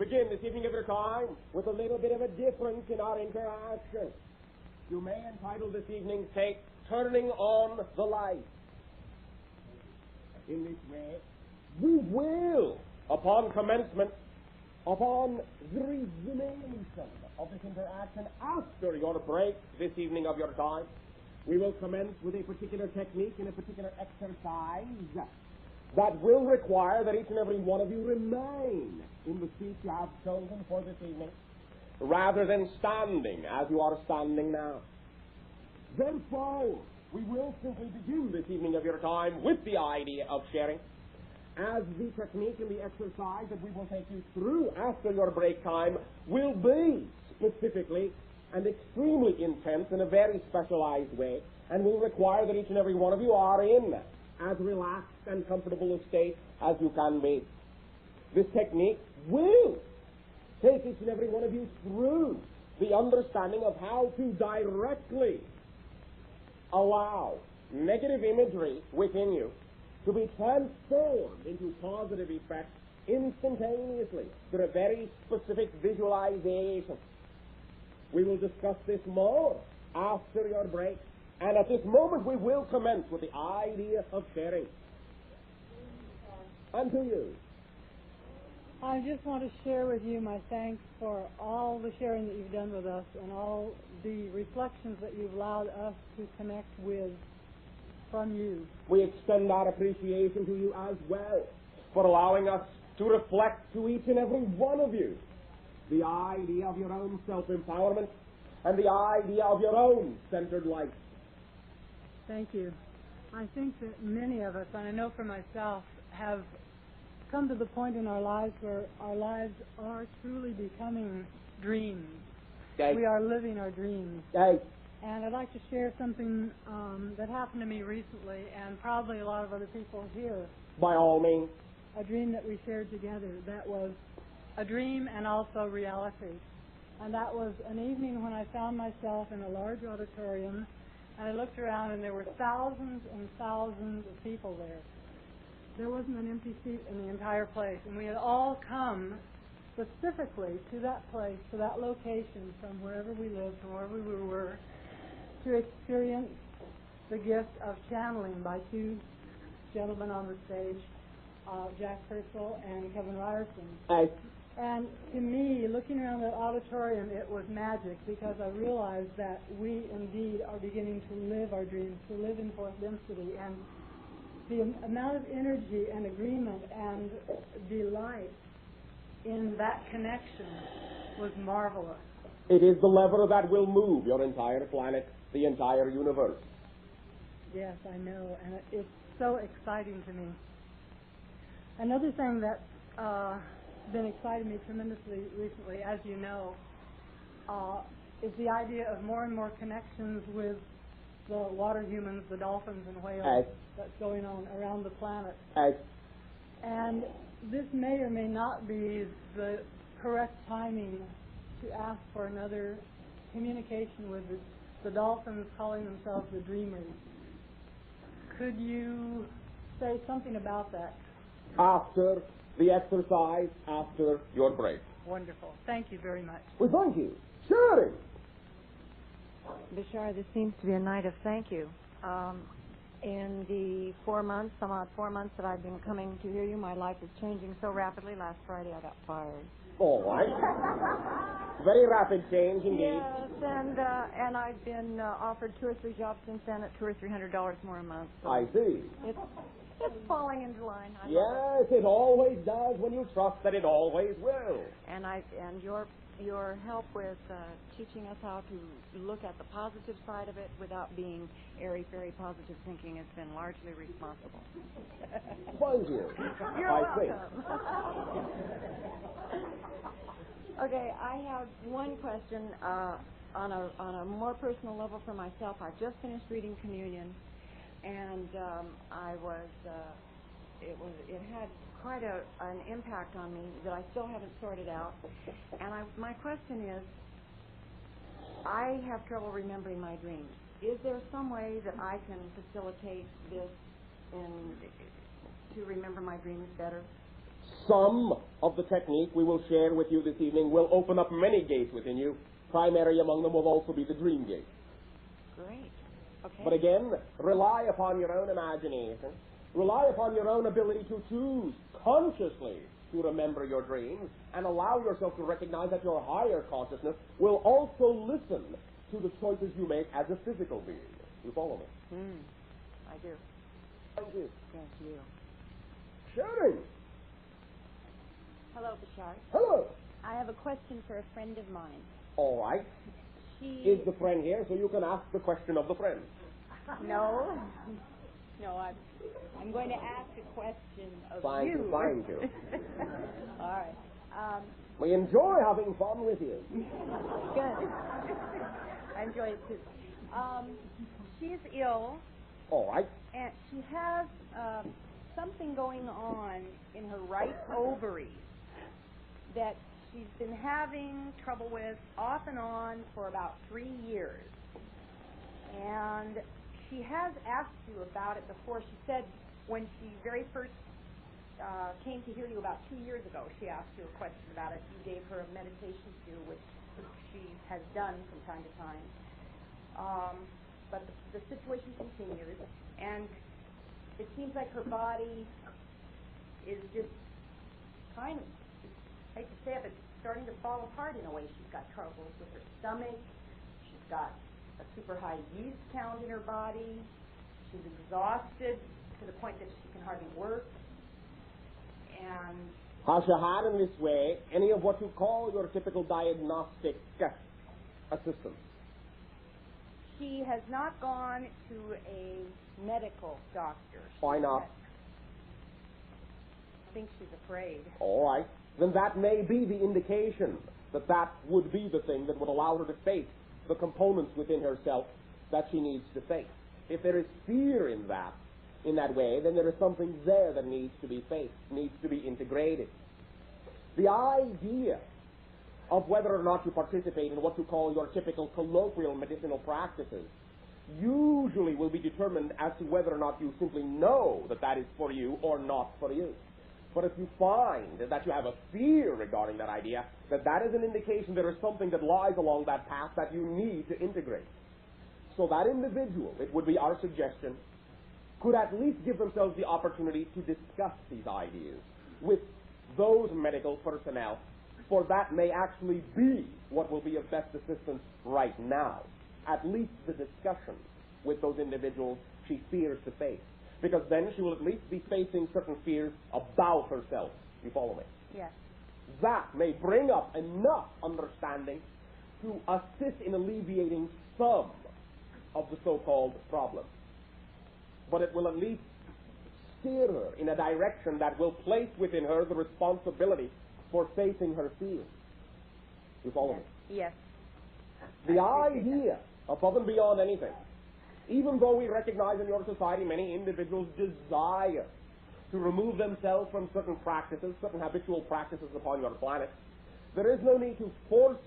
begin this evening of your time with a little bit of a difference in our interaction. You may entitle this evening, say, Turning on the Light. In this way, we will, upon commencement, upon the resumption of this interaction after your break this evening of your time, we will commence with a particular technique and a particular exercise that will require that each and every one of you remain in the seat you have chosen for this evening, rather than standing as you are standing now. Therefore, we will simply begin this evening of your time with the idea of sharing, as the technique and the exercise that we will take you through after your break time will be specifically and extremely intense in a very specialized way, and will require that each and every one of you are in as relaxed and comfortable a state as you can be. This technique will take each and every one of you through the understanding of how to directly allow negative imagery within you to be transformed into positive effects instantaneously through a very specific visualization. We will discuss this more after your break, and at this moment we will commence with the idea of sharing. And to you. I just want to share with you my thanks for all the sharing that you've done with us and all the reflections that you've allowed us to connect with from you. We extend our appreciation to you as well for allowing us to reflect to each and every one of you the idea of your own self-empowerment and the idea of your own centered life. Thank you. I think that many of us, and I know for myself, have come to the point in our lives where our lives are truly becoming dreams. Okay. We are living our dreams. Okay. And I'd like to share something that happened to me recently, and probably a lot of other people here. By all means. A dream that we shared together that was a dream and also reality. And that was an evening when I found myself in a large auditorium, and I looked around and there were thousands and thousands of people there. There wasn't an empty seat in the entire place, and we had all come specifically to that place, to that location, from wherever we lived, from wherever we were, to experience the gift of channeling by two gentlemen on the stage, Jack Purcell and Kevin Ryerson. Hey. And to me, looking around that auditorium, it was magic, because I realized that we indeed are beginning to live our dreams, to live in fourth density, and the amount of energy and agreement and delight in that connection was marvelous. It is the lever that will move your entire planet, the entire universe. Yes, I know, and it's so exciting to me. Another thing that's been exciting me tremendously recently, as you know, is the idea of more and more connections with the water humans, the dolphins and whales that's going on around the planet. And this may or may not be the correct timing to ask for another communication with the dolphins calling themselves the Dreamers. Could you say something about that? After the exercise, after your break. Wonderful. Thank you very much. Well, thank you. Sharing. Bashar, this seems to be a night of thank you. In the 4 months that I've been coming to hear you, my life is changing so rapidly. Last Friday I got fired. All right. Very rapid change indeed. Yes, and I've been offered 2 or 3 jobs since then at $200 or $300 more a month. So I see. It's falling into line. Yes, it always does when you trust that it always will. And your help with teaching us how to look at the positive side of it without being airy-fairy positive thinking has been largely responsible. Thank you. You're welcome. Okay, I have one question on a more personal level for myself. I've just finished reading Communion, and it had quite an impact on me that I still haven't sorted out. And my question is, I have trouble remembering my dreams. Is there some way that I can facilitate this to remember my dreams better? Some of the technique we will share with you this evening will open up many gates within you. Primary among them will also be the dream gate. Great. Okay. But again, rely upon your own imagination. Rely upon your own ability to choose consciously to remember your dreams, and allow yourself to recognize that your higher consciousness will also listen to the choices you make as a physical being. You follow me? I do. Thank you. Thank you. Sharing. Hello, Bashar. Hello. I have a question for a friend of mine. All right. She Is the friend here so you can ask the question of the friend? No, I'm going to ask a question of you. Thank you. All right. We enjoy having fun with you. Good. I enjoy it too. She's ill, All right. and she has something going on in her right ovary that she's been having trouble with off and on for about 3 years. And she has asked you about it before. She said when she very first came to hear you about 2 years ago, she asked you a question about it. You gave her a meditation to do, which she has done from time to time. But the situation continues, and it seems like her body is just kind of, I hate to say it, but starting to fall apart in a way. She's got troubles with her stomach. She's got a super high yeast count in her body. She's exhausted to the point that she can hardly work. And Has she had in this way any of what you call your typical diagnostic assistance? she has not gone to a medical doctor. Why not? I think she's afraid. All right. Then that may be the indication that that would be the thing that would allow her to face the components within herself that she needs to face. If there is fear in that way, then there is something there that needs to be faced, needs to be integrated. The idea of whether or not you participate in what you call your typical colloquial medicinal practices usually will be determined as to whether or not you simply know that that is for you or not for you. But if you find that you have a fear regarding that idea, that is an indication there is something that lies along that path that you need to integrate. So that individual, it would be our suggestion, could at least give themselves the opportunity to discuss these ideas with those medical personnel, for that may actually be what will be of best assistance right now. At least the discussion with those individuals she fears to face. Because then she will at least be facing certain fears about herself. You follow me? Yes. That may bring up enough understanding to assist in alleviating some of the so-called problem. But it will at least steer her in a direction that will place within her the responsibility for facing her fears. You follow me? Yes. The idea, above and beyond anything, even though we recognize in your society many individuals desire to remove themselves from certain practices, certain habitual practices upon your planet, there is no need to force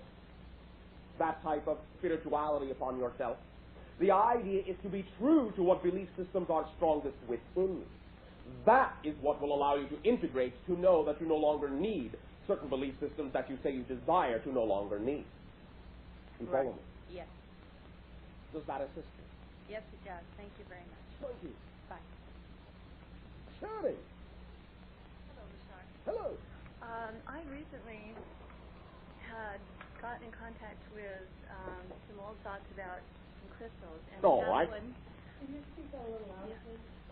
that type of spirituality upon yourself. The idea is to be true to what belief systems are strongest within. That is what will allow you to integrate, to know that you no longer need certain belief systems that you say you desire to no longer need. You follow me? Yes. Does that assist you? Yes, it does. Thank you very much. Thank you. Bye. Shirley. Hello, Bashar. Hello. I recently had gotten in contact with some old thoughts about some crystals, and Oh, I have right. one.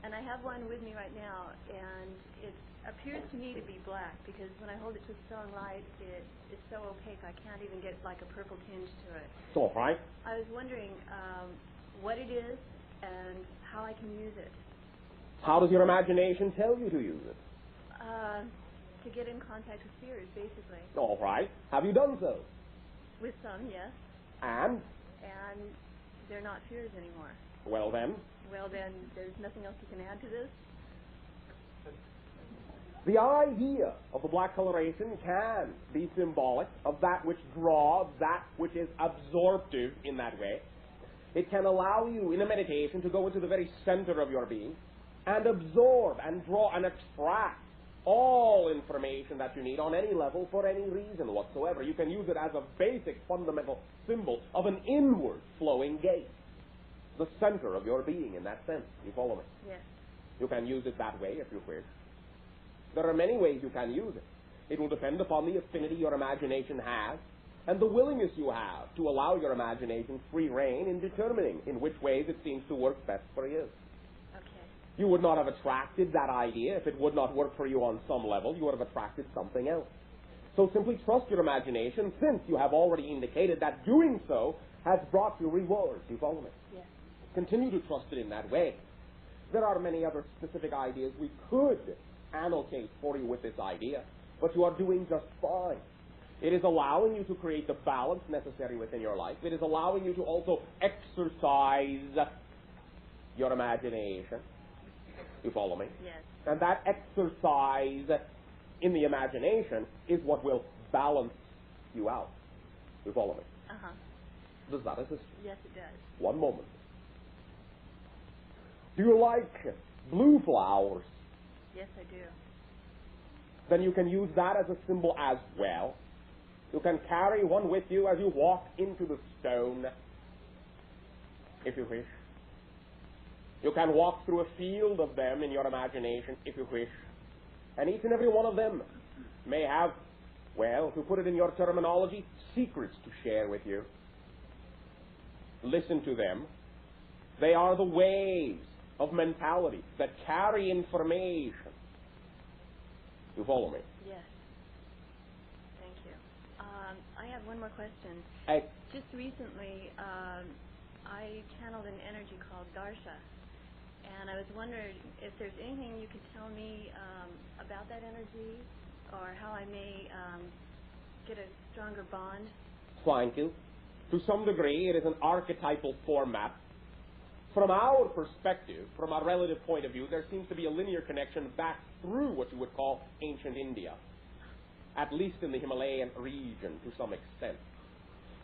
And I have one with me right now, and it appears to me to be black because when I hold it to strong light, it is so opaque I can't even get like a purple tinge to it. It's all right. I was wondering what it is and how I can use it. How does your imagination tell you to use it? To get in contact with spirits, basically. All right. Have you done so? With some, yes. And? And they're not fears anymore. Well then, Well, then, there's nothing else you can add to this? the idea of the black coloration can be symbolic of that which draws, that which is absorptive in that way. It can allow you in a meditation to go into the very center of your being and absorb and draw and extract all information that you need on any level for any reason whatsoever. You can use it as a basic fundamental symbol of an inward flowing gate, the center of your being in that sense. You follow me? Yes. You can use it that way if you wish. There are many ways you can use it. It will depend upon the affinity your imagination has and the willingness you have to allow your imagination free rein in determining in which ways it seems to work best for you. Okay. You would not have attracted that idea if it would not work for you on some level. You would have attracted something else. So simply trust your imagination, since you have already indicated that doing so has brought you rewards. You follow me? Yes. Continue to trust it in that way. There are many other specific ideas we could annocate for you with this idea, but you are doing just fine. It is allowing you to create the balance necessary within your life. It is allowing you to also exercise your imagination. You follow me? Yes. And that exercise in the imagination is what will balance you out. You follow me? Uh-huh. Does that assist you? Yes, it does. One moment. Do you like blue flowers? Yes, I do. Then you can use that as a symbol as well. You can carry one with you as you walk into the stone, if you wish. You can walk through a field of them in your imagination, if you wish. And each and every one of them may have, well, to put it in your terminology, secrets to share with you. Listen to them. They are the waves of mentality that carry information. You follow me? Yes. Thank you. I have one more question. Just recently, I channeled an energy called Darsha, and I was wondering if there's anything you could tell me about that energy, or how I may get a stronger bond. Thank you. To some degree, it is an archetypal format. From our perspective, from our relative point of view, there seems to be a linear connection back through what you would call ancient India, at least in the Himalayan region to some extent.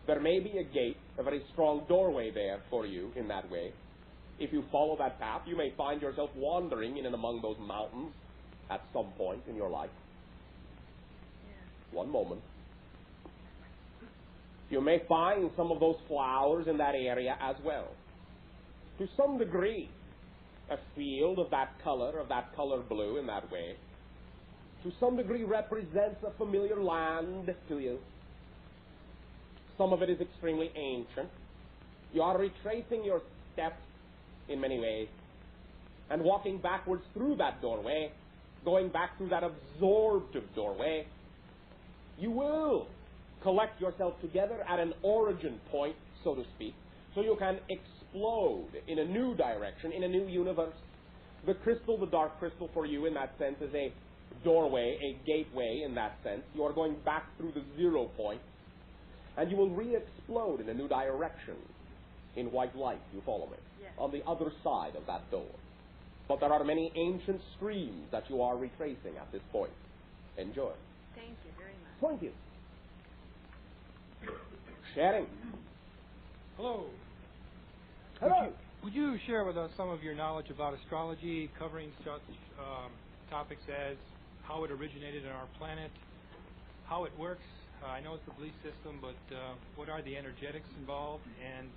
There may be a gate, a very strong doorway there for you in that way. If you follow that path, you may find yourself wandering in and among those mountains at some point in your life. Yeah. One moment. You may find some of those flowers in that area as well. To some degree, a field of that color blue in that way, to some degree represents a familiar land to you. Some of it is extremely ancient. You are retracing your steps in many ways and walking backwards through that doorway, going back through that absorptive doorway. You will collect yourself together at an origin point, so to speak, so you can explode in a new direction, in a new universe. The crystal, the dark crystal for you in that sense, is a doorway, a gateway in that sense. You are going back through the 0 point, and you will re-explode in a new direction in white light. You follow me? Yes. On the other side of that door. But there are many ancient streams that you are retracing at this point. Enjoy. Thank you very much. Thank you. Sharing. Hello. Hello. Would you share with us some of your knowledge about astrology, covering such topics as how it originated on our planet, how it works? I know it's a belief system, but what are the energetics involved? And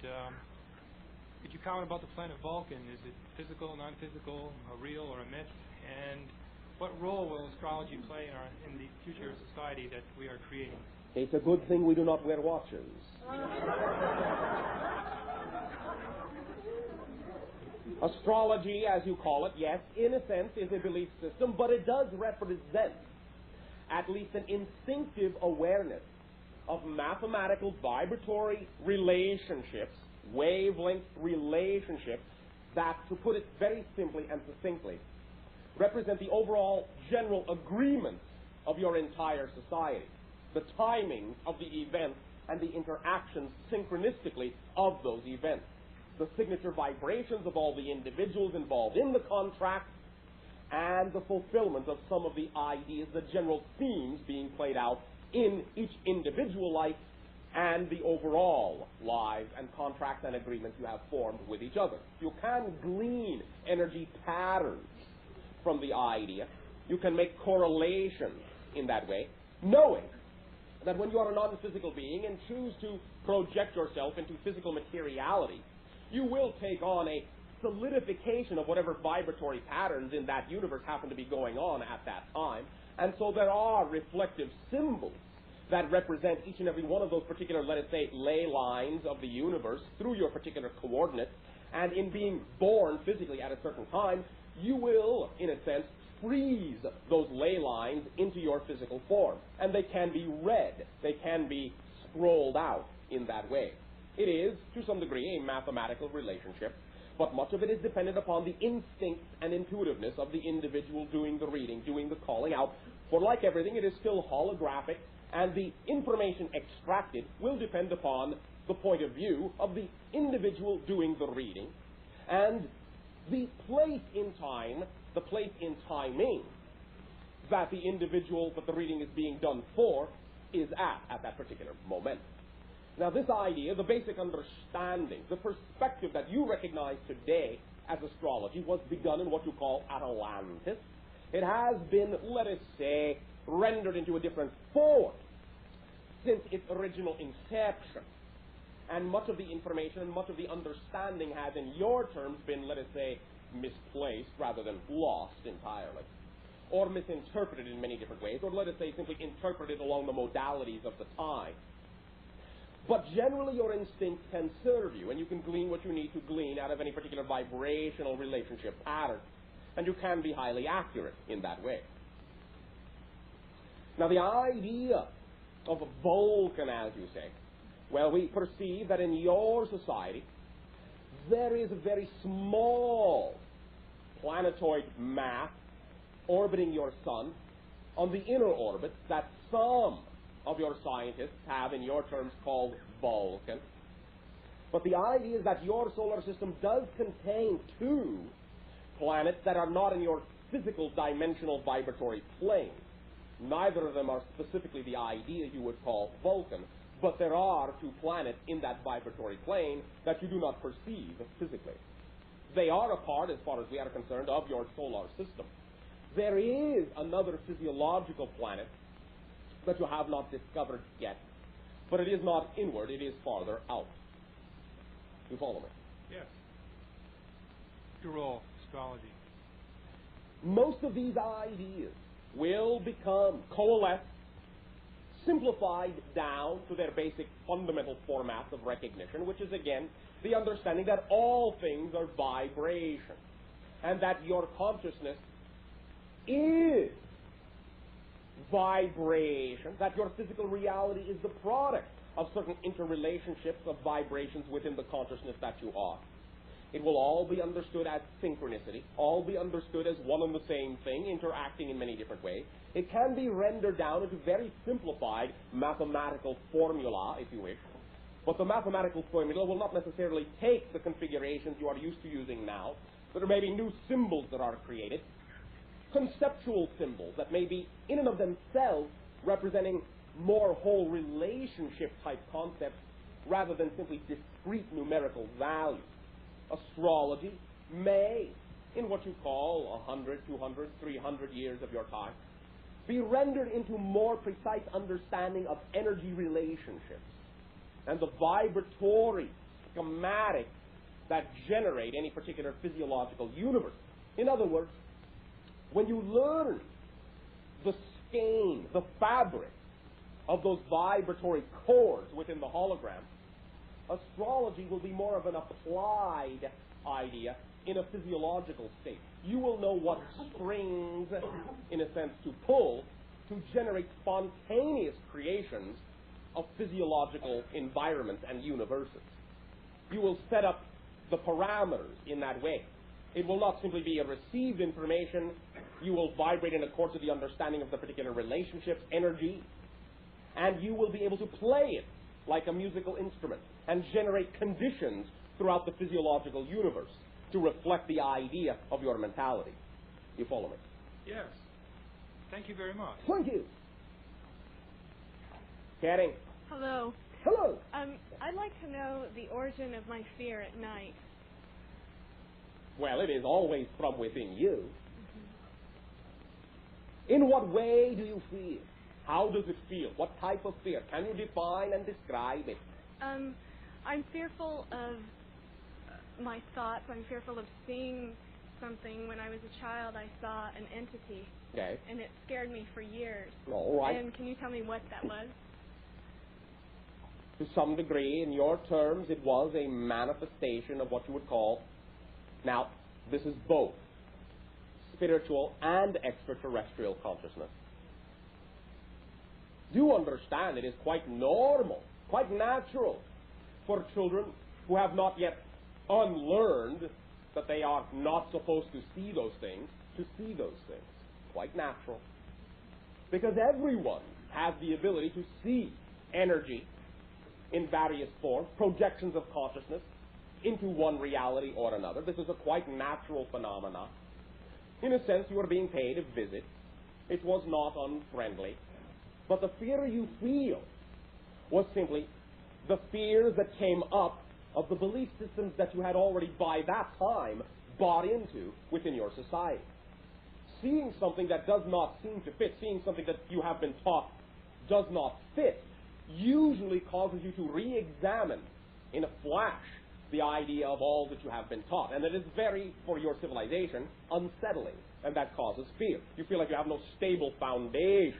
could you comment about the planet Vulcan? Is it physical, non-physical, a real, or a myth? And what role will astrology play in the future of society that we are creating? It's a good thing we do not wear watches. Astrology, as you call it, yes, in a sense is a belief system, but it does represent at least an instinctive awareness of mathematical vibratory relationships, wavelength relationships, that, to put it very simply and succinctly, represent the overall general agreement of your entire society, the timing of the events and the interactions synchronistically of those events, the signature vibrations of all the individuals involved in the contract, and the fulfillment of some of the ideas, the general themes being played out in each individual life and the overall lives and contracts and agreements you have formed with each other. You can glean energy patterns from the idea. You can make correlations in that way, knowing that when you are a non-physical being and choose to project yourself into physical materiality, you will take on a solidification of whatever vibratory patterns in that universe happen to be going on at that time. And so there are reflective symbols that represent each and every one of those particular, let us say, ley lines of the universe through your particular coordinates. And in being born physically at a certain time, you will, in a sense, freeze those ley lines into your physical form. And they can be read. They can be scrolled out in that way. It is, to some degree, a mathematical relationship, but much of it is dependent upon the instinct and intuitiveness of the individual doing the reading, doing the calling out. For like everything, it is still holographic, and the information extracted will depend upon the point of view of the individual doing the reading, and the place in time, the place in timing that the individual that the reading is being done for is at that particular moment. Now, this idea, the basic understanding, the perspective that you recognize today as astrology was begun in what you call Atlantis. It has been, let us say, rendered into a different form since its original inception. And much of the information and much of the understanding has, in your terms, been, let us say, misplaced rather than lost entirely, or misinterpreted in many different ways, or let us say simply interpreted along the modalities of the time. But generally your instincts can serve you, and you can glean what you need to glean out of any particular vibrational relationship pattern, and you can be highly accurate in that way. Now, the idea of Vulcan, as you say, well, we perceive that in your society there is a very small planetoid mass orbiting your sun on the inner orbit that some of your scientists have, in your terms, called Vulcan. But the idea is that your solar system does contain two planets that are not in your physical dimensional vibratory plane. Neither of them are specifically the idea you would call Vulcan, but there are two planets in that vibratory plane that you do not perceive physically. They are a part, as far as we are concerned, of your solar system. There is another physiological planet that you have not discovered yet, but it is not inward, it is farther out. You follow me? Yes. Your role, astrology. Most of these ideas will become coalesced, simplified down to their basic fundamental format of recognition, which is, again, the understanding that all things are vibration, and that your consciousness is vibration, that your physical reality is the product of certain interrelationships of vibrations within the consciousness that you are. It will all be understood as synchronicity, all be understood as one and the same thing, interacting in many different ways. It can be rendered down into very simplified mathematical formula, if you wish, but the mathematical formula will not necessarily take the configurations you are used to using now. There may be new symbols that are created, conceptual symbols that may be in and of themselves representing more whole relationship type concepts rather than simply discrete numerical values. Astrology may, in what you call 100, 200, 300 years of your time, be rendered into more precise understanding of energy relationships and the vibratory schematics that generate any particular physiological universe. In other words, when you learn the skein, the fabric of those vibratory chords within the hologram, astrology will be more of an applied idea in a physiological state. You will know what strings, in a sense, to pull to generate spontaneous creations of physiological environments and universes. You will set up the parameters in that way. It will not simply be a received information. You will vibrate in accordance with the understanding of the particular relationships, energy, and you will be able to play it like a musical instrument and generate conditions throughout the physiological universe to reflect the idea of your mentality. You follow me? Yes. Thank you very much. Thank you. Catting. Hello. Hello. I'd like to know the origin of my fear at night. Well, it is always from within you. In what way do you feel? How does it feel? What type of fear? Can you define and describe it? I'm fearful of my thoughts. I'm fearful of seeing something. When I was a child, I saw an entity. Okay. And it scared me for years. All right. And can you tell me what that was? To some degree, in your terms, it was a manifestation of what you would call, now, this is both spiritual and extraterrestrial consciousness. Do understand it is quite normal, quite natural for children who have not yet unlearned that they are not supposed to see those things, to see those things. Quite natural. Because everyone has the ability to see energy in various forms, projections of consciousness into one reality or another. This is a quite natural phenomenon. In a sense, you are being paid a visit. It was not unfriendly. But the fear you feel was simply the fears that came up of the belief systems that you had already by that time bought into within your society. Seeing something that does not seem to fit, seeing something that you have been taught does not fit, usually causes you to re-examine in a flash the idea of all that you have been taught. And it is very, for your civilization, unsettling. And that causes fear. You feel like you have no stable foundation.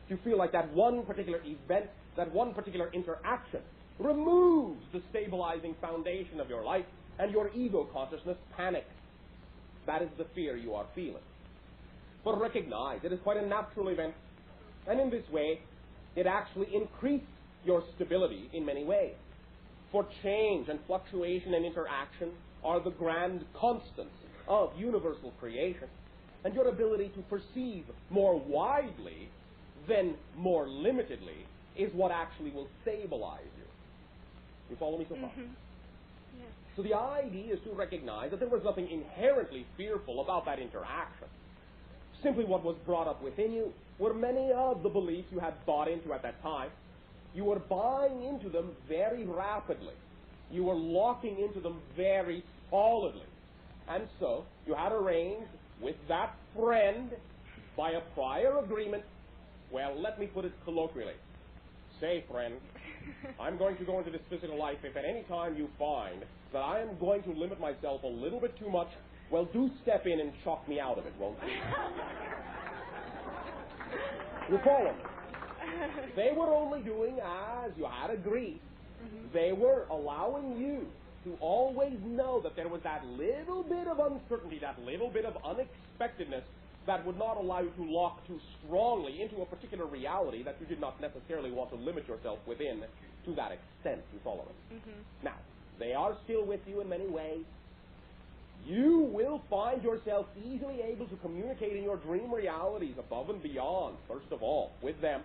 You feel like that one particular event, that one particular interaction removes the stabilizing foundation of your life, and your ego consciousness panics. That is the fear you are feeling. But recognize it is quite a natural event. And in this way, it actually increased your stability in many ways. For change and fluctuation and interaction are the grand constants of universal creation. And your ability to perceive more widely than more limitedly is what actually will stabilize you. You follow me so far? Mm-hmm. Yes. So the idea is to recognize that there was nothing inherently fearful about that interaction. Simply what was brought up within you were many of the beliefs you had bought into at that time. You were buying into them very rapidly. You were locking into them very solidly. And so you had arranged with that friend by a prior agreement, well, let me put it colloquially. Say, friend, I'm going to go into this physical life. If at any time you find that I am going to limit myself a little bit too much, well, do step in and chalk me out of it, won't you? You follow me? They were only doing as you had agreed. Mm-hmm. They were allowing you to always know that there was that little bit of uncertainty, that little bit of unexpectedness that would not allow you to lock too strongly into a particular reality that you did not necessarily want to limit yourself within to that extent. You follow me? Mm-hmm. Now, they are still with you in many ways. You will find yourself easily able to communicate in your dream realities above and beyond, first of all, with them.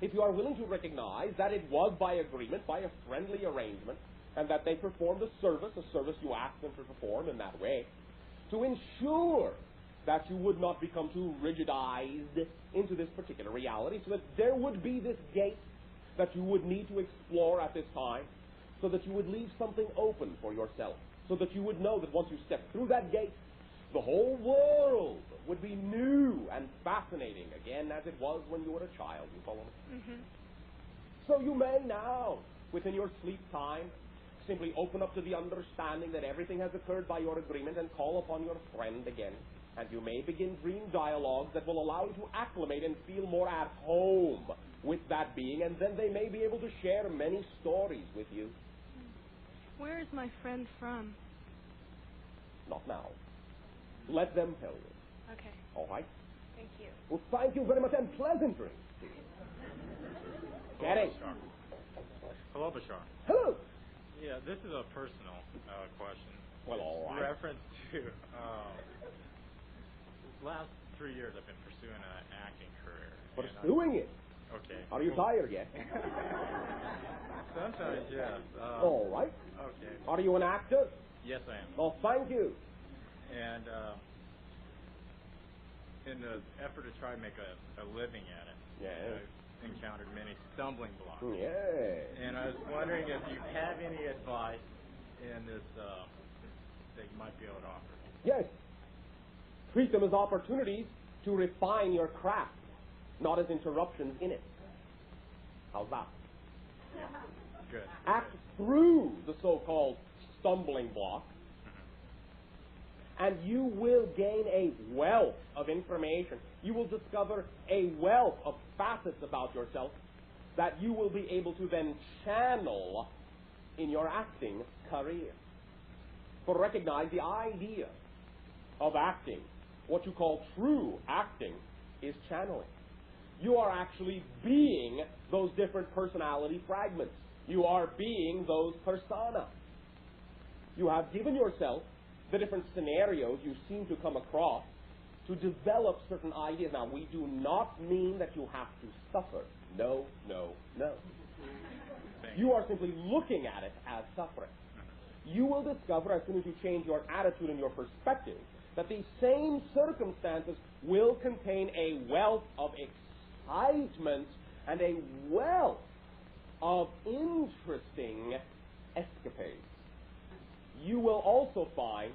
If you are willing to recognize that it was by agreement, by a friendly arrangement, and that they performed a service you asked them to perform in that way, to ensure that you would not become too rigidized into this particular reality, so that there would be this gate that you would need to explore at this time, so that you would leave something open for yourself, so that you would know that once you step through that gate, the whole world would be new and fascinating, again, as it was when you were a child. You follow me? Mm-hmm. So you may now, within your sleep time, simply open up to the understanding that everything has occurred by your agreement and call upon your friend again. And you may begin dream dialogues that will allow you to acclimate and feel more at home with that being, and then they may be able to share many stories with you. Where is my friend from? Not now. Let them tell you. Okay. All right? Thank you. Well, thank you very much, and pleasant dreams. Getting. Hello, Bashar. Hello. Yeah, this is a personal question. Well, all right. In reference to last 3 years, I've been pursuing an acting career. Pursuing it? Okay. Are you tired yet? Sometimes, yes. All right. Okay. Are you an actor? Yes, I am. Oh, thank you. And in the effort to try to make a living at it, I've encountered many stumbling blocks. Yeah. And I was wondering if you have any advice in this that you might be able to offer. Yes. Treat them as opportunities to refine your craft, not as interruptions in it. How's that? Good. Act through the so-called stumbling block, and you will gain a wealth of information. You will discover a wealth of facets about yourself that you will be able to then channel in your acting career. For recognize the idea of acting, what you call true acting, is channeling. You are actually being those different personality fragments. You are being those persona. You have given yourself the different scenarios you seem to come across to develop certain ideas. Now, we do not mean that you have to suffer. No, no, no. You are simply looking at it as suffering. You will discover, as soon as you change your attitude and your perspective, that these same circumstances will contain a wealth of excitement and a wealth of interesting escapades. You will also find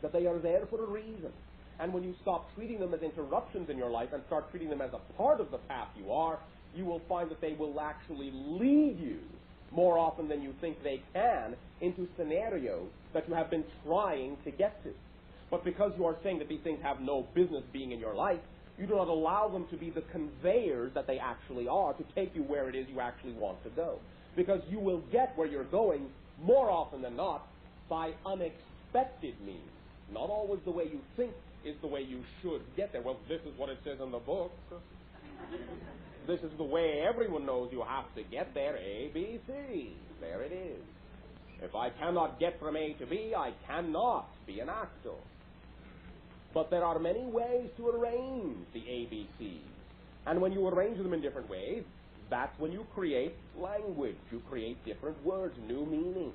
that they are there for a reason. And when you stop treating them as interruptions in your life and start treating them as a part of the path you are, you will find that they will actually lead you, more often than you think they can, into scenarios that you have been trying to get to. But because you are saying that these things have no business being in your life, you do not allow them to be the conveyors that they actually are to take you where it is you actually want to go. Because you will get where you're going more often than not by unexpected means. Not always the way you think is the way you should get there. Well, this is what it says in the book. This is the way everyone knows you have to get there. A, B, C. There it is. If I cannot get from A to B, I cannot be an actor. But there are many ways to arrange the ABCs. And when you arrange them in different ways, that's when you create language. You create different words, new meanings.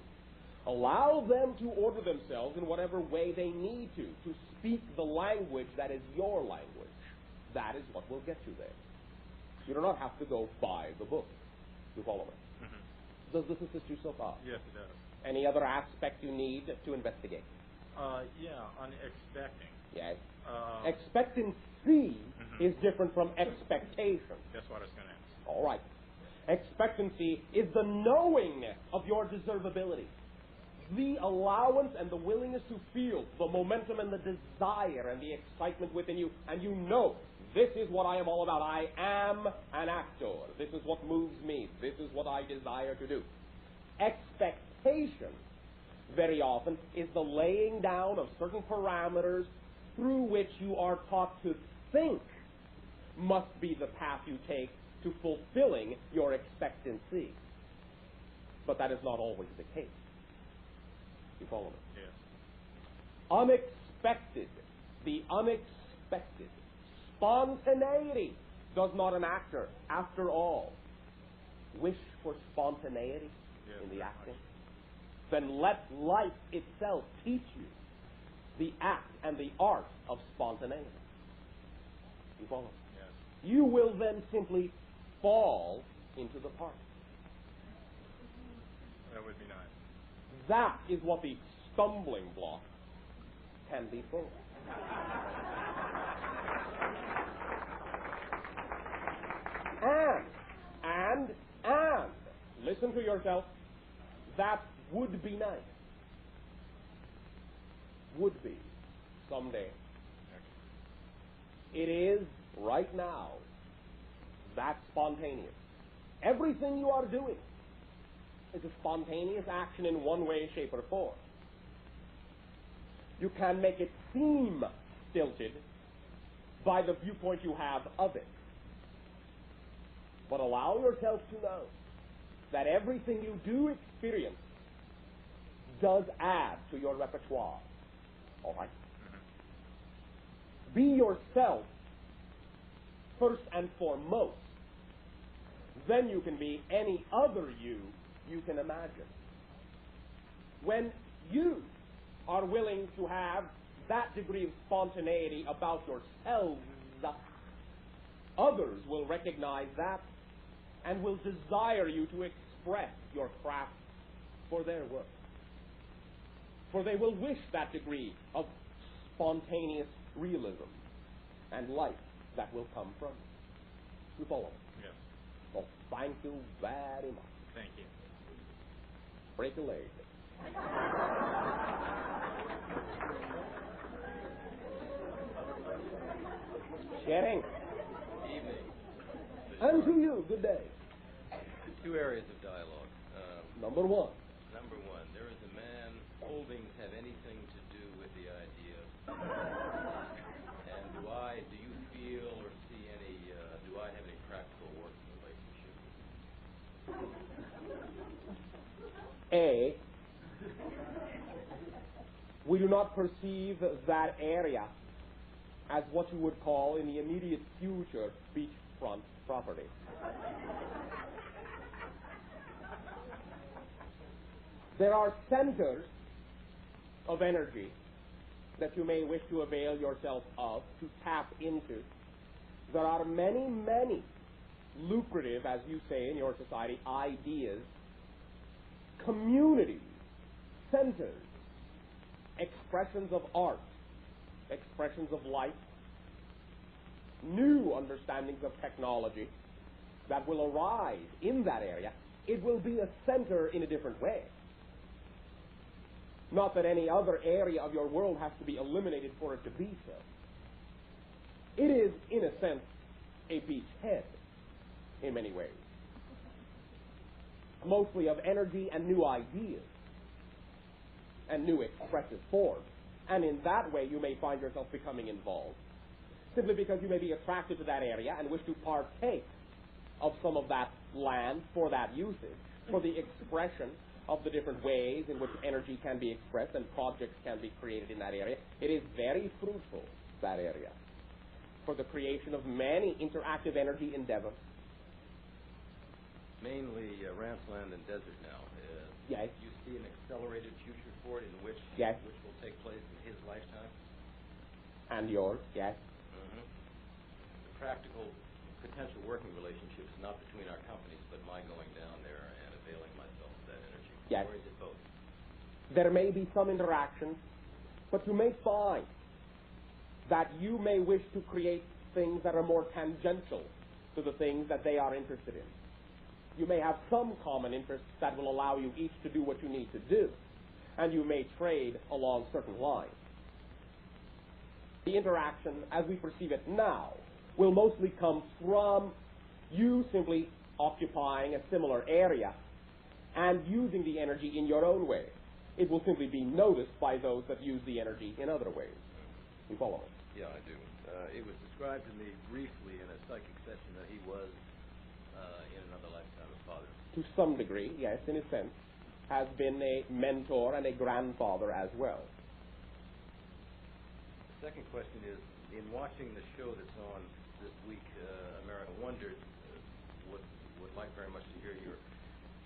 Allow them to order themselves in whatever way they need to speak the language that is your language. That is what will get you there. You do not have to go by the book. You follow me? Mm-hmm. Does this assist you so far? Yes, it does. Any other aspect you need to investigate? Yeah, on expecting. Yes. Expectancy is different from expectation. That's what I was going to ask. All right. Expectancy is the knowingness of your deservability. The allowance and the willingness to feel the momentum and the desire and the excitement within you. And you know, this is what I am all about. I am an actor. This is what moves me. This is what I desire to do. Expectation, very often, is the laying down of certain parameters through which you are taught to think must be the path you take to fulfilling your expectancy. But that is not always the case. You follow me? Yes. Unexpected. The unexpected. Spontaneity does not an actor, after all, wish for spontaneity in the acting? Then let life itself teach you the act and the art of spontaneity. You follow? Yes. You will then simply fall into the part. That would be nice. That is what the stumbling block can be for. And listen to yourself. That would be nice. Would be someday. It is right now. That's spontaneous. Everything you are doing is a spontaneous action in one way, shape, or form. You can make it seem stilted by the viewpoint you have of it. But allow yourself to know that everything you do experience does add to your repertoire. All right? Mm-hmm. Be yourself first and foremost. Then you can be any other you can imagine. When you are willing to have that degree of spontaneity about yourselves, others will recognize that and will desire you to express your craft for their work. For they will wish that degree of spontaneous realism. and life that will come from it. You follow? Yes. Well, thank you very much. Thank you. Break a leg. Sharing. Evening. And to you, good day. Two areas of dialogue. Number one. Number one, there is a man holdings have anything to do with the idea. And do you feel or see any, do I have any practical working relationship? A, we do not perceive that area as what you would call in the immediate future beachfront property. There are centers of energy that you may wish to avail yourself of, to tap into. There are many, many lucrative, as you say in your society, ideas, communities, centers, expressions of art, expressions of life, new understandings of technology that will arise in that area. It will be a center in a different way. Not that any other area of your world has to be eliminated for it to be so. It is, in a sense, a beachhead in many ways. Mostly of energy and new ideas and new expressive forms. And in that way, you may find yourself becoming involved, simply because you may be attracted to that area and wish to partake of some of that land for that usage, for the expression of the different ways in which energy can be expressed and projects can be created in that area. It is very fruitful, that area, for the creation of many interactive energy endeavors. Mainly ranchland and desert now. Yes. You see an accelerated future for it in which yes. which will take place in his lifetime? And yours, yes. Mm-hmm. The practical potential working relationship is not between our companies, but my going down there and availing myself of that energy. Yes. Or is it both? There may be some interaction, but you may find that you may wish to create things that are more tangential to the things that they are interested in. You may have some common interests that will allow you each to do what you need to do, and you may trade along certain lines. The interaction, as we perceive it now, will mostly come from you simply occupying a similar area and using the energy in your own way. It will simply be noticed by those that use the energy in other ways. You follow me? Yeah, I do. It was described to me briefly in a psychic session that he was, in another lifetime, a father. To some degree, yes, in a sense, has been a mentor and a grandfather as well. The second question is, in watching the show that's on this week, America Wonders, would like very much to hear your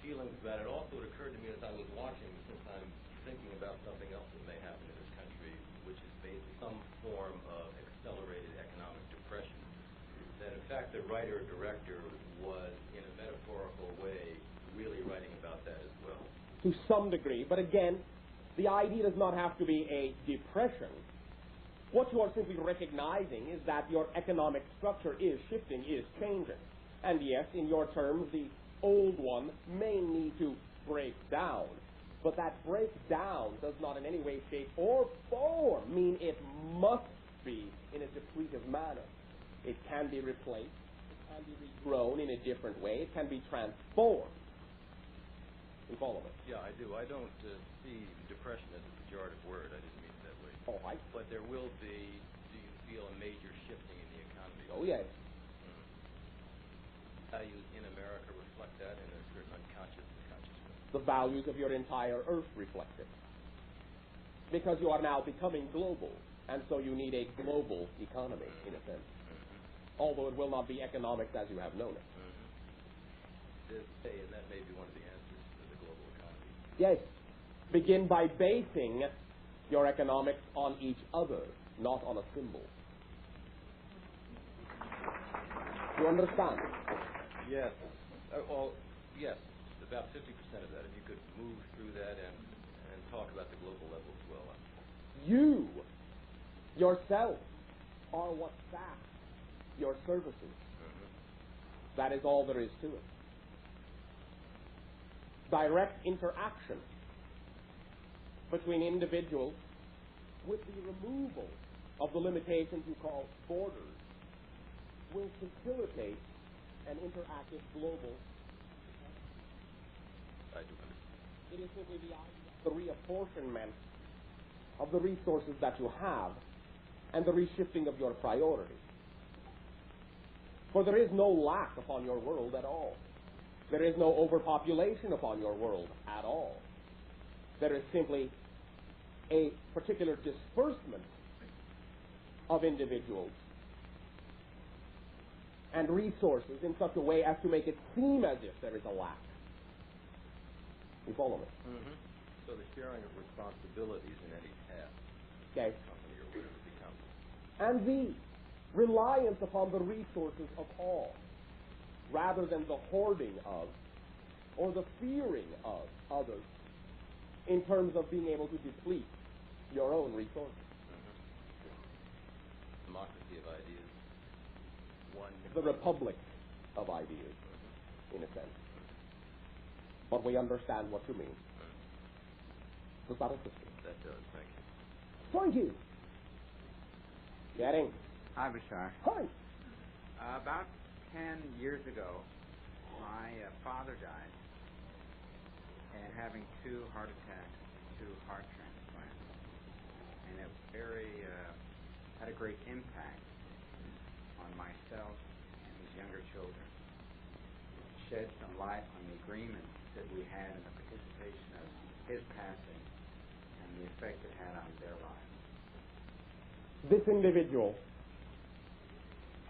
feelings about it. Also, it occurred to me as I was watching, since I'm thinking about something else that may happen in this country, which is basically some form of accelerated economic depression, that in fact the writer-director was, in a metaphorical way, really writing about that as well. To some degree, but again, the idea does not have to be a depression. What you are simply recognizing is that your economic structure is shifting, is changing. And yes, in your terms, the old one may need to break down. But that breakdown does not in any way, shape, or form mean it must be in a depletive manner. It can be replaced. It can be regrown in a different way. It can be transformed. You follow me? Yeah, I do. I don't see depression as a pejorative word. I didn't mean it that way. All right. But there will be, do you feel, a major shifting in the economy? Oh, yes. Values in America reflect that in a certain unconscious and conscious way. The values of your entire earth reflect it. Because you are now becoming global, and so you need a global economy, in a sense. Although it will not be economics as you have known it. And that may be one of the answers to the global economy. Yes. Begin by basing your economics on each other, not on a symbol. You understand? Yes. Yes. About 50% of that. If you could move through that and talk about the global level as well. You, yourself, are what sap your services. That is all there is to it. Direct interaction between individuals with the removal of the limitations you call borders will facilitate an interactive global. It is simply the reapportionment of the resources that you have and the reshifting of your priorities. For there is no lack upon your world at all. There is no overpopulation upon your world at all. There is simply a particular disbursement of individuals and resources in such a way as to make it seem as if there is a lack. You follow me? Mm-hmm. So the sharing of responsibilities in any task, okay, company or whatever becomes. And the reliance upon the resources of all, rather than the hoarding of or the fearing of others in terms of being able to deplete your own resources. Democracy of ideas. One. The republic of ideas, in a sense. But we understand what you mean. Does that assist you? That does, thank you. Thank you. Getting. Hi, Bashar. Hi. About 10 years ago, my father died, and having 2 heart attacks, 2 heart transplants, and it had a great impact on myself and his younger children. It shed some light on the agreement that we had in the participation of his passing and the effect it had on their lives. This individual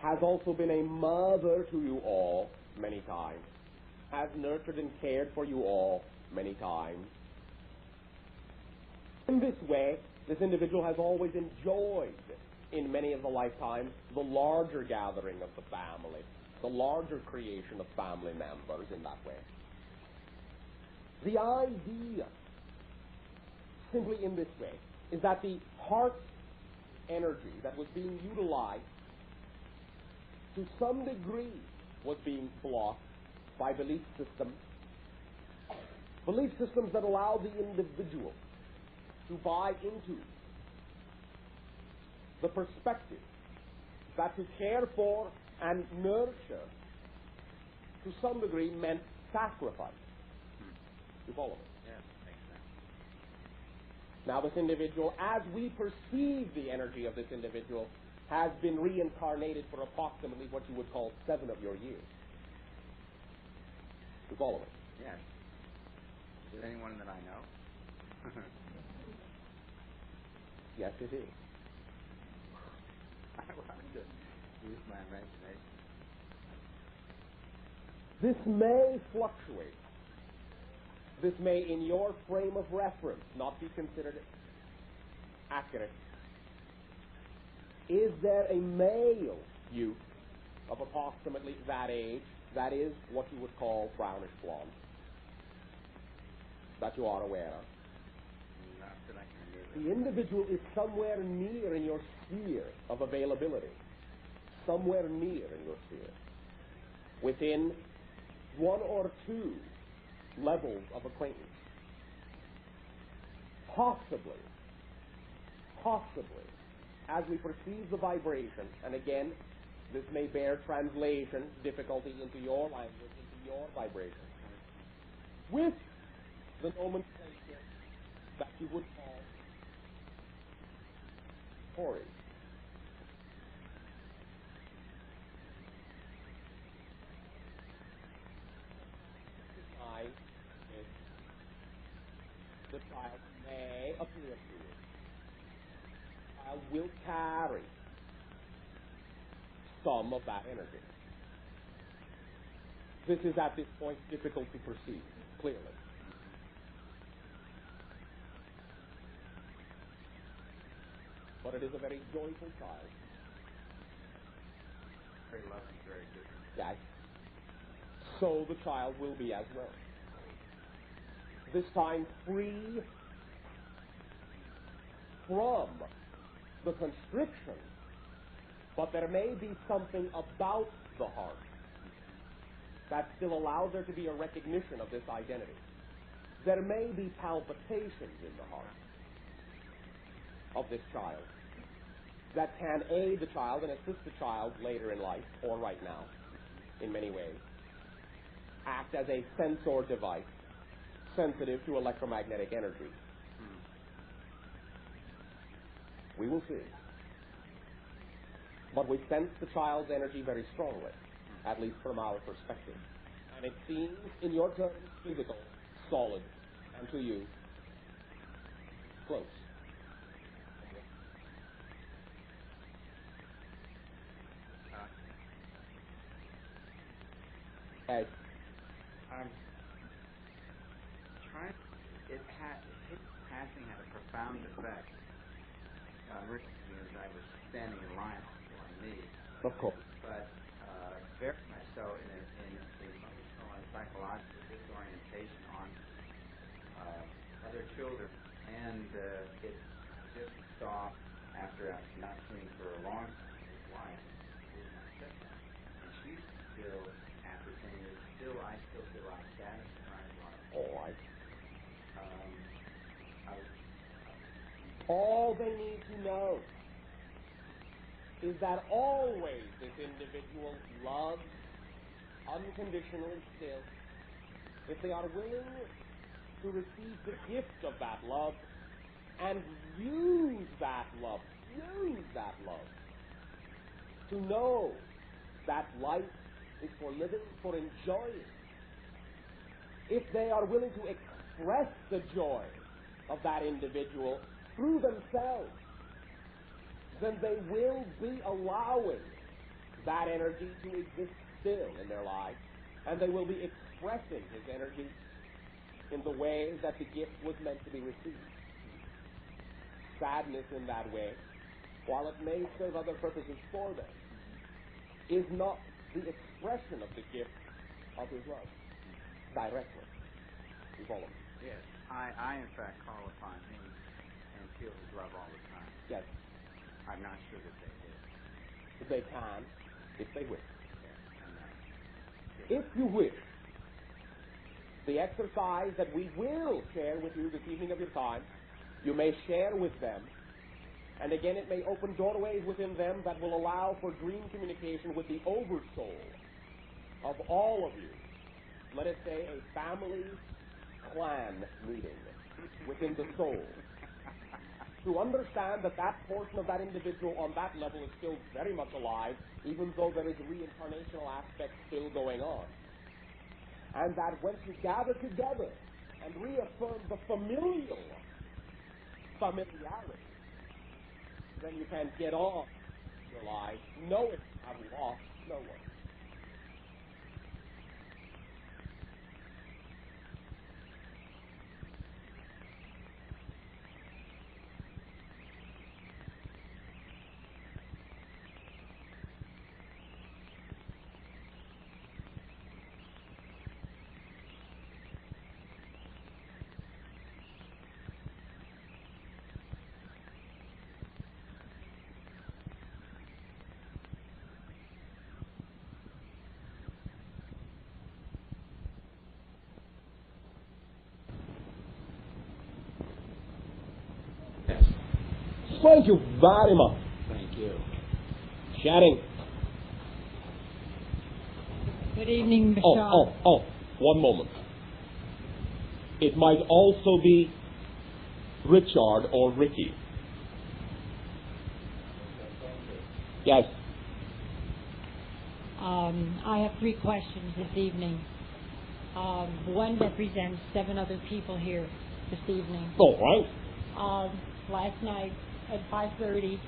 has also been a mother to you all many times, has nurtured and cared for you all many times. In this way, this individual has always enjoyed, in many of the lifetimes, the larger gathering of the family, the larger creation of family members in that way. The idea, simply in this way, is that the heart energy that was being utilized to some degree was being blocked by belief systems that allow the individual to buy into the perspective that to care for and nurture to some degree meant sacrifice. You follow me? Yes, makes sense. Now this individual, as we perceive the energy of this individual, has been reincarnated for approximately what you would call 7 of your years. You follow me? Yes. Is it anyone that I know? Yes, it is. I will have to use my imagination. This may fluctuate. This may, in your frame of reference, not be considered accurate. Is there a male youth of approximately that age, that is what you would call brownish blonde, that you are aware of? Not that I can remember. The individual is somewhere near in your sphere of availability, somewhere near in your sphere, within 1 or 2 levels of acquaintance. Possibly, as we perceive the vibration, and again, this may bear translation difficulty into your language, into your vibration, with the nomenclature that you would call Tory. The child may appear to you. The child will carry some of that energy. This is at this point difficult to perceive clearly. But it is a very joyful child. Very loving, very good. Yes. So the child will be as well. This time free from the constriction But there may be something about the heart that still allows there to be a recognition of this identity. There may be palpitations in the heart of this child that can aid the child and assist the child later in life, or right now, in many ways, act as a sensor device sensitive to electromagnetic energy. We will see. But we sense the child's energy very strongly, at least from our perspective. And it seems, in your terms, physical, solid, and to you, close. Ed. I'm trying. His passing had a profound effect. Recently, as I was standing in line on me. Of course. But very much so in emotional and psychological disorientation on other children, and it just saw after not seeing for a long time his wife, who is my stepdad, and she's still. After 10 years, I still feel like static surprise on it. All right. All they need to know is that always this individual loves unconditionally still. If they are willing to receive the gift of that love and use that love to know that life is for living, for enjoying. If they are willing to express the joy of that individual through themselves, then they will be allowing that energy to exist still in their lives, and they will be expressing his energy in the way that the gift was meant to be received. Sadness in that way, while it may serve other purposes for them, is not the expression of the gift of his love directly. You follow me? Yes. I in fact call upon him and feel his love all the time. Yes. I'm not sure that they do. They can, if they wish. Yes. If you wish, the exercise that we will share with you this evening of your time, you may share with them. And again, it may open doorways within them that will allow for dream communication with the oversoul of all of you. Let us say a family clan meeting within the soul. To understand that that portion of that individual on that level is still very much alive, even though there is reincarnational aspect still going on. And that once you gather together and reaffirm the familiarity, then you can get on your lives, knowing I've lost no one. Thank you very much. Thank you. Chatting. Good evening, Bashar. One moment. It might also be Richard or Ricky. Yes. I have 3 questions this evening. One represents 7 other people here this evening. All right. Last night at 5:30,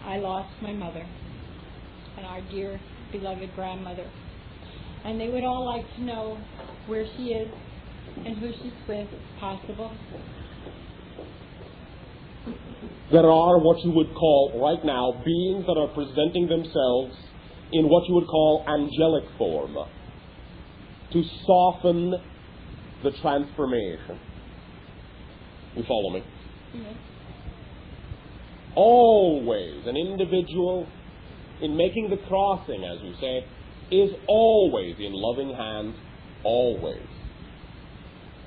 I lost my mother and our dear beloved grandmother. And they would all like to know where she is and who she's with, if possible. There are what you would call right now beings that are presenting themselves in what you would call angelic form to soften the transformation. You follow me? Yes. Always an individual in making the crossing, as you say, is always in loving hands, always.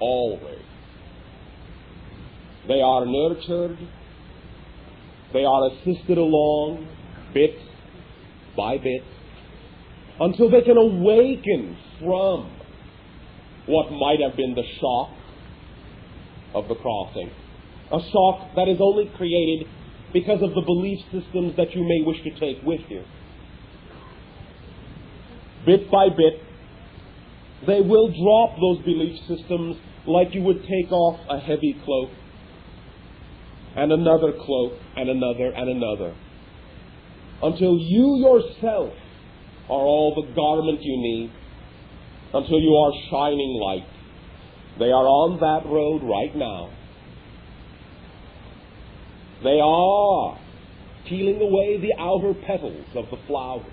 Always. They are nurtured, they are assisted along, bit by bit, until they can awaken from what might have been the shock of the crossing. A shock that is only created because of the belief systems that you may wish to take with you. Bit by bit, they will drop those belief systems like you would take off a heavy cloak, and another cloak, and another, and another, until you yourself are all the garment you need, until you are shining light. They are on that road right now. They are peeling away the outer petals of the flowers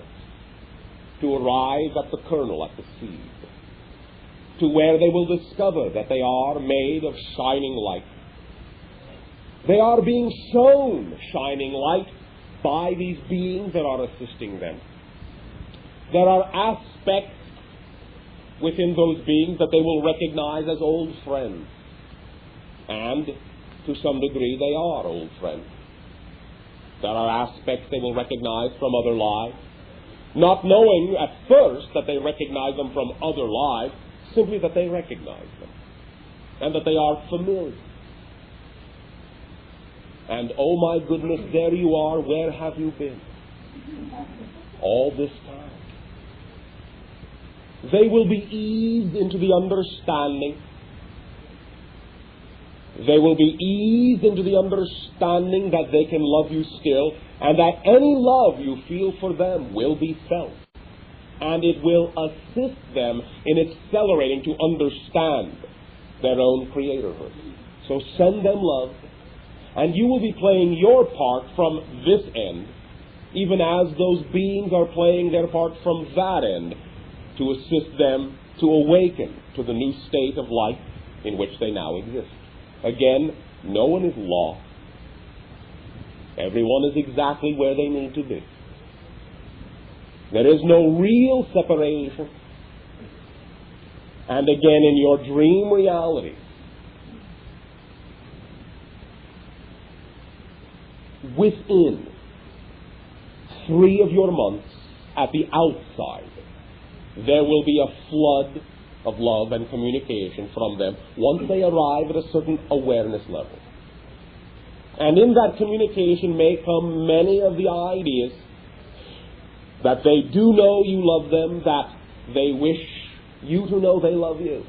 to arrive at the kernel, at the seed, to where they will discover that they are made of shining light. They are being shown shining light by these beings that are assisting them. There are aspects within those beings that they will recognize as old friends. And to some degree they are old friends. There are aspects they will recognize from other lives, not knowing at first that they recognize them from other lives, simply that they recognize them, and that they are familiar. And oh my goodness, there you are, where have you been? All this time. They will be eased into the understanding. They will be eased into the understanding that they can love you still, and that any love you feel for them will be felt. And it will assist them in accelerating to understand their own creatorhood. So send them love, and you will be playing your part from this end, even as those beings are playing their part from that end, to assist them to awaken to the new state of life in which they now exist. Again, no one is lost. Everyone is exactly where they need to be. There is no real separation. And again, in your dream reality, within 3 of your months, at the outside, there will be a flood of love and communication from them once they arrive at a certain awareness level. And in that communication may come many of the ideas that they do know you love them, that they wish you to know they love you.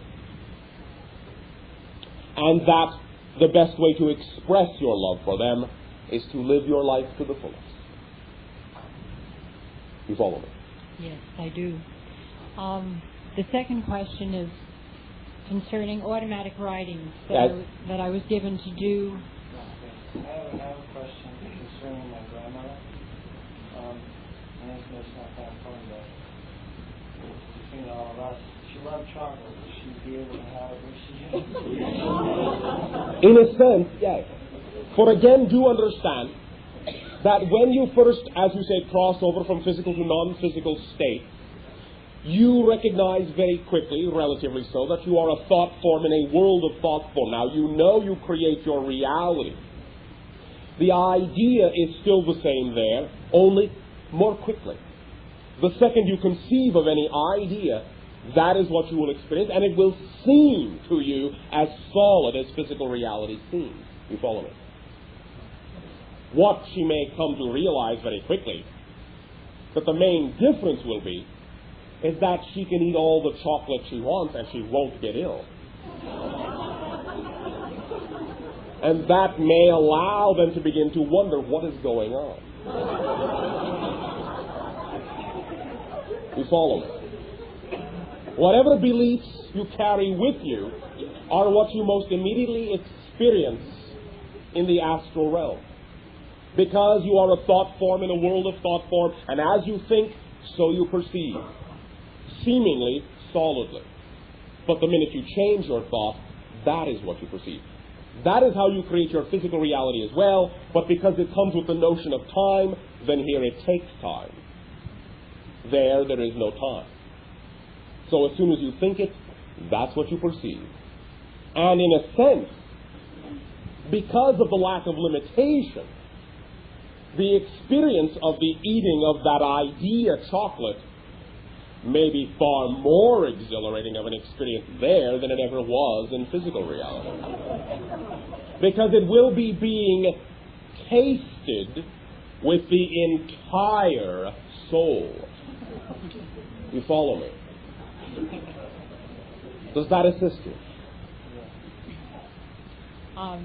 And that the best way to express your love for them is to live your life to the fullest. You follow me? Yes, I do. The second question is concerning automatic writings that I was given to do. I have a question concerning my grandmother. And it's not that important, but between all of us, she loved chocolate. Would she be able to have it if she In a sense, yes. For again, do understand that when you first, as you say, cross over from physical to non-physical state, you recognize very quickly, relatively so, that you are a thought form in a world of thought form. Now, you know you create your reality. The idea is still the same there, only more quickly. The second you conceive of any idea, that is what you will experience, and it will seem to you as solid as physical reality seems. You follow me? What she may come to realize very quickly, that the main difference will be, is that she can eat all the chocolate she wants and she won't get ill. And that may allow them to begin to wonder what is going on. You follow me? Whatever beliefs you carry with you are what you most immediately experience in the astral realm. Because you are a thought form in a world of thought form, and as you think, so you perceive. Seemingly solidly. But the minute you change your thought, that is what you perceive. That is how you create your physical reality as well, but because it comes with the notion of time, then here it takes time. there is no time. So as soon as you think it, that's what you perceive. And in a sense, because of the lack of limitation, the experience of the eating of that idea chocolate may be far more exhilarating of an experience there than it ever was in physical reality. Because it will be being tasted with the entire soul. You follow me? Does that assist you?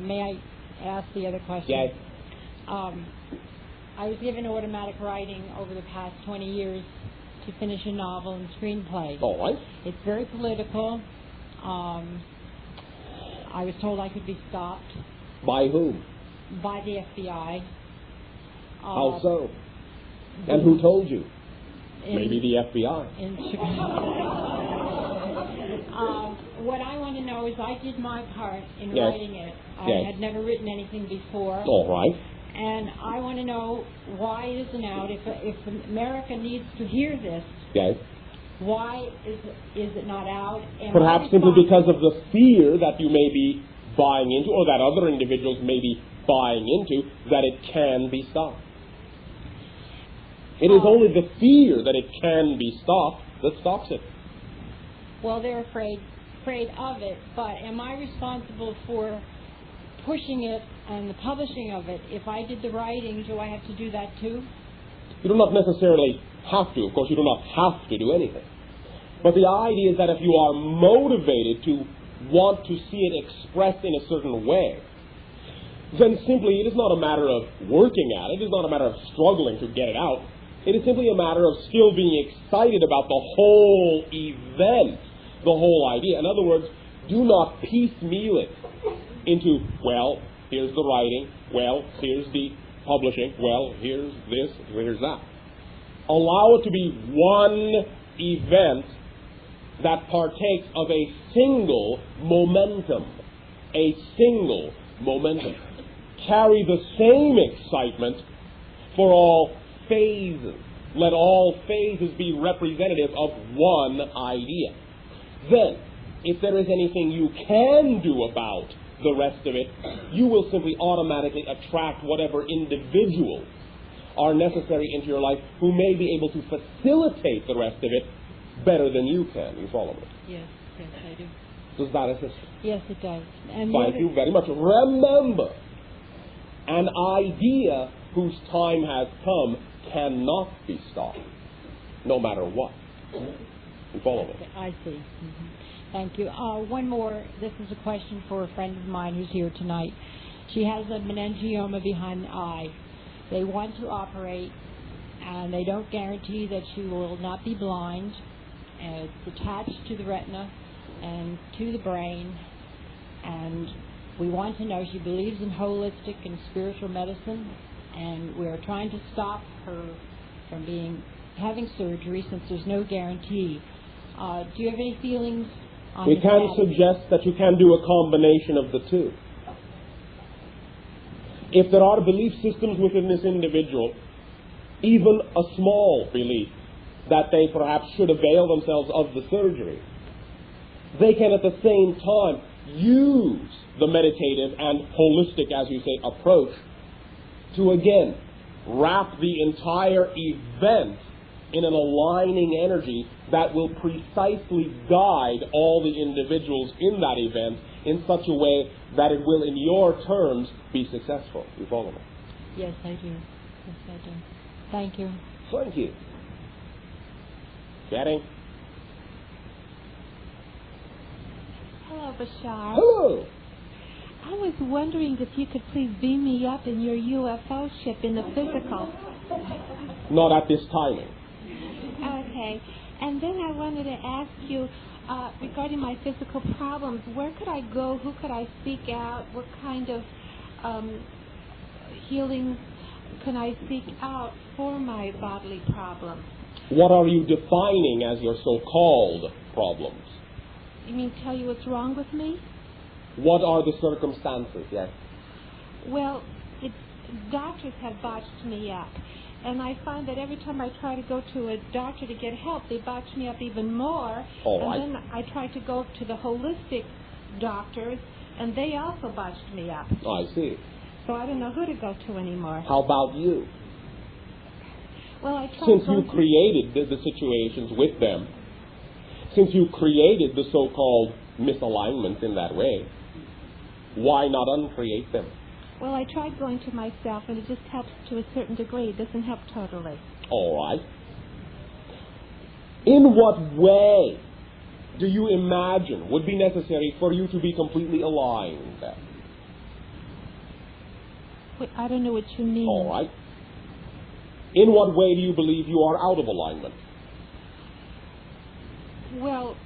May I ask the other question? Yes. I was given automatic writing over the past 20 years to finish a novel and screenplay. All right. It's very political. I was told I could be stopped. By whom? By the FBI. How so? And who told you? Maybe the FBI. In Chicago. What I want to know is I did my part in writing it. I had never written anything before. All right. And I want to know why it isn't out. If America needs to hear this, why is it not out? And perhaps simply because of the fear that you may be buying into, or that other individuals may be buying into, that it can be stopped. It is only the fear that it can be stopped that stops it. Well, they're afraid of it, but am I responsible for pushing it and the publishing of it? If I did the writing, do I have to do that too? You do not necessarily have to. Of course, you do not have to do anything. But the idea is that if you are motivated to want to see it expressed in a certain way, then simply it is not a matter of working at it. It is not a matter of struggling to get it out. It is simply a matter of still being excited about the whole event, the whole idea. In other words, do not piecemeal it into, well, here's the writing, well, here's the publishing, well, here's this, here's that. Allow it to be one event that partakes of a single momentum. A single momentum. Carry the same excitement for all phases. Let all phases be representative of one idea. Then, if there is anything you can do about the rest of it, you will simply automatically attract whatever individuals are necessary into your life who may be able to facilitate the rest of it better than you can. You follow me? Yes, I do. Does that assist? Yes, it does. And thank you very much. Remember, an idea whose time has come cannot be stopped, no matter what. You follow me? I see. Mm-hmm. Thank you. One more. This is a question for a friend of mine who's here tonight. She has a meningioma behind the eye. They want to operate, and they don't guarantee that she will not be blind. It's attached to the retina and to the brain, and we want to know, she believes in holistic and spiritual medicine, and we're trying to stop her from having surgery since there's no guarantee. Do you have any feelings on we can suggest that you can do a combination of the two. If there are belief systems within this individual, even a small belief that they perhaps should avail themselves of the surgery, they can at the same time use the meditative and holistic, as you say, approach to again wrap the entire event in an aligning energy that will precisely guide all the individuals in that event in such a way that it will, in your terms, be successful. You follow me? Yes, I do. Yes, I do. Thank you. Thank you. Getting? Hello, Bashar. Hello. I was wondering if you could please beam me up in your UFO ship in the physical. Not at this timing. Okay. And then I wanted to ask you, regarding my physical problems, where could I go? Who could I seek out? What kind of healing can I seek out for my bodily problems? What are you defining as your so-called problems? You mean tell you what's wrong with me? What are the circumstances, yes? Well, doctors have botched me up. And I find that every time I try to go to a doctor to get help, they botch me up even more. And then I try to go to the holistic doctors, and they also botched me up. I see. So I don't know who to go to anymore. How about you? Well, I tried. Since you created the situations with them, since you created the so-called misalignment in that way, why not uncreate them? Well, I tried going to myself, and it just helps to a certain degree. It doesn't help totally. All right. In what way do you imagine would be necessary for you to be completely aligned? Wait, I don't know what you mean. All right. In what way do you believe you are out of alignment? Well,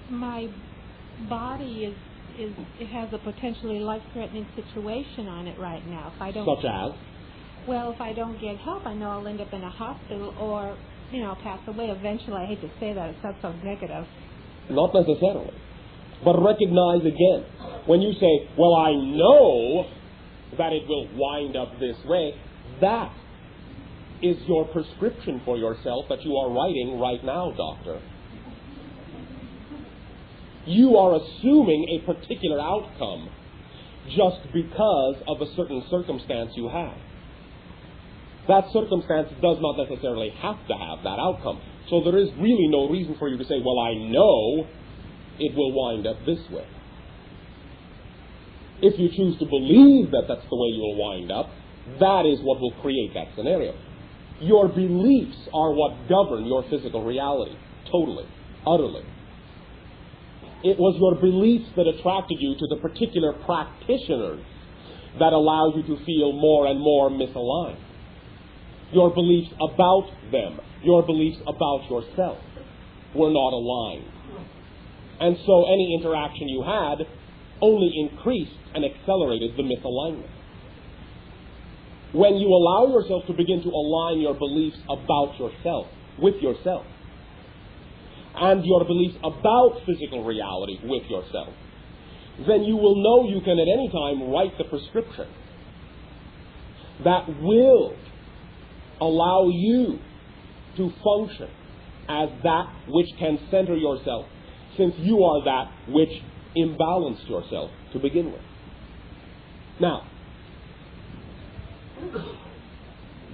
my body it has a potentially life-threatening situation on it right now. If I don't, such as? Well, if I don't get help, I know I'll end up in a hospital or, pass away eventually. I hate to say that. It sounds so negative. Not necessarily. But recognize again, when you say, well, I know that it will wind up this way, that is your prescription for yourself that you are writing right now, doctor. You are assuming a particular outcome just because of a certain circumstance you have. That circumstance does not necessarily have to have that outcome. So there is really no reason for you to say, well, I know it will wind up this way. If you choose to believe that that's the way you will wind up, that is what will create that scenario. Your beliefs are what govern your physical reality, totally, utterly. It was your beliefs that attracted you to the particular practitioners that allow you to feel more and more misaligned. Your beliefs about them, your beliefs about yourself were not aligned. And so any interaction you had only increased and accelerated the misalignment. When you allow yourself to begin to align your beliefs about yourself, with yourself, and your beliefs about physical reality with yourself, then you will know you can at any time write the prescription that will allow you to function as that which can center yourself, since you are that which imbalanced yourself to begin with. Now,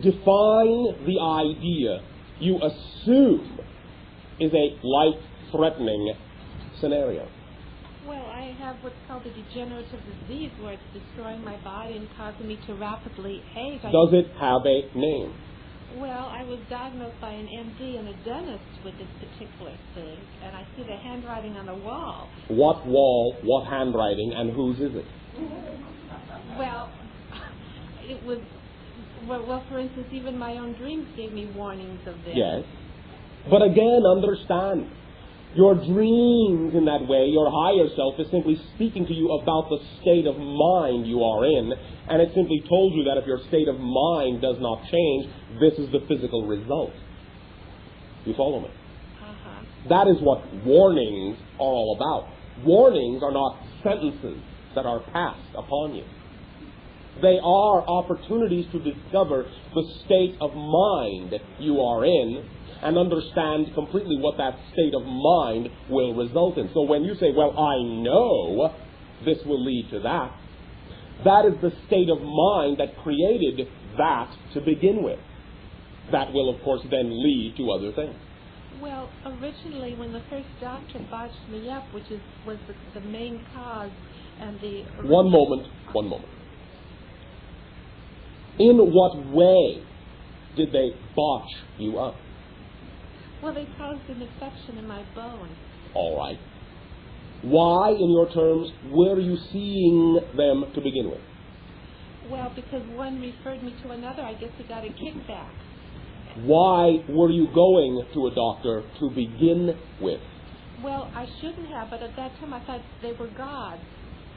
define the idea you assume is a life-threatening scenario. Well, I have what's called a degenerative disease where it's destroying my body and causing me to rapidly age. Does it have a name? Well, I was diagnosed by an MD and a dentist with this particular thing, and I see the handwriting on the wall. What wall, what handwriting, and whose is it? Well, it was, well, for instance, even my own dreams gave me warnings of this. Yes. But again, understand, your dreams in that way, your higher self is simply speaking to you about the state of mind you are in, and it simply told you that if your state of mind does not change, this is the physical result. You follow me? Uh-huh. That is what warnings are all about. Warnings are not sentences that are passed upon you. They are opportunities to discover the state of mind you are in and understand completely what that state of mind will result in. So when you say, well, I know this will lead to that, that is the state of mind that created that to begin with. That will, of course, then lead to other things. Well, originally, when the first doctor botched me up, which was the main cause, and the... One moment. In what way did they botch you up? Well, they caused an infection in my bone. All right. Why, in your terms, were you seeing them to begin with? Well, because one referred me to another. I guess we got a kickback. Why were you going to a doctor to begin with? Well, I shouldn't have, but at that time I thought they were gods.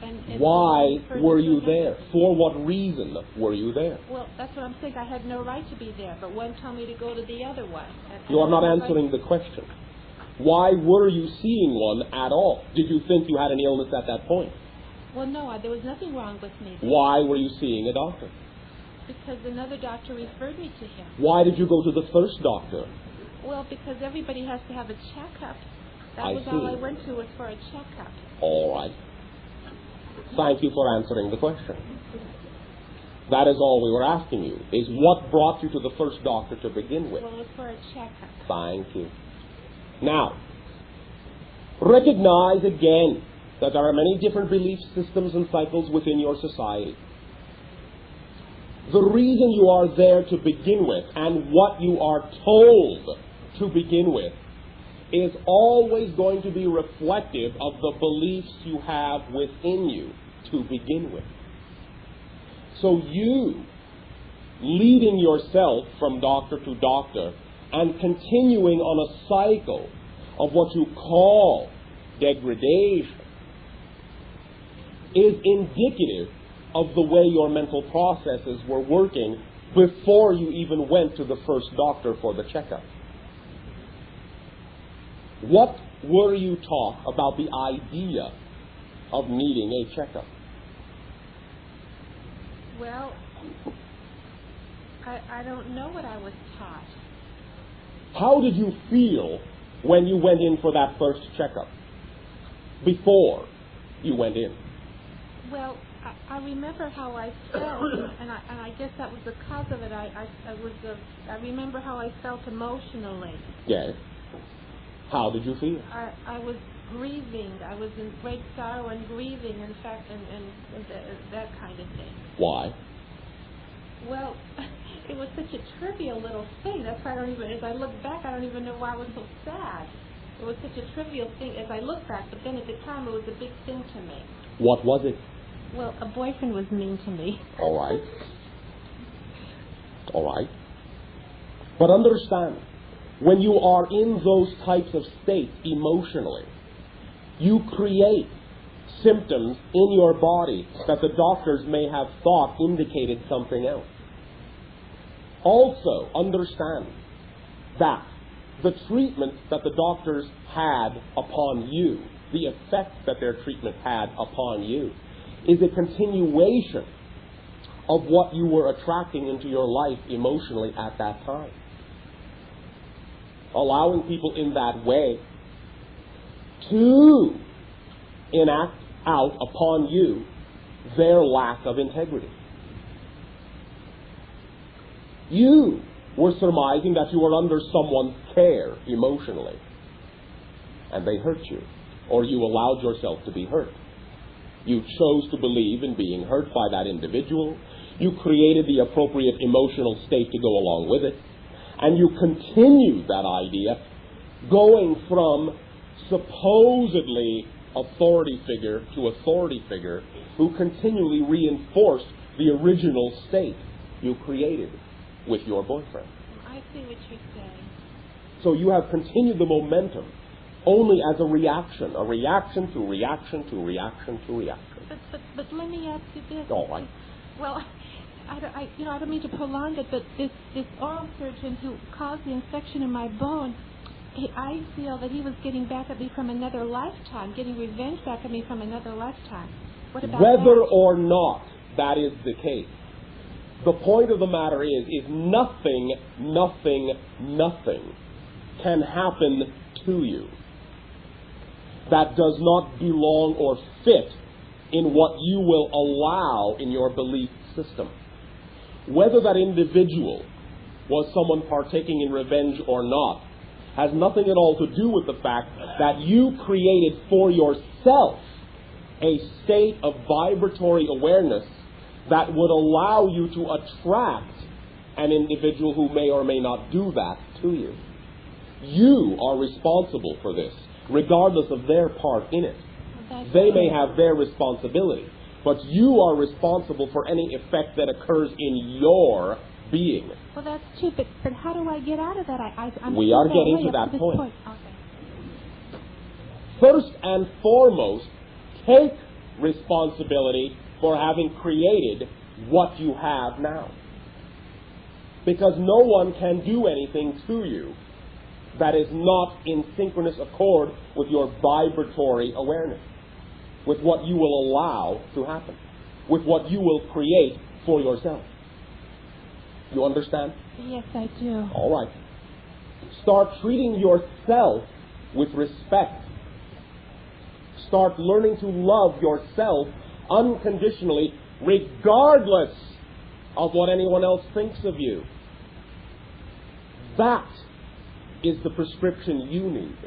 And why were you there? For what reason were you there? Well, that's what I'm saying. I had no right to be there, but one told me to go to the other one. You are not answering the question. Why were you seeing one at all? Did you think you had an illness at that point? Well, no, there was nothing wrong with me. Why were you seeing a doctor? because another doctor referred me to him. Why did you go to the first doctor? Well, because everybody has to have a checkup. I was see. all I went to was for a checkup. All right. Thank you for answering the question. That is all we were asking you, is what brought you to the first doctor to begin with? Well, it was for a checkup. Thank you. Now, recognize again that there are many different belief systems and cycles within your society. The reason you are there to begin with and what you are told to begin with is always going to be reflective of the beliefs you have within you to begin with. So you, leading yourself from doctor to doctor and continuing on a cycle of what you call degradation, is indicative of the way your mental processes were working before you even went to the first doctor for the checkup. What were you taught about the idea of needing a checkup? Well, I don't know what I was taught. How did you feel when you went in for that first checkup? Before you went in? Well, I remember how I felt, and I guess that was the cause of it. I remember how I felt emotionally. Yes. How did you feel? I was grieving. I was in great sorrow and grieving, in fact, and that kind of thing. Why? Well, it was such a trivial little thing. That's why as I look back, I don't even know why I was so sad. It was such a trivial thing as I look back, but then at the time it was a big thing to me. What was it? Well, a boyfriend was mean to me. All right. All right. But understand, when you are in those types of states emotionally, you create symptoms in your body that the doctors may have thought indicated something else. Also, understand that the treatment that the doctors had upon you, the effect that their treatment had upon you, is a continuation of what you were attracting into your life emotionally at that time. Allowing people in that way to enact out upon you their lack of integrity. You were surmising that you were under someone's care emotionally, and they hurt you, or you allowed yourself to be hurt. You chose to believe in being hurt by that individual. You created the appropriate emotional state to go along with it. And you continued that idea going from supposedly authority figure to authority figure who continually reinforced the original state you created with your boyfriend. I see what you're saying. So you have continued the momentum only as a reaction to reaction to reaction to reaction. But let me ask you this. All right. Well, I don't mean to prolong it, but this oral surgeon who caused the infection in my bone, I feel that he was getting back at me from another lifetime, getting revenge back at me from another lifetime. What about whether that? or not that is the case, the point of the matter is nothing can happen to you that does not belong or fit in what you will allow in your belief system. Whether that individual was someone partaking in revenge or not has nothing at all to do with the fact that you created for yourself a state of vibratory awareness that would allow you to attract an individual who may or may not do that to you. You are responsible for this, regardless of their part in it. They may have their responsibility, but you are responsible for any effect that occurs in your being. Well, that's true, but how do I get out of that? We are getting to that point. Okay. First and foremost, take responsibility for having created what you have now. Because no one can do anything to you that is not in synchronous accord with your vibratory awareness, with what you will allow to happen, with what you will create for yourself. You understand? Yes, I do. All right. Start treating yourself with respect. Start learning to love yourself unconditionally, regardless of what anyone else thinks of you. That is the prescription you need.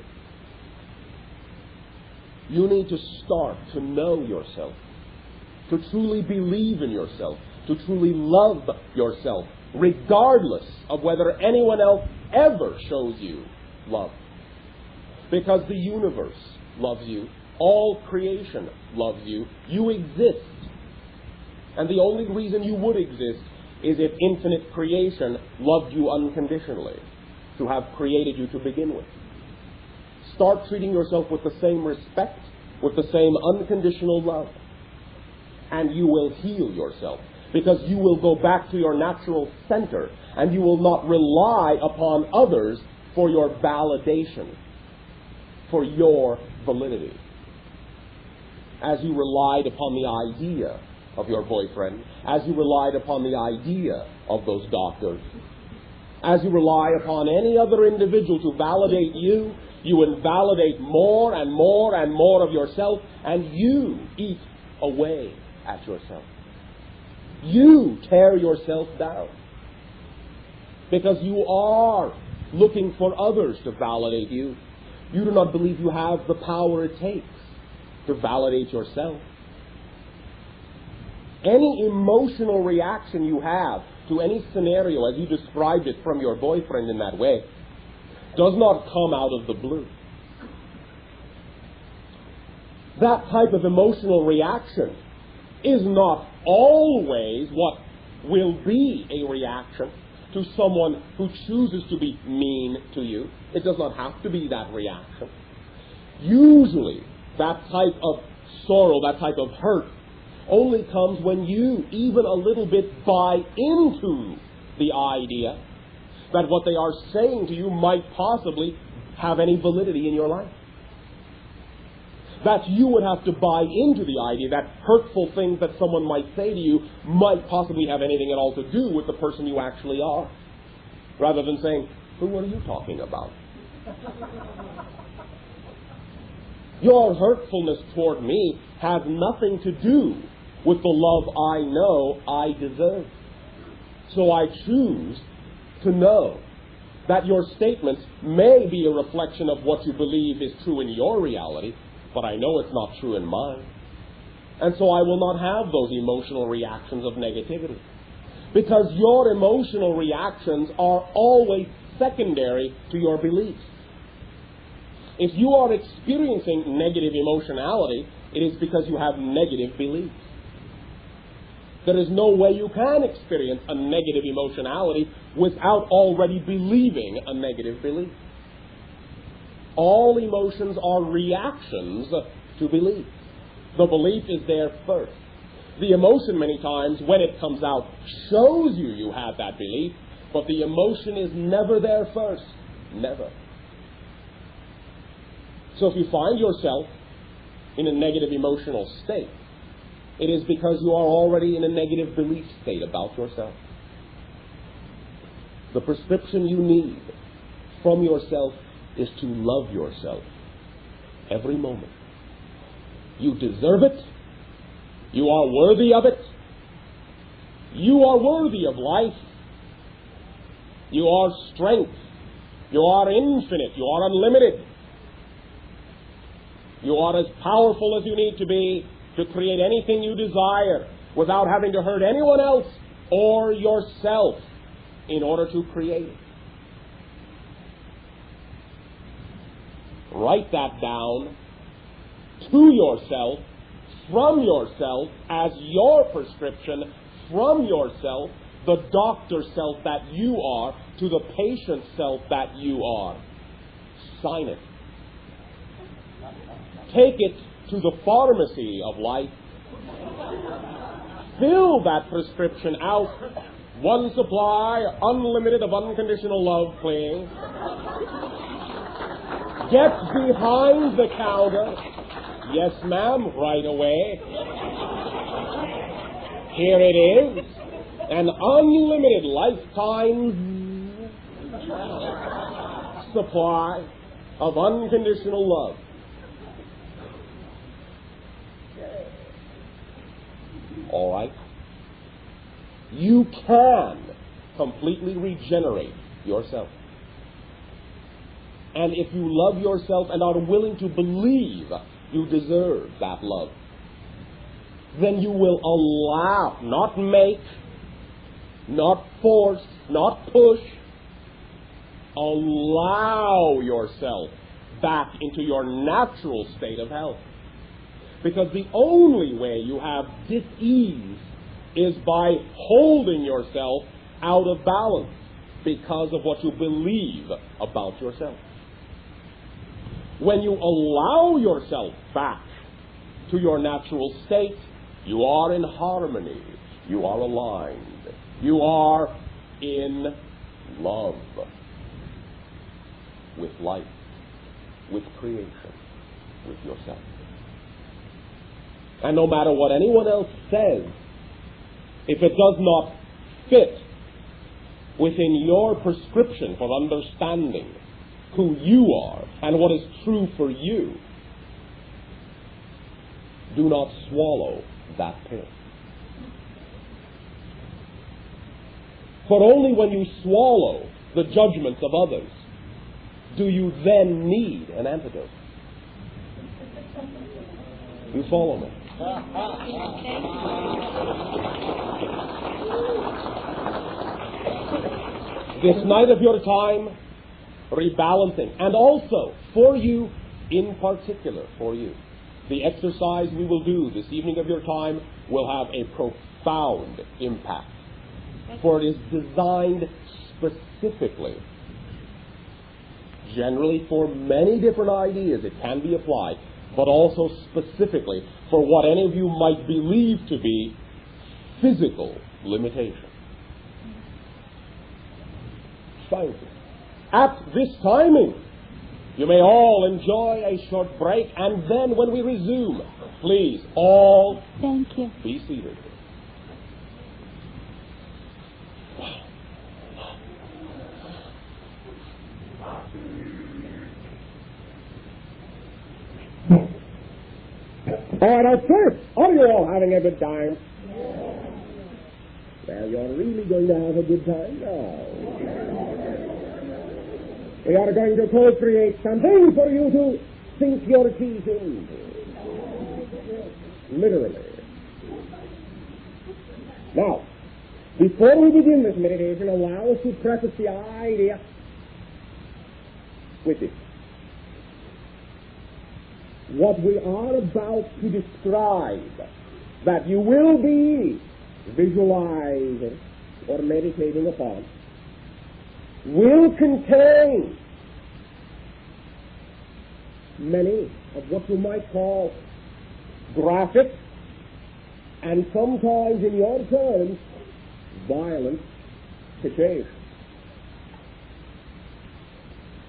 You need to start to know yourself, to truly believe in yourself, to truly love yourself, regardless of whether anyone else ever shows you love. Because the universe loves you. All creation loves you. You exist. And the only reason you would exist is if infinite creation loved you unconditionally, to have created you to begin with. Start treating yourself with the same respect, with the same unconditional love, and you will heal yourself. Because you will go back to your natural center, and you will not rely upon others for your validation, for your validity. As you relied upon the idea of your boyfriend, as you relied upon the idea of those doctors, as you rely upon any other individual to validate you, you invalidate more and more and more of yourself, and you eat away at yourself. You tear yourself down. Because you are looking for others to validate you. You do not believe you have the power it takes to validate yourself. Any emotional reaction you have to any scenario as you described it from your boyfriend in that way does not come out of the blue. That type of emotional reaction is not always what will be a reaction to someone who chooses to be mean to you. It does not have to be that reaction. Usually, that type of sorrow, that type of hurt, only comes when you even a little bit buy into the idea that what they are saying to you might possibly have any validity in your life. That you would have to buy into the idea that hurtful things that someone might say to you might possibly have anything at all to do with the person you actually are. Rather than saying, who are you talking about? Your hurtfulness toward me has nothing to do with the love I know I deserve. So I choose to know that your statements may be a reflection of what you believe is true in your reality, but I know it's not true in mine. And so I will not have those emotional reactions of negativity. Because your emotional reactions are always secondary to your beliefs. If you are experiencing negative emotionality, it is because you have negative beliefs. There is no way you can experience a negative emotionality without already believing a negative belief. All emotions are reactions to belief. The belief is there first. The emotion, many times, when it comes out, shows you have that belief, but the emotion is never there first. Never. So if you find yourself in a negative emotional state, it is because you are already in a negative belief state about yourself. The prescription you need from yourself is to love yourself every moment. You deserve it. You are worthy of it. You are worthy of life. You are strength. You are infinite. You are unlimited. You are as powerful as you need to be to create anything you desire without having to hurt anyone else or yourself in order to create it. Write that down to yourself, from yourself, as your prescription, from yourself, the doctor self that you are, to the patient self that you are. Sign it. Take it to the pharmacy of life. Fill that prescription out. One supply, unlimited of unconditional love, please. Get behind the counter. Yes, ma'am, right away. Here it is. an unlimited lifetime supply of unconditional love. All right? You can completely regenerate yourself. And if you love yourself and are willing to believe you deserve that love, then you will allow, not make, not force, not push, allow yourself back into your natural state of health. Because the only way you have dis-ease is by holding yourself out of balance because of what you believe about yourself. When you allow yourself back to your natural state, you are in harmony, you are aligned, you are in love with life, with creation, with yourself. And no matter what anyone else says, if it does not fit within your prescription for understanding who you are and what is true for you, do not swallow that pill. For only when you swallow the judgments of others do you then need an antidote. You follow me? This night of your time, rebalancing. And also, for you, in particular, for you, the exercise we will do this evening of your time will have a profound impact. For it is designed specifically, generally for many different ideas it can be applied, but also specifically for what any of you might believe to be physical limitation. Thank you. At this timing, you may all enjoy a short break, and then when we resume, please all Thank you. Be seated. All right, now first, are you all having a good time? Well, you're really going to have a good time now. We are going to co-create something for you to sink your teeth into. Literally. Now, before we begin this meditation, allow us to preface the idea with this. What we are about to describe, that you will be visualizing or meditating upon, will contain many of what you might call graphic and sometimes, in your terms, violent situations.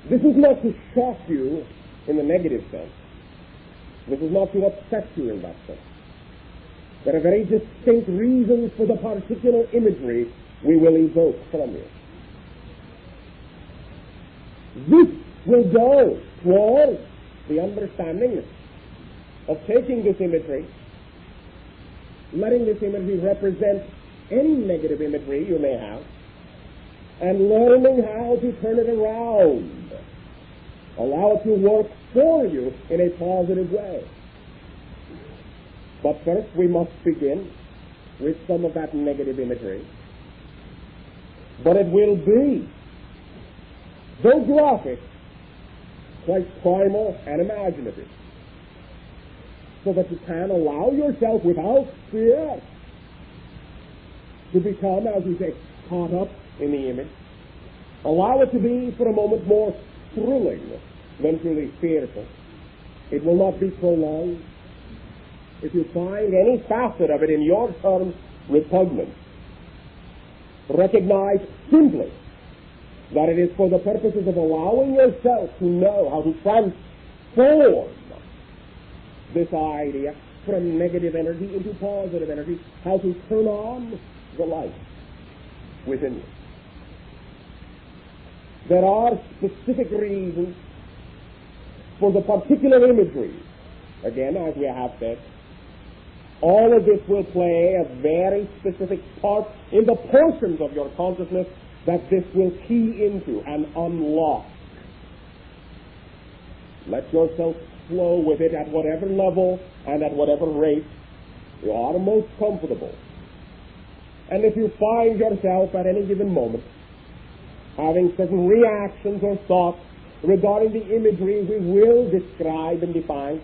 This is not to shock you in the negative sense. This is not to upset you in that sense. There are very distinct reasons for the particular imagery we will evoke from you. This will go towards the understanding of taking this imagery, letting this imagery represent any negative imagery you may have, and learning how to turn it around. Allow it to work for you in a positive way. But first, we must begin with some of that negative imagery. But it will be, though graphic, quite primal and imaginative, so that you can allow yourself without fear to become, as we say, caught up in the image. Allow it to be, for a moment, more thrilling than truly fearful. It will not be prolonged. If you find any facet of it in your terms repugnant, recognize simply that it is for the purposes of allowing yourself to know how to transform this idea from negative energy into positive energy, how to turn on the light. within you. There are specific reasons for the particular imagery. Again, as we have said, all of this will play a very specific part in the portions of your consciousness that this will key into and unlock. Let yourself flow with it at whatever level and at whatever rate you are most comfortable. And if you find yourself at any given moment having certain reactions or thoughts regarding the imagery we will describe and define,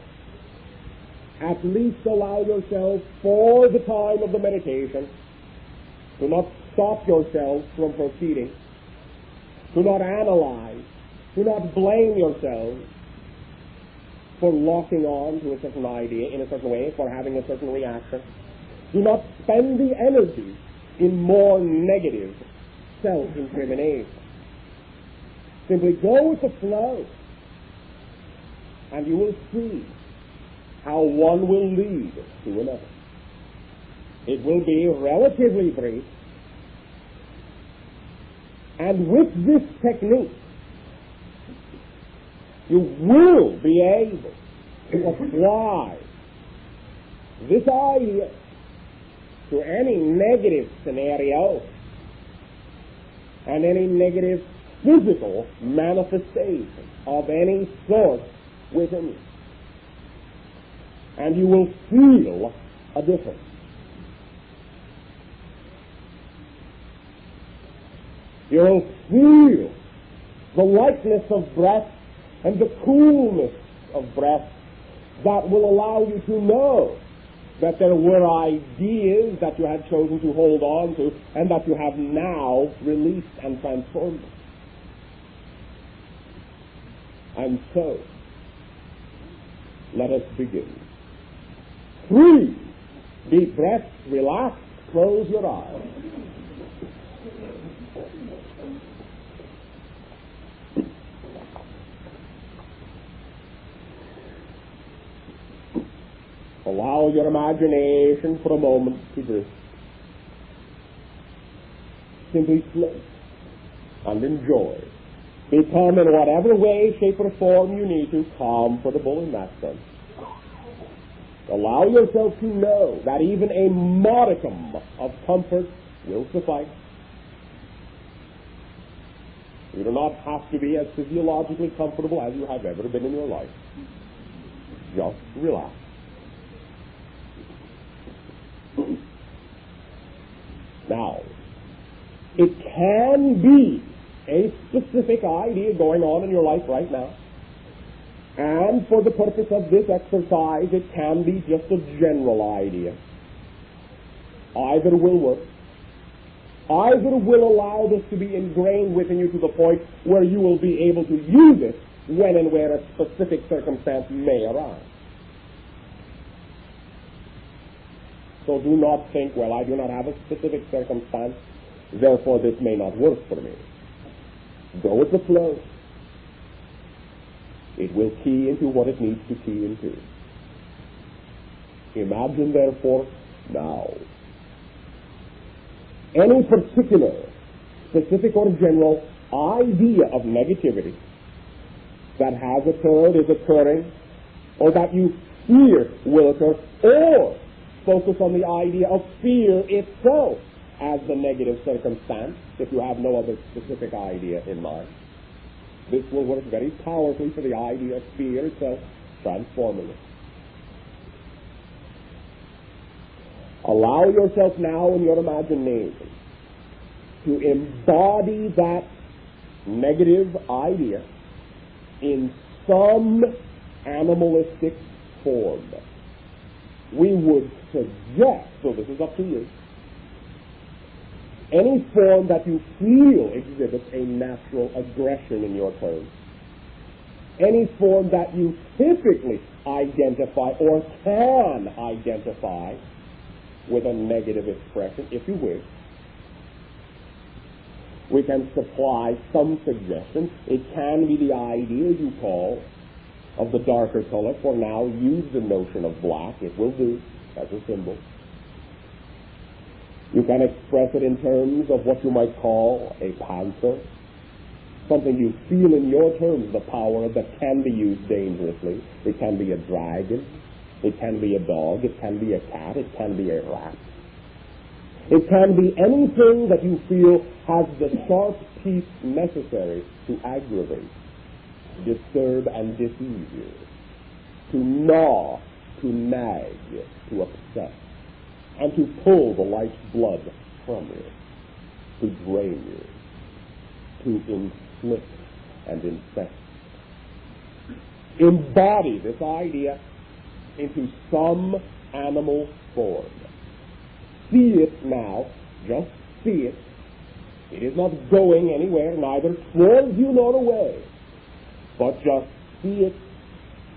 at least allow yourself for the time of the meditation to not stop yourself from proceeding, to not analyze, to not blame yourself for locking on to a certain idea in a certain way, for having a certain reaction. Do not spend the energy in more negative self-incrimination. Simply go with the flow, and you will see how one will lead to another. It will be relatively brief, and with this technique, you will be able to apply this idea to any negative scenario and any negative physical manifestation of any sort within you. And you will feel a difference. You will feel the lightness of breath and the coolness of breath that will allow you to know that there were ideas that you had chosen to hold on to and that you have now released and transformed. And so, let us begin. 3 deep breaths, relax, close your eyes. Allow your imagination for a moment to drift. Simply float and enjoy. Become in whatever way, shape, or form you need to comfortable in that sense. Allow yourself to know that even a modicum of comfort will suffice. You do not have to be as physiologically comfortable as you have ever been in your life. Just relax. Now, it can be a specific idea going on in your life right now. And for the purpose of this exercise, it can be just a general idea. Either will work. Either will allow this to be ingrained within you to the point where you will be able to use it when and where a specific circumstance may arise. So do not think, well, I do not have a specific circumstance, therefore this may not work for me. Go with the flow. It will key into what it needs to key into. Imagine, therefore, now, any particular, specific or general idea of negativity that has occurred, is occurring, or that you fear will occur, or focus on the idea of fear itself as the negative circumstance, if you have no other specific idea in mind. This will work very powerfully for the idea of fear itself, transforming it. Allow yourself now in your imagination to embody that negative idea in some animalistic form. We would suggest, so this is up to you, any form that you feel exhibits a natural aggression in your terms. Any form that you typically identify or can identify with a negative expression, if you wish. We can supply some suggestions. It can be the idea you call of the darker color. For now, use the notion of black. It will do as a symbol. You can express it in terms of what you might call a panther, something you feel in your terms, the power that can be used dangerously. It can be a dragon, it can be a dog, it can be a cat, it can be a rat. It can be anything that you feel has the sharp teeth necessary to aggravate, disturb, and deceive you, to gnaw, to nag, to upset, and to pull the life's blood from you, to drain you, to inflict and infect. Embody this idea into some animal form. See it now, just see it. It is not going anywhere, neither towards you nor away, but just see it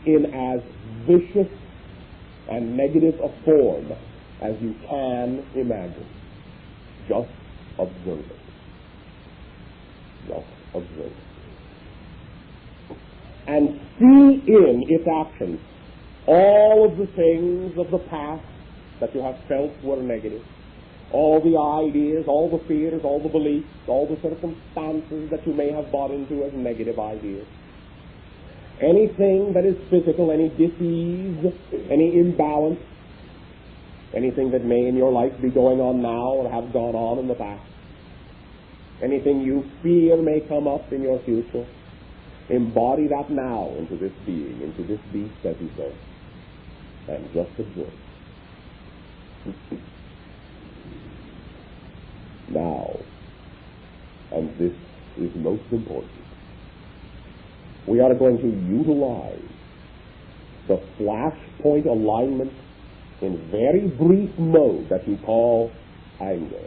in as vicious and negative a form as you can imagine. Just observe it. Just observe it. And see in its actions all of the things of the past that you have felt were negative, all the ideas, all the fears, all the beliefs, all the circumstances that you may have bought into as negative ideas. Anything that is physical, any disease, any imbalance, anything that may in your life be going on now or have gone on in the past, anything you fear may come up in your future, embody that now into this being, into this beast, as he says, and just observe. Now, and this is most important, we are going to utilize the flashpoint alignment in very brief mode that you call anger.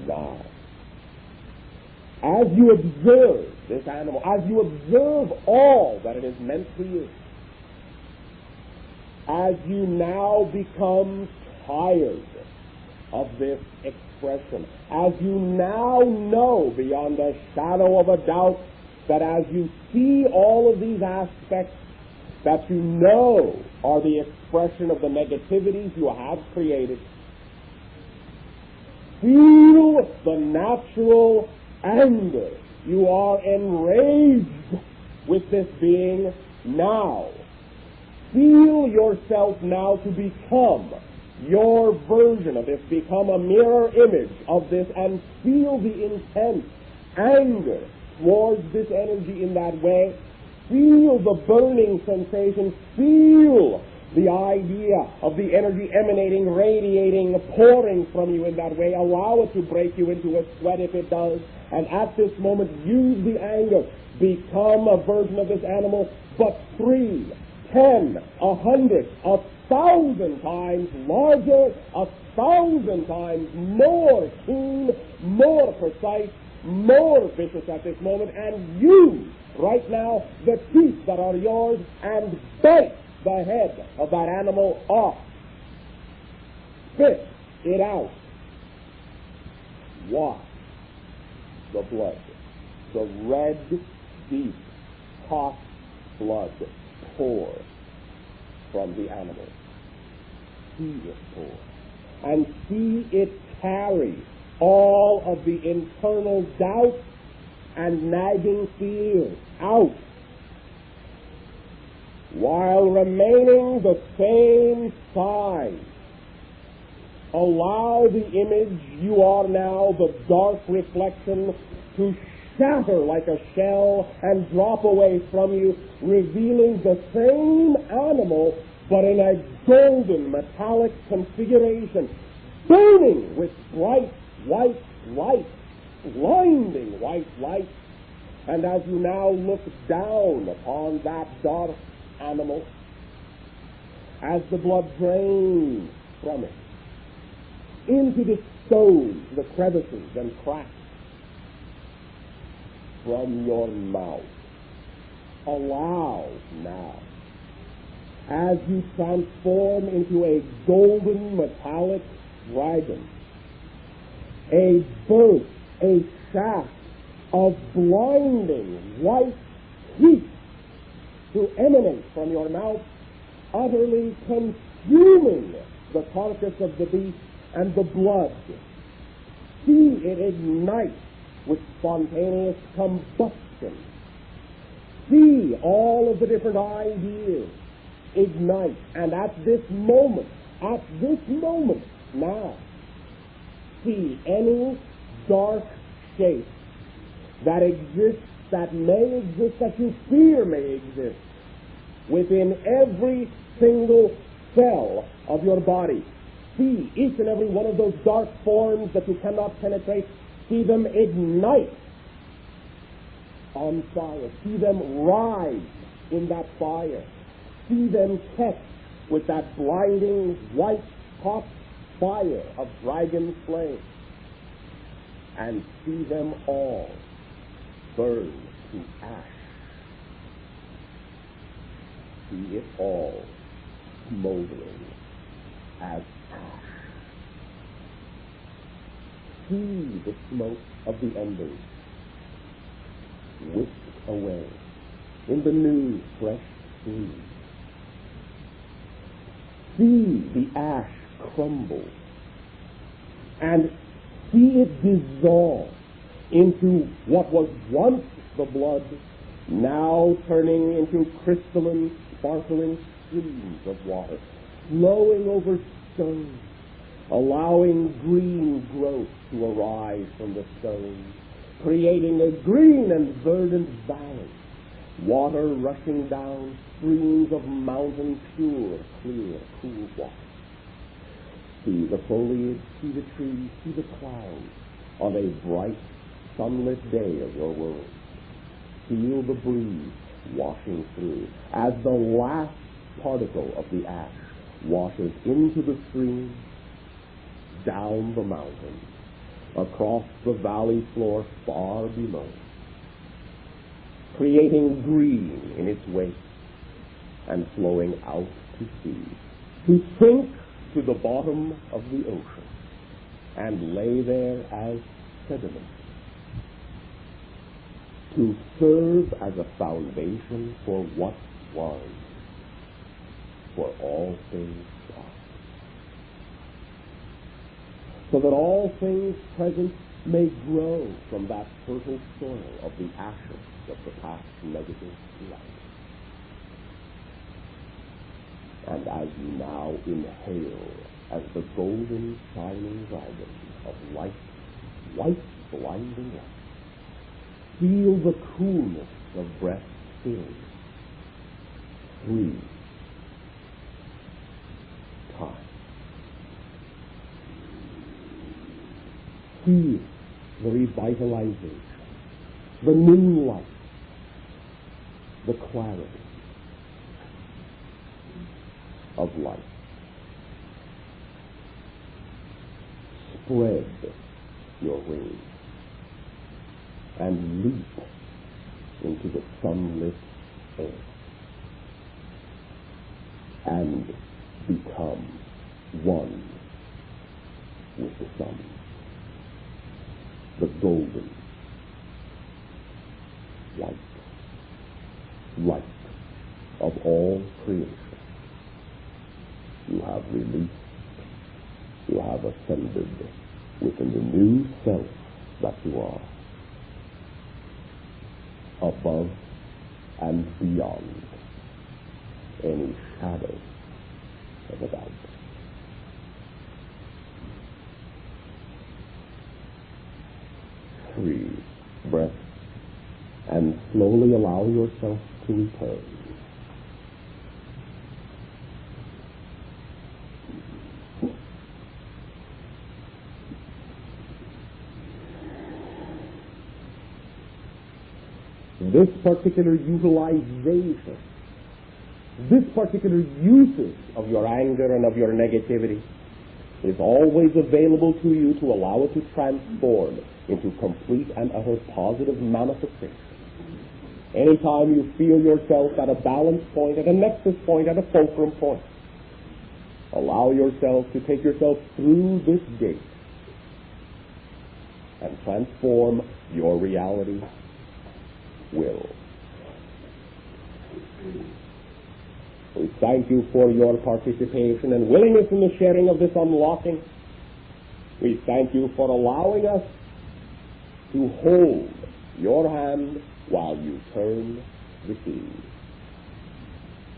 Now, as you observe this animal, as you observe all that it is meant to you, as you now become tired of this expression, as you now know beyond a shadow of a doubt that as you see all of these aspects that you know are the expression of the negativities you have created, feel the natural anger. You are enraged with this being now. Feel yourself now to become your version of this, become a mirror image of this, and feel the intense anger towards this energy in that way. Feel the burning sensation. Feel the idea of the energy emanating, radiating, pouring from you in that way. Allow it to break you into a sweat if it does. And at this moment, use the anger. Become a version of this animal, but 3, 10, 100, 1,000 times larger, 1,000 times more keen, more precise, more vicious at this moment, and use right now the teeth that are yours and bite the head of that animal off. Spit it out. Wash the blood. The red, deep, hot blood pour from the animal. See it pour. And see it carry all of the internal doubts and nagging fears out, while remaining the same size. Allow the image you are now, the dark reflection, to shatter like a shell and drop away from you, revealing the same animal but in a golden metallic configuration, burning with bright white light, blinding white light. And as you now look down upon that dark animal, as the blood drains from it into the stones, the crevices and cracks from your mouth, allow now, as you transform into a golden metallic dragon, a burst, a shaft of blinding white heat to emanate from your mouth, utterly consuming the carcass of the beast and the blood. See it ignite with spontaneous combustion. See all of the different ideas ignite, and at this moment now, see any dark shape that exists, that may exist, that you fear may exist within every single cell of your body. See each and every one of those dark forms that you cannot penetrate. See them ignite on fire. See them rise in that fire. See them catch with that blinding, white, hot fire of dragon flame. And see them all burn to ash. See it all smoldering as ash. See the smoke of the embers whisked away in the new, fresh breeze. See the ash crumble and see it dissolve into what was once the blood, now turning into crystalline, sparkling streams of water, flowing over stones, allowing green growth to arise from the stones, creating a green and verdant valley, water rushing down, streams of mountain pure, clear, cool water. See the foliage, see the trees, see the clouds on a bright, sunlit day of your world. Feel the breeze washing through as the last particle of the ash washes into the stream, down the mountain, across the valley floor far below, creating green in its wake and flowing out to sea, to sink to the bottom of the ocean and lay there as sediment, to serve as a foundation for what was, for all things past, so that all things present may grow from that fertile soil of the ashes of the past negative life. And as you now inhale as the golden shining dragon of light, white blinding light, feel the coolness of breath filling. Breathe. Time. Feel the revitalization, the new light, the clarity of life. Spread your wings and leap into the sunlit air and become one with the sun, the golden light of all creation. You have released, you have ascended within the new self that you are, above and beyond any shadow of a doubt. Free breath, and slowly allow yourself to return. This particular utilization, this particular usage of your anger and of your negativity is always available to you to allow it to transform into complete and utter positive manifestation. Anytime you feel yourself at a balance point, at a nexus point, at a fulcrum point, allow yourself to take yourself through this gate and transform your reality will. We thank you for your participation and willingness in the sharing of this unlocking. We thank you for allowing us to hold your hand while you turn the key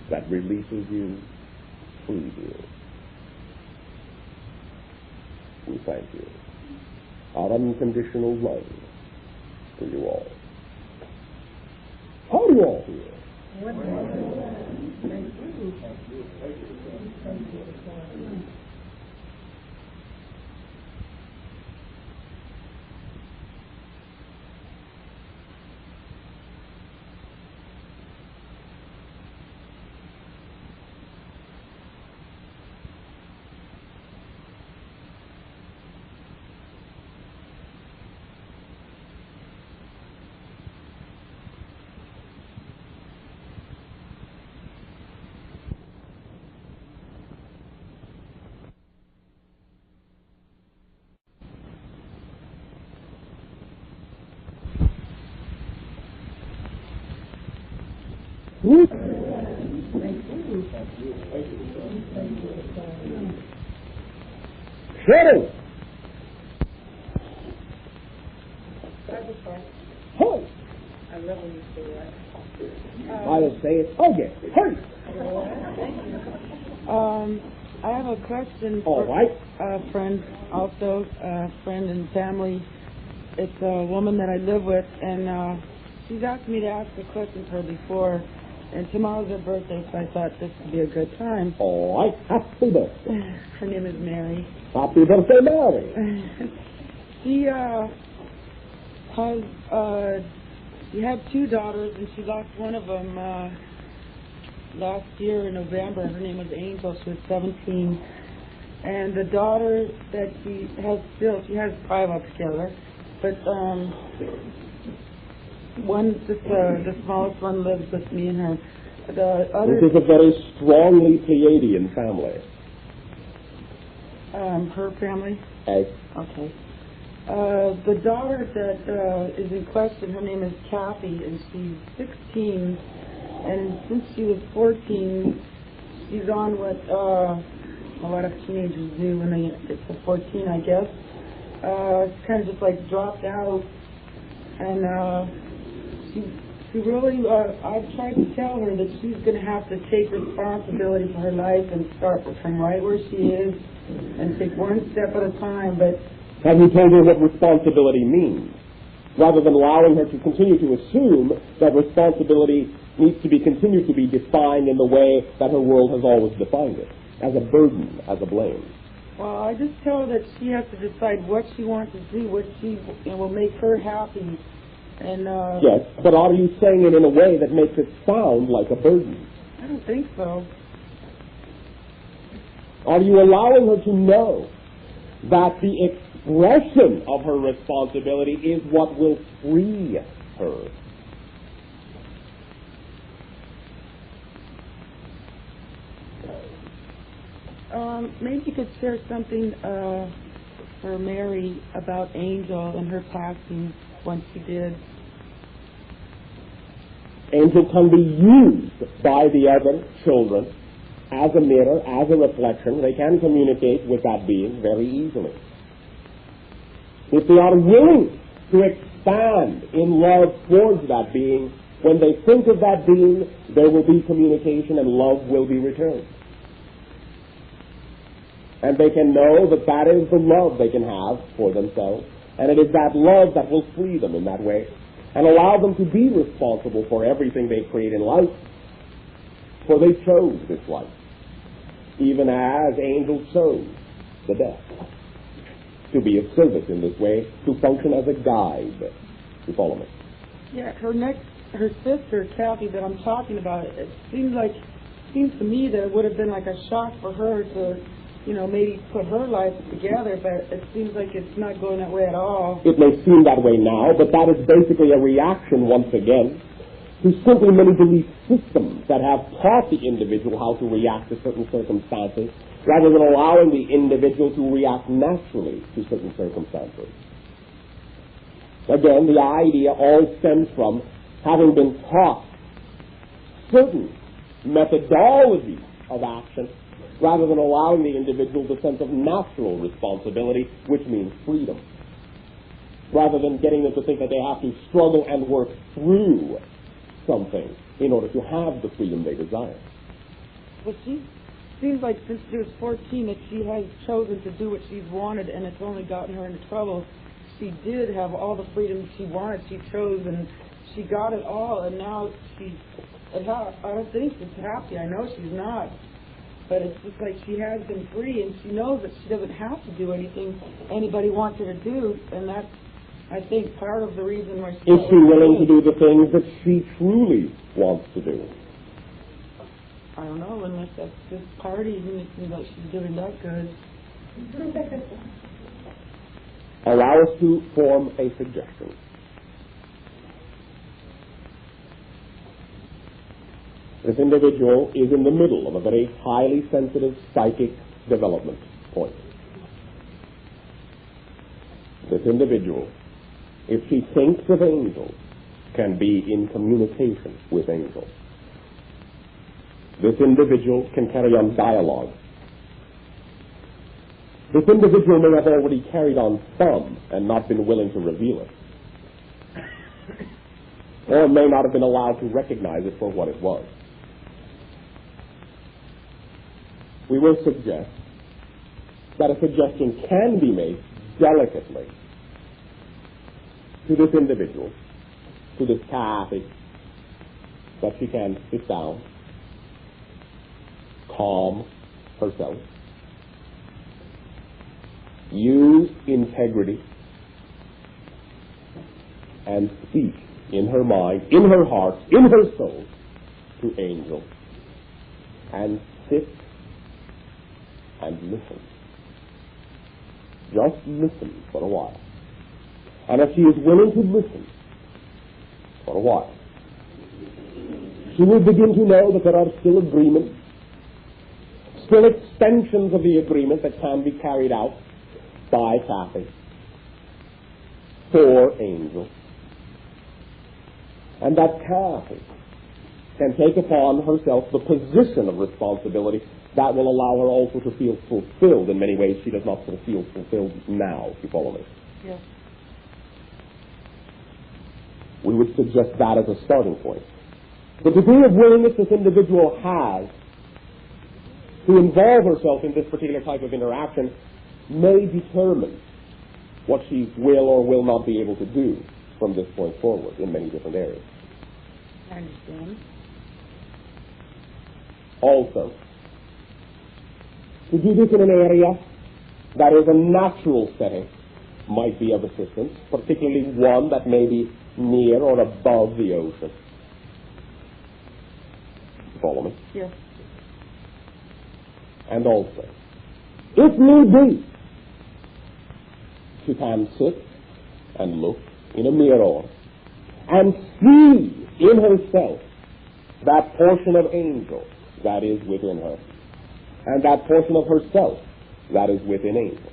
that releases you, frees you. We thank you. Our unconditional love to you all. How do you all feel? Thank you. Shadow! Hey! I love when you say that. I'll say it again. Hurry! I have a question All for right. a friend, also a friend and family. It's a woman that I live with, and she's asked me to ask a question to her before, and tomorrow's her birthday, so I thought this would be a good time. All right. Happy birthday. Her name is Mary. Happy birthday, Mary. She she had two daughters, and she lost one of them last year in November. Her name was Angel. She was 17. And the daughter that she has still, she has 5 altogether, but the smallest one lives with me and her. The other, this is a very strongly Pleiadian family. her family? Okay. Okay. The daughter that is in question, her name is Kathy, and she's 16. And since she was 14, she's on what a lot of teenagers do when they get to 14, I guess. It's kind of just like dropped out. And she really, I've tried to tell her that she's going to have to take responsibility for her life and start from right where she is and take one step at a time. But have you told her what responsibility means? Rather than allowing her to continue to assume that responsibility needs to be continued to be defined in the way that her world has always defined it, as a burden, as a blame. Well, I just tell her that she has to decide what she wants to do, what she will make her happy. And yes, but are you saying it in a way that makes it sound like a burden? I don't think so. Are you allowing her to know that the expression of her responsibility is what will free her? Maybe you could share something for Mary about Angel and her passing once she did. Angel can be used by the other children as a mirror, as a reflection. They can communicate with that being very easily. If they are willing to expand in love towards that being, when they think of that being, there will be communication and love will be returned. And they can know that that is the love they can have for themselves, and it is that love that will free them in that way and allow them to be responsible for everything they create in life, for they chose this life, even as Angel chose the death, to be of service in this way, to function as a guide. You follow me? Yeah, her sister, Kathy, that I'm talking about, it seems to me that it would have been like a shock for her to, maybe put her life together, but it seems like it's not going that way at all. It may seem that way now, but that is basically a reaction, once again, to simply many belief systems that have taught the individual how to react to certain circumstances, rather than allowing the individual to react naturally to certain circumstances. Again, the idea all stems from having been taught certain methodologies of action rather than allowing the individual the sense of natural responsibility, which means freedom, rather than getting them to think that they have to struggle and work through something in order to have the freedom they desire. Well, she seems like since she was 14 that she has chosen to do what she's wanted, and it's only gotten her into trouble. She did have all the freedom she wanted. She chose, and she got it all, and now I don't think she's happy. I know she's not. But it's just like she has been free, and she knows that she doesn't have to do anything anybody wants her to do, and that's, I think, part of the reason why she... Is she willing to do the things that she truly wants to do? I don't know, unless that's this party, and it seems like she's doing that good. Allow us to form a suggestion. This individual is in the middle of a very highly sensitive psychic development point. This individual, if she thinks of angels, can be in communication with angels. This individual can carry on dialogue. This individual may have already carried on some and not been willing to reveal it, or may not have been allowed to recognize it for what it was. We will suggest that a suggestion can be made delicately to this individual, to this Kathy, that she can sit down, calm herself, use integrity, and speak in her mind, in her heart, in her soul, to angels, and sit and listen. Just listen for a while. And if she is willing to listen for a while, she will begin to know that there are still agreements, still extensions of the agreement that can be carried out by Kathy for angels. And that Kathy can take upon herself the position of responsibility that will allow her also to feel fulfilled in many ways she does not feel fulfilled now, if you follow me. Yes. We would suggest that as a starting point. The degree of willingness this individual has to involve herself in this particular type of interaction may determine what she will or will not be able to do from this point forward in many different areas. I understand. Also, to do this in an area that is a natural setting might be of assistance, particularly one that may be near or above the ocean. Follow me? Yes. And also, if need be, she can sit and look in a mirror and see in herself that portion of angel that is within her, and that portion of herself that is within angel.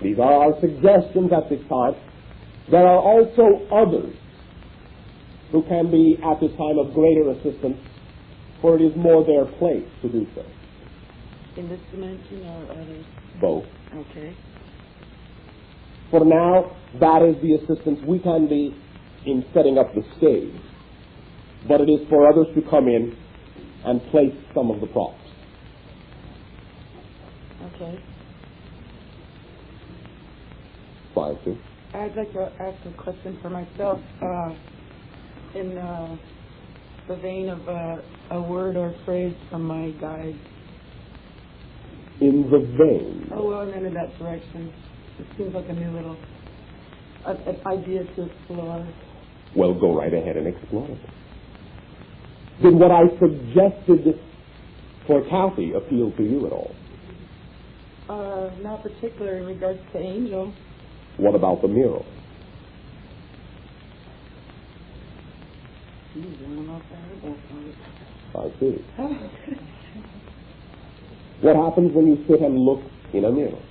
These are our suggestions at this time. There are also others who can be at this time of greater assistance, for it is more their place to do so. In this dimension or others? Both. Okay. For now, that is the assistance we can be in setting up the stage. But it is for others to come in and place some of the props. Okay. Fine, too. I'd like to ask a question for myself in the vein of a word or phrase from my guide. In the vein? Oh, well, and in that direction. It seems like a new little an idea to explore. Well, go right ahead and explore it. Did what I suggested for Kathy appeal to you at all? Not particularly in regards to angel. What about the mirror? I see. What happens when you sit and look in a mirror?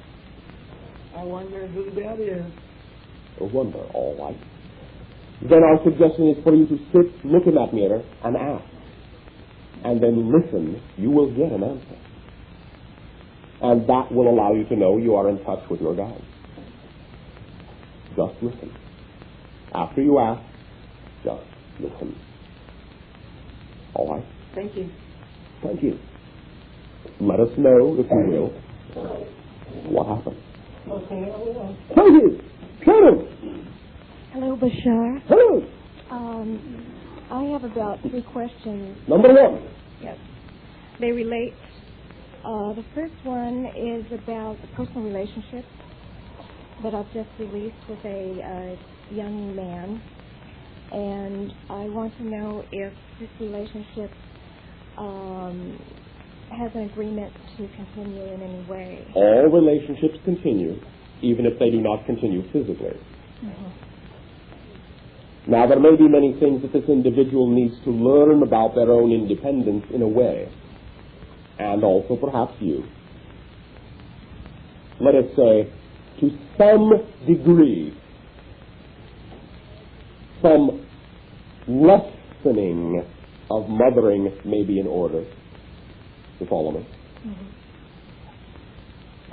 I wonder who that is. A wonder, all right. Then our suggestion is for you to sit, look in that mirror, and ask. and then listen, you will get an answer. And that will allow you to know you are in touch with your guide. Just listen. After you ask, just listen. All right? Thank you. Thank you. Let us know, if you will, what happened. Thank you. Sharon. Hello, Bashar. Hello. I have about 3 questions. Number 1. Yes. They relate. The first one is about a personal relationship that I've just released with a young man. And I want to know if this relationship has an agreement to continue in any way. All relationships continue, even if they do not continue physically. Mm-hmm. Now, there may be many things that this individual needs to learn about their own independence in a way, and also perhaps you. Let us say, to some degree, some lessening of mothering may be in order. You follow me? Mm-hmm.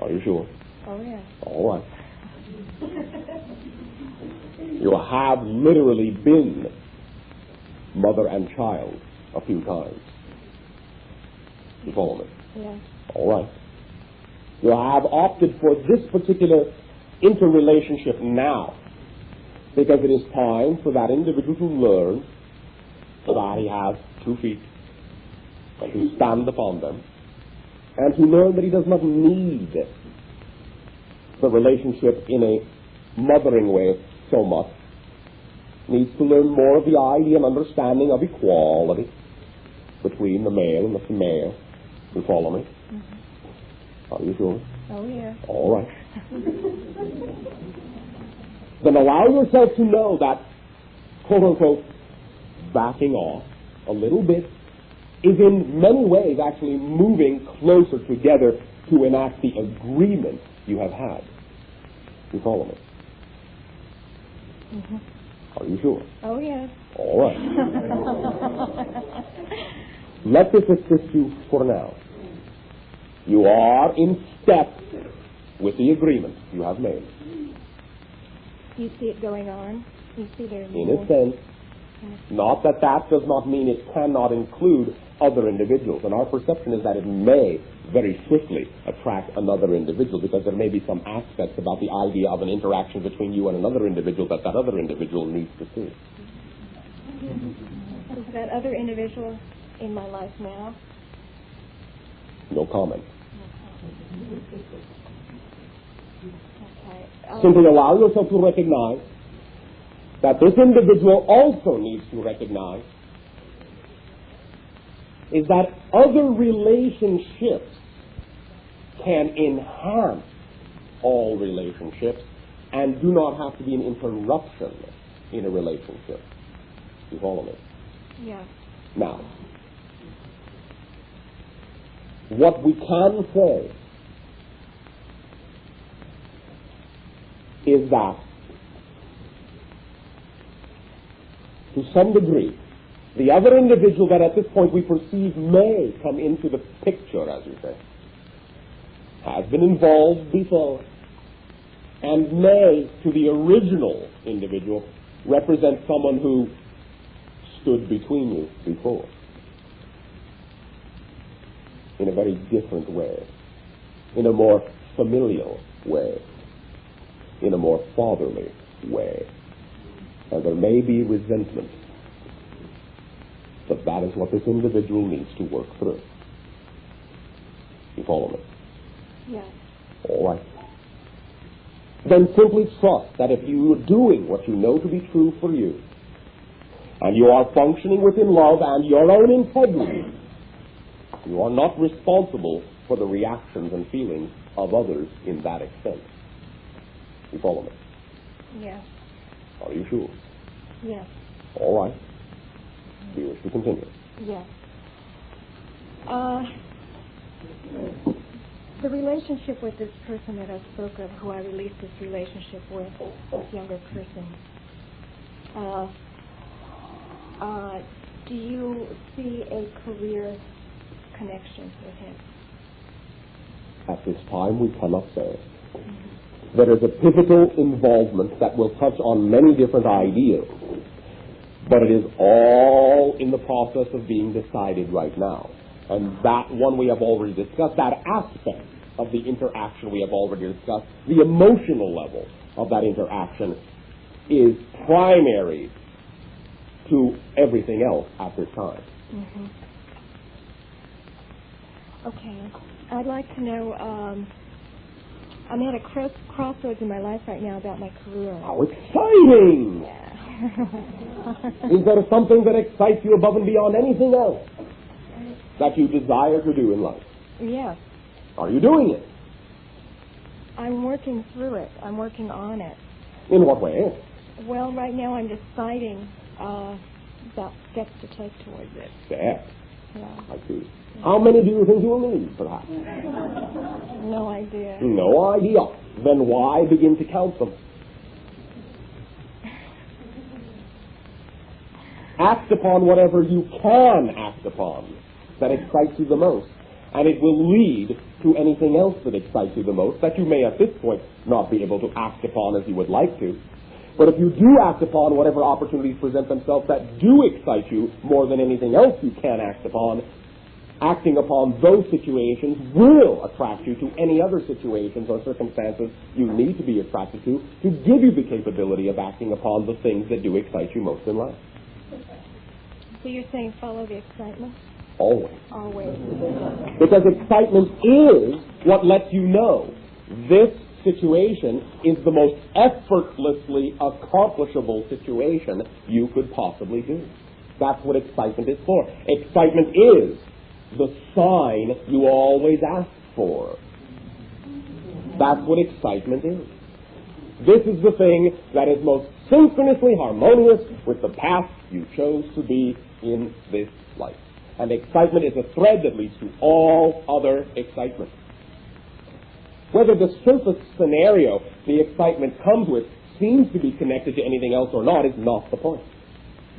Are you sure? Oh, yeah. All right. You have literally been mother and child a few times. You follow me? Yeah. All right. You have opted for this particular interrelationship now because it is time for that individual to learn that he has 2 feet and to stand upon them, and to learn that he does not need the relationship in a mothering way so much. Needs to learn more of the idea and understanding of equality between the male and the female. You follow me? Mm-hmm. Are you sure? Oh, yeah. All right. Then allow yourself to know that, quote unquote, backing off a little bit is in many ways actually moving closer together to enact the agreement you have had. You follow me? Mm-hmm. Are you sure? Oh, yes. All right. Let this assist you for now. You are in step with the agreement you have made. You see it going on? You see there In a sense, not that that does not mean it cannot include other individuals. And our perception is that it may very swiftly attract another individual, because there may be some aspects about the idea of an interaction between you and another individual that that other individual needs to see. Is that other individual in my life now? No comment. Okay. Simply allow yourself to recognize that this individual also needs to recognize is that other relationships can enhance all relationships and do not have to be an interruption in a relationship. You follow me? Yeah. Now, what we can say is that to some degree, the other individual that at this point we perceive may come into the picture, as you say, has been involved before, and may, to the original individual, represent someone who stood between you before in a very different way, in a more familial way, in a more fatherly way. And there may be resentment, but that is what this individual needs to work through. You follow me? Yes. All right. Then simply trust that if you are doing what you know to be true for you, and you are functioning within love and your own integrity, you are not responsible for the reactions and feelings of others in that extent. You follow me? Yes. Are you sure? Yes. All right. Do you wish to continue? Yes. The relationship with this person that I spoke of, who I released this relationship with, this younger person, do you see a career connection with him? At this time, we cannot say. There is a pivotal involvement that will touch on many different ideas, but it is all in the process of being decided right now. And that one we have already discussed, that aspect of the interaction we have already discussed, the emotional level of that interaction is primary to everything else at this time. Mm-hmm. Okay. I'd like to know, I'm at a crossroads in my life right now about my career. How exciting! Yeah. Is there something that excites you above and beyond anything else that you desire to do in life? Yes. Are you doing it? I'm working through it. I'm working on it. In what way? Well, right now I'm deciding about steps to take towards it. Steps? Yeah. I see. How many do you think you will need, perhaps? No idea. No idea. Then why begin to count them? Act upon whatever you can act upon that excites you the most, and it will lead to anything else that excites you the most that you may at this point not be able to act upon as you would like to. But if you do act upon whatever opportunities present themselves that do excite you more than anything else you can act upon, acting upon those situations will attract you to any other situations or circumstances you need to be attracted to give you the capability of acting upon the things that do excite you most in life. So you're saying follow the excitement? Always. Always. Because excitement is what lets you know this situation is the most effortlessly accomplishable situation you could possibly do. That's what excitement is for. Excitement is the sign you always ask for. That's what excitement is. This is the thing that is most synchronously harmonious with the path you chose to be in this life. And excitement is a thread that leads to all other excitement. Whether the surface scenario the excitement comes with seems to be connected to anything else or not is not the point.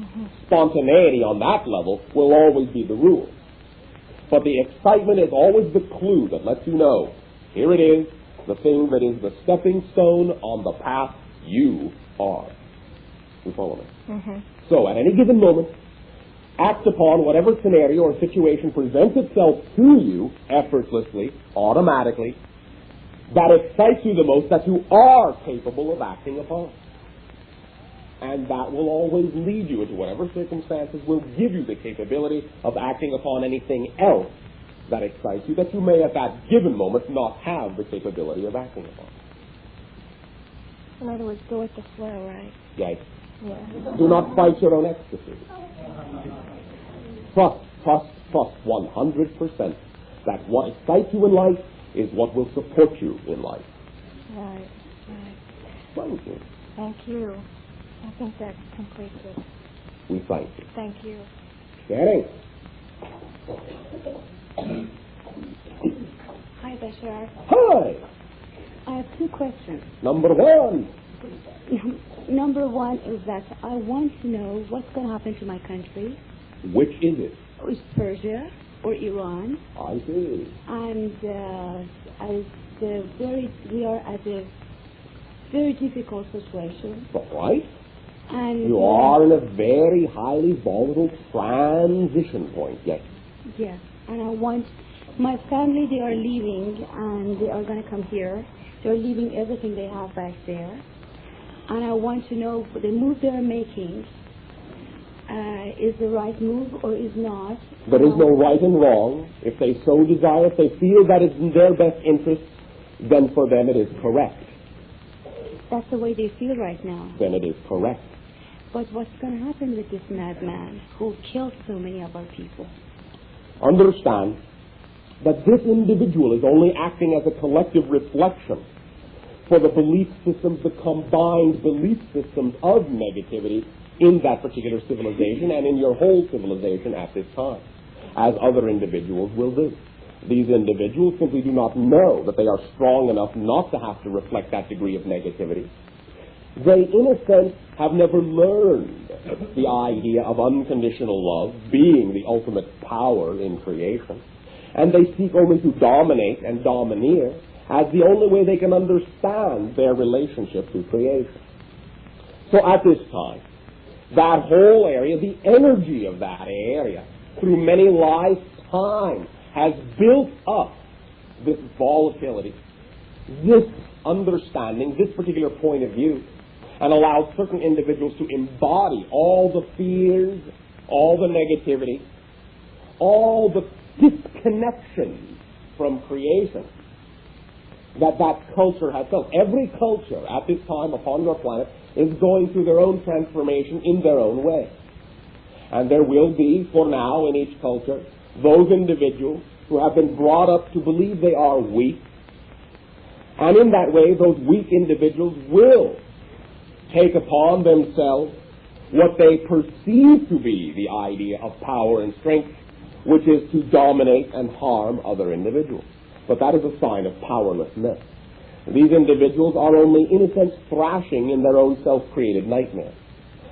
Mm-hmm. Spontaneity on that level will always be the rule. But the excitement is always the clue that lets you know, here it is, the thing that is the stepping stone on the path you are. You follow me? Mm-hmm. So, at any given moment, act upon whatever scenario or situation presents itself to you effortlessly, automatically, that excites you the most, that you are capable of acting upon. And that will always lead you into whatever circumstances will give you the capability of acting upon anything else that excites you that you may at that given moment not have the capability of acting upon. In other words, go with the flow, right? Yes. Yeah. Do not fight your own ecstasy. Trust 100% that what excites you in life is what will support you in life. Right, right. Thank you. Thank you. I think that completes it. We thank you. Thank you. Sharing. Hi, Bashar. Hi. I have two questions. Number one. Number one is that I want to know what's going to happen to my country. Which is it? Is Persia or Iran? I see. And we are at a very difficult situation. Right. And you are in a very highly volatile transition point, yes. Yeah, and I want my family, they are leaving and they are going to come here. They're leaving everything they have back there. And I want to know the move they're making is the right move or is not. There is no right and wrong. If they so desire, if they feel that it's in their best interest, then for them it is correct. That's the way they feel right now. Then it is correct. But what's going to happen with this madman who killed so many of our people? Understand that this individual is only acting as a collective reflection for the belief systems, the combined belief systems of negativity in that particular civilization and in your whole civilization at this time, as other individuals will do. These individuals simply do not know that they are strong enough not to have to reflect that degree of negativity. They, in a sense, have never learned the idea of unconditional love being the ultimate power in creation. And they seek only to dominate and domineer as the only way they can understand their relationship to creation. So at this time, that whole area, the energy of that area, through many lifetimes, has built up this volatility, this understanding, this particular point of view, and allowed certain individuals to embody all the fears, all the negativity, all the disconnections from creation that culture has felt. Every culture at this time upon your planet is going through their own transformation in their own way. And there will be, for now, in each culture, those individuals who have been brought up to believe they are weak. And in that way, those weak individuals will take upon themselves what they perceive to be the idea of power and strength, which is to dominate and harm other individuals. But that is a sign of powerlessness. These individuals are only, in a sense, thrashing in their own self-created nightmare.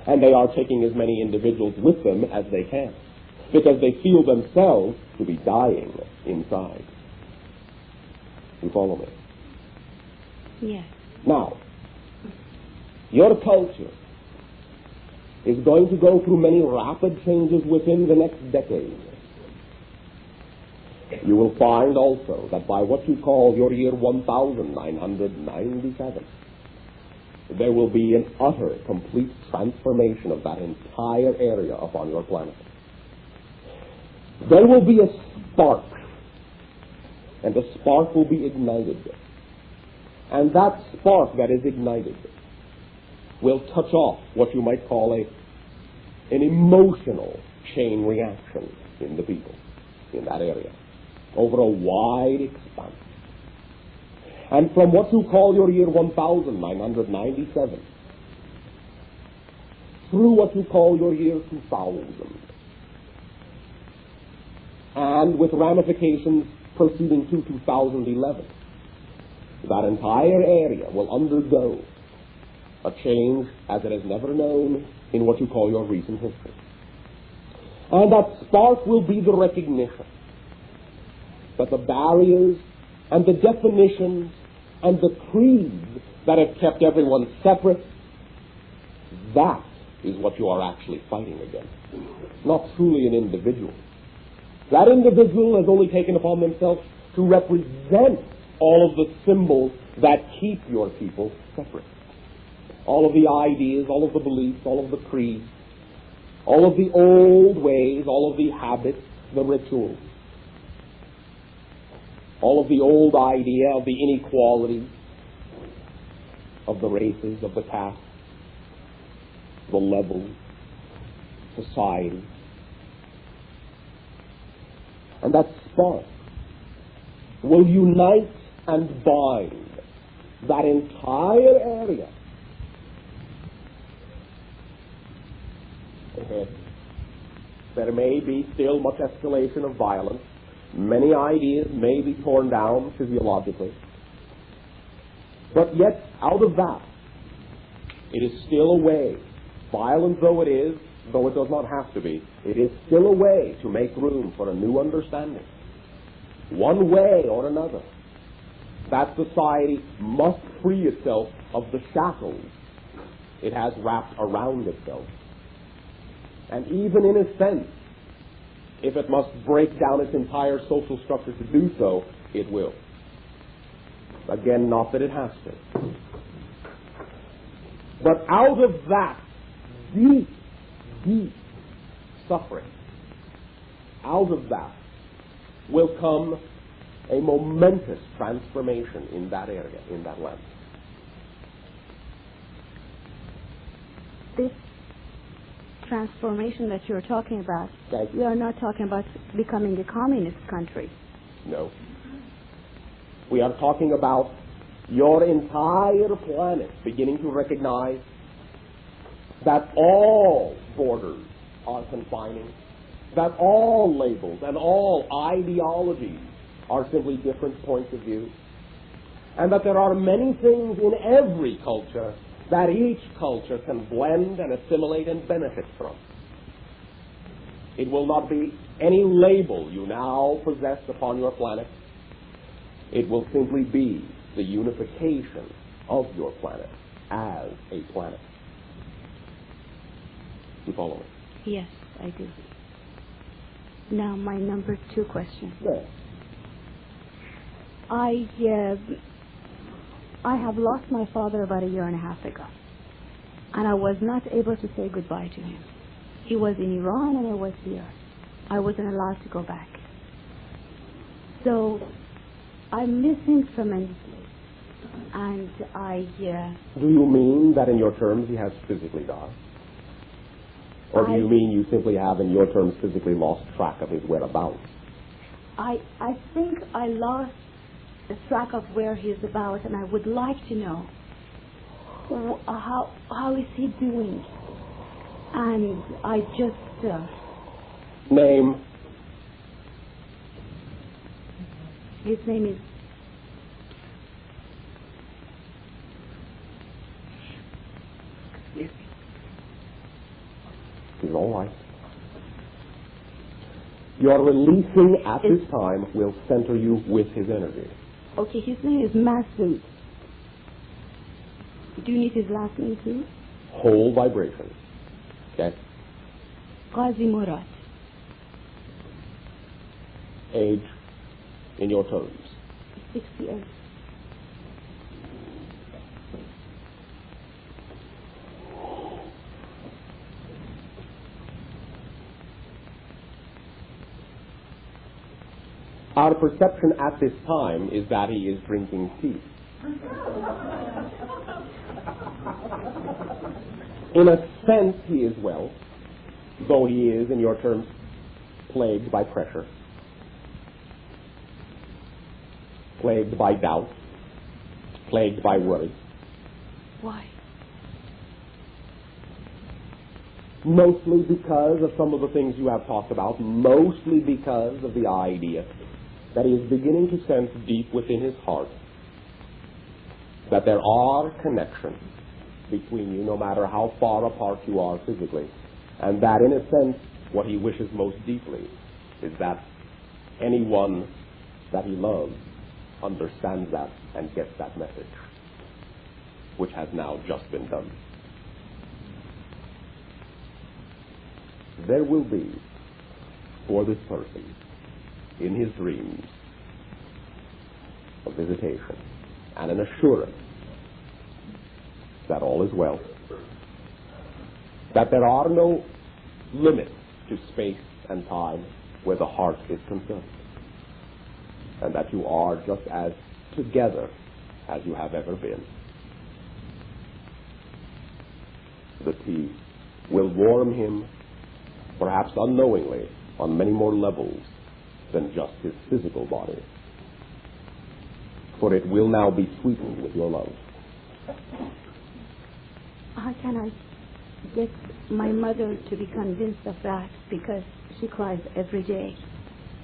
And they are taking as many individuals with them as they can, because they feel themselves to be dying inside. You follow me? Yes. Now, your culture is going to go through many rapid changes within the next decade. You will find also that by what you call your year 1997, there will be an utter, complete transformation of that entire area upon your planet. There will be a spark, and the spark will be ignited. And that spark that is ignited will touch off what you might call an emotional chain reaction in the people in that area, over a wide expanse. And from what you call your year 1997, through what you call your year 2000, and with ramifications proceeding to 2011, that entire area will undergo a change as it has never known in what you call your recent history. And that spark will be the recognition that the barriers and the definitions and the creeds that have kept everyone separate, that is what you are actually fighting against. Not truly an individual. That individual has only taken upon themselves to represent all of the symbols that keep your people separate. All of the ideas, all of the beliefs, all of the creeds, all of the old ways, all of the habits, the rituals, all of the old idea of the inequality of the races, of the castes, the levels, society. And that spark will unite and bind that entire area. There may be still much escalation of violence. Many ideas may be torn down physiologically. But yet, out of that, it is still a way, violent though it is, though it does not have to be, it is still a way to make room for a new understanding. One way or another, that society must free itself of the shackles it has wrapped around itself. And even in a sense, if it must break down its entire social structure to do so, it will. Again, not that it has to. But out of that deep, deep suffering, out of that will come a momentous transformation in that area, in that land. This transformation that you're talking about, we are not talking about becoming a communist country. No. We are talking about your entire planet beginning to recognize that all borders are confining, that all labels and all ideologies are simply different points of view, and that there are many things in every culture that each culture can blend and assimilate and benefit from. It will not be any label you now possess upon your planet. It will simply be the unification of your planet as a planet. You follow me? Yes, I do. Now, my number 2 question. Yes. I have lost my father about 1.5 years ago, and I was not able to say goodbye to him. He was in Iran and I was here. I wasn't allowed to go back. So I'm missing tremendously. And Do you mean that in your terms he has physically died? Or do you mean you simply have in your terms physically lost track of his whereabouts? I think I lost the track of where he's about, and I would like to know how is he doing. And I just... Name? His name is... Excuse me. He's all right. Your releasing at this time will center you with his energy. Okay, his name is Masood. Do you need his last name too? Whole vibration. Okay? Qazi Murad. Age in your terms. 68. Our perception at this time is that he is drinking tea. In a sense, he is well, though he is, in your terms, plagued by pressure, plagued by doubt, plagued by worry. Why? Mostly because of some of the things you have talked about, mostly because of the idea that he is beginning to sense deep within his heart that there are connections between you, no matter how far apart you are physically, and that in a sense what he wishes most deeply is that anyone that he loves understands that and gets that message, which has now just been done. There will be, for this person, in his dreams, a visitation and an assurance that all is well, that there are no limits to space and time where the heart is concerned, and that you are just as together as you have ever been. The tea will warm him, perhaps unknowingly, on many more levels than just his physical body. For it will now be sweetened with your love. How can I get my mother to be convinced of that? Because she cries every day.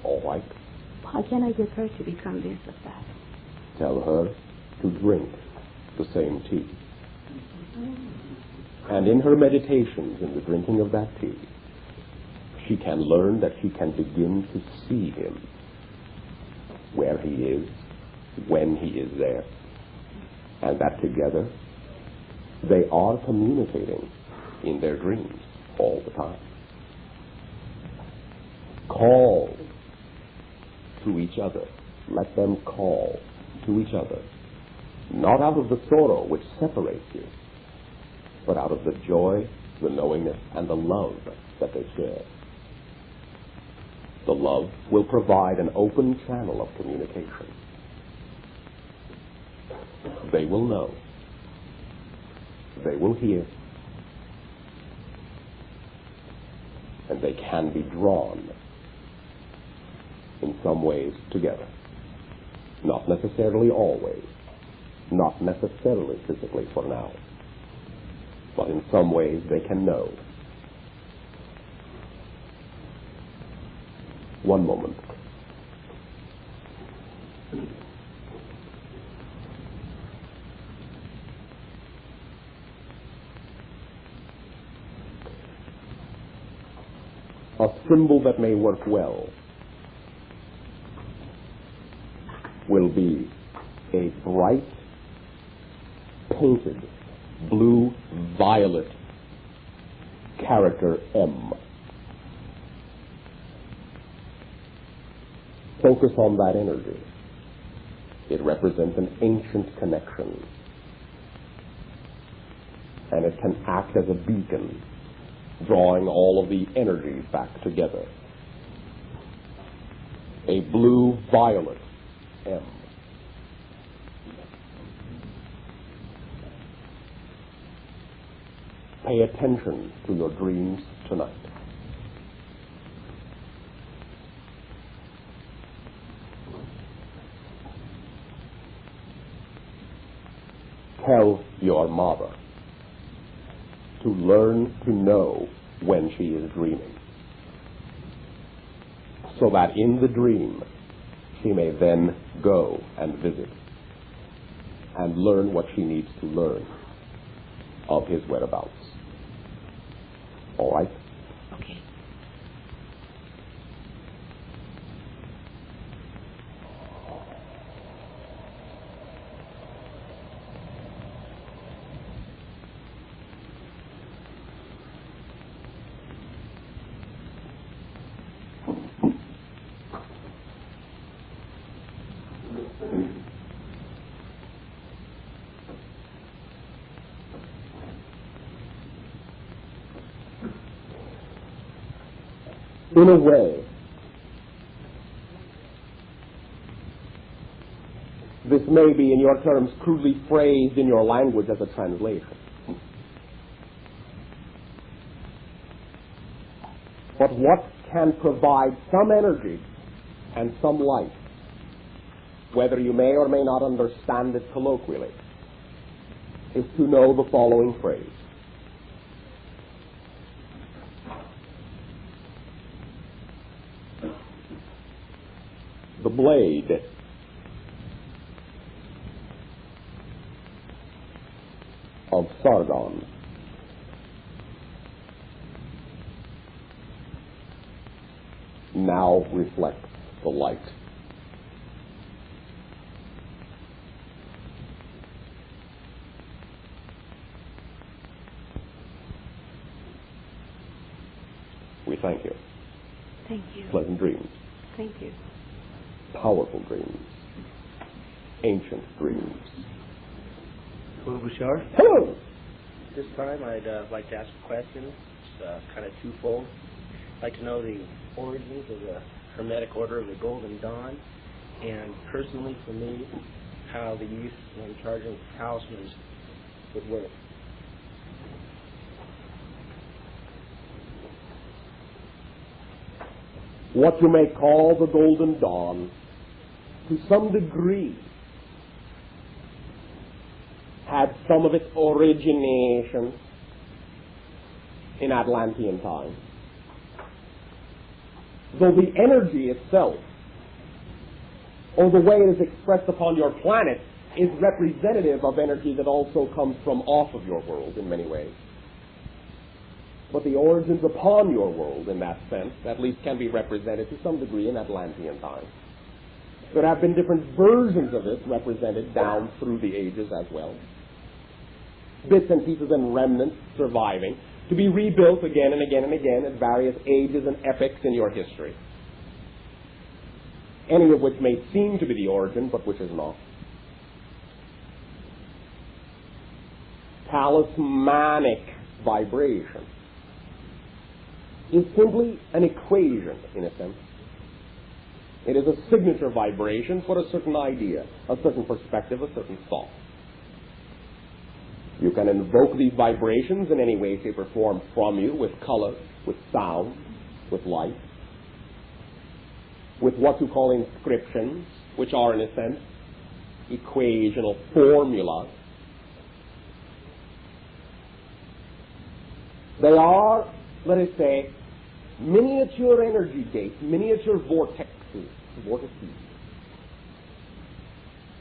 All right. How can I get her to be convinced of that? Tell her to drink the same tea. And in her meditations, in the drinking of that tea, she can learn that she can begin to see him where he is, when he is there, and that together they are communicating in their dreams all the time. Call to each other. Let them call to each other, not out of the sorrow which separates you, but out of the joy, the knowingness, and the love that they share. The love will provide an open channel of communication. They will know. They will hear. And they can be drawn in some ways together. Not necessarily always. Not necessarily physically for now. But in some ways they can know. One moment. a symbol that may work well will be a bright, painted, blue-violet character M. Focus on that energy. It represents an ancient connection, and it can act as a beacon, drawing all of the energies back together. A blue-violet M. Pay attention to your dreams tonight. Tell your mother to learn to know when she is dreaming, so that in the dream she may then go and visit and learn what she needs to learn of his whereabouts. All right? Okay. In a way, this may be, in your terms, crudely phrased in your language as a translation. But what can provide some energy and some light, whether you may or may not understand it colloquially, is to know the following phrase. The blade of Sargon now reflects the light. We thank you. Thank you. Pleasant dreams. Thank you. Powerful dreams. Ancient dreams. Hello, Bashar. Hello! This time I'd like to ask a question. It's kind of twofold. I'd like to know the origins of the Hermetic Order of the Golden Dawn, and personally for me, how the use and charging of talismans would work. What you may call the Golden Dawn, to some degree, had some of its origination in Atlantean time. Though the energy itself, or the way it is expressed upon your planet, is representative of energy that also comes from off of your world in many ways. But the origins upon your world, in that sense, at least can be represented to some degree in Atlantean time. There have been different versions of this represented down through the ages as well. Bits and pieces and remnants surviving, to be rebuilt again and again and again at various ages and epochs in your history. Any of which may seem to be the origin, but which is not. Talismanic vibration is simply an equation, in a sense. It is a signature vibration for a certain idea, a certain perspective, a certain thought. You can invoke these vibrations in any way, shape, or form from you, with color, with sound, with light, with what you call inscriptions, which are, in a sense, equational formulas. They are, let us say, miniature energy gates, miniature vortices,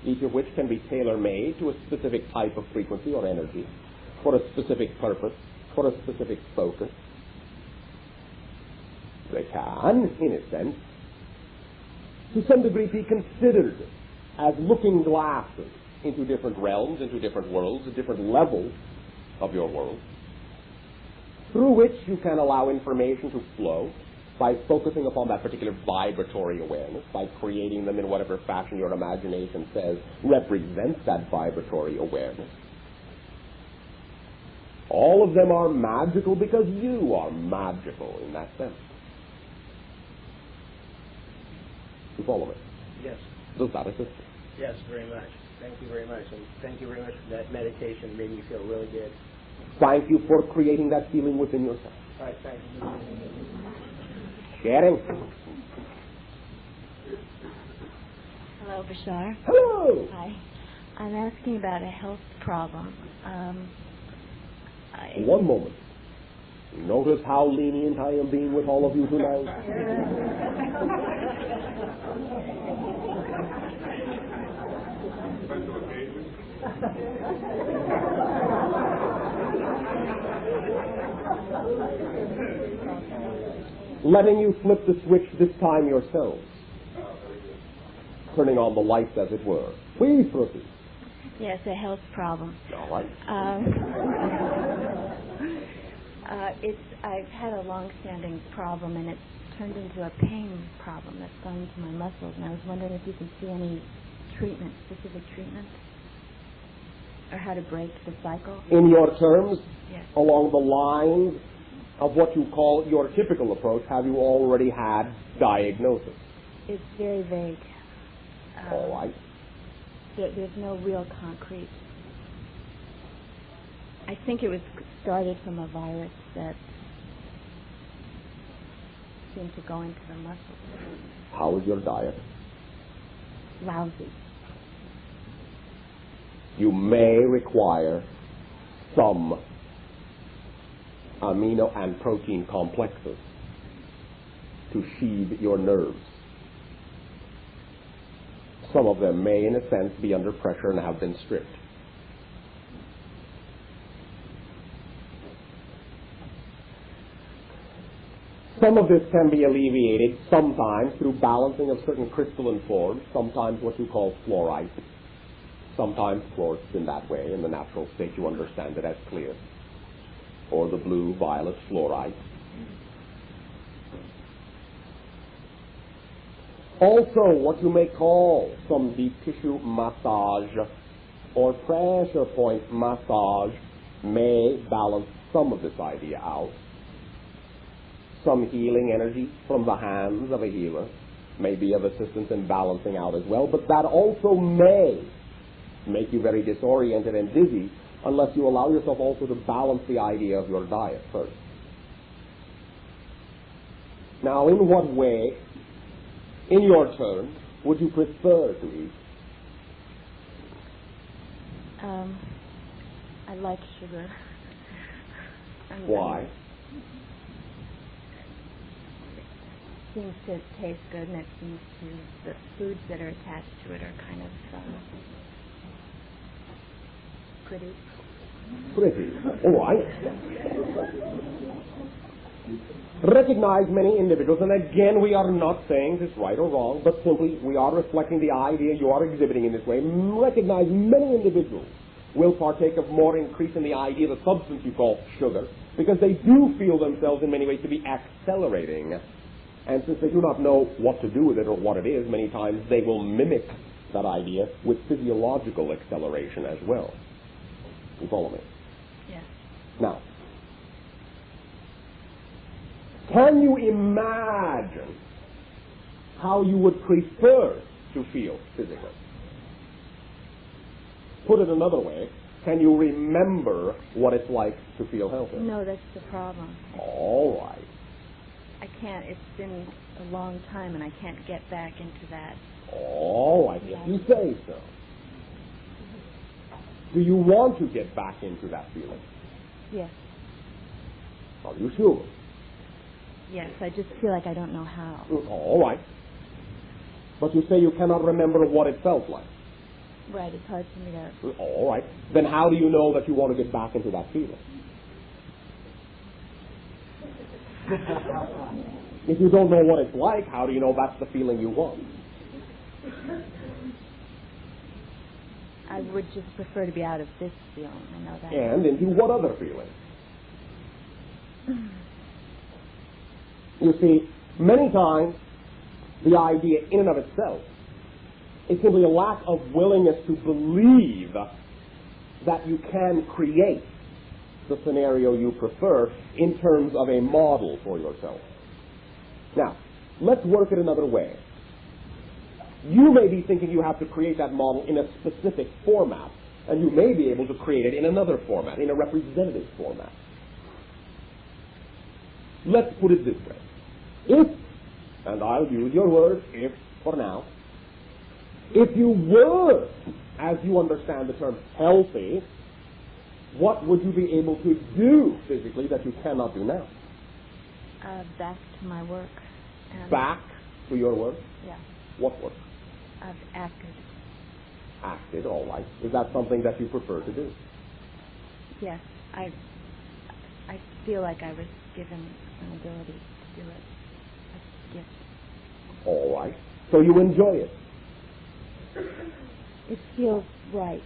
each of which can be tailor-made to a specific type of frequency or energy, for a specific purpose, for a specific focus. they can, in a sense, to some degree be considered as looking glasses into different realms, into different worlds, different levels of your world, through which you can allow information to flow by focusing upon that particular vibratory awareness, by creating them in whatever fashion your imagination says represents that vibratory awareness. All of them are magical because you are magical in that sense. You follow me? Yes. Does that assist you? Yes, very much. Thank you very much. And thank you very much for that meditation. It made me feel really good. Thank you for creating that feeling within yourself. All right, thank you. Sharing. Hello, Bashar. Hello. Hi. I'm asking about a health problem. One moment. Notice how lenient I am being with all of you tonight. Letting you flip the switch this time yourselves. Turning on the lights, as it were. Please proceed. Yes, a health problem. All right. I've had a long-standing problem, and it's turned into a pain problem that's gone into my muscles. And I was wondering if you could see any treatment, specific treatment, or how to break the cycle. In your terms, yes, along the lines of what you call your typical approach, have you already had diagnosis? It's very vague. All right. There's no real concrete. I think it was started from a virus that seemed to go into the muscles. How is your diet? Lousy. You may require some amino and protein complexes to sheathe your nerves. Some of them may, in a sense, be under pressure and have been stripped. Some of this can be alleviated sometimes through balancing of certain crystalline forms, sometimes what you call fluorite, sometimes quartz in that way. In the natural state you understand it as clear, or the blue-violet fluorite. Also, what you may call some deep tissue massage or pressure point massage may balance some of this idea out. Some healing energy from the hands of a healer may be of assistance in balancing out as well, but that also may make you very disoriented and dizzy unless you allow yourself also to balance the idea of your diet first. Now, in what way, in your turn, would you prefer to eat? I like sugar. Why? It seems to taste good, and it seems to, the foods that are attached to it are kind of pretty. Pretty. All right. Recognize many individuals, and again, we are not saying this right or wrong, but simply we are reflecting the idea you are exhibiting in this way. Recognize many individuals will partake of more increase in the idea of the substance you call sugar, because they do feel themselves in many ways to be accelerating. And since they do not know what to do with it or what it is, many times they will mimic that idea with physiological acceleration as well. You follow me? Yes. Now, can you imagine how you would prefer to feel physically? Put it another way, can you remember what it's like to feel healthy? No, that's the problem. All right. I can't. It's been a long time, and I can't get back into that. All right, if you say so. Do you want to get back into that feeling? Yes. Are you sure? Yes, I just feel like I don't know how. All right. But you say you cannot remember what it felt like. Right, it's hard for me to... All right. Then how do you know that you want to get back into that feeling? If you don't know what it's like, how do you know that's the feeling you want? I would just prefer to be out of this feeling. I know that. And into what other feeling? You see, many times, the idea in and of itself is simply a lack of willingness to believe that you can create the scenario you prefer in terms of a model for yourself. Now, let's work it another way. You may be thinking you have to create that model in a specific format, and you may be able to create it in another format, in a representative format. Let's put it this way. If, and I'll use your word, if for now, if you were, as you understand the term, healthy, what would you be able to do physically that you cannot do now? Back to my work. Back to your work? Yeah. What work? I've acted. Acted, all right. Is that something that you prefer to do? Yes. I feel like I was given an ability to do it. A gift. All right. So you enjoy it? It feels right.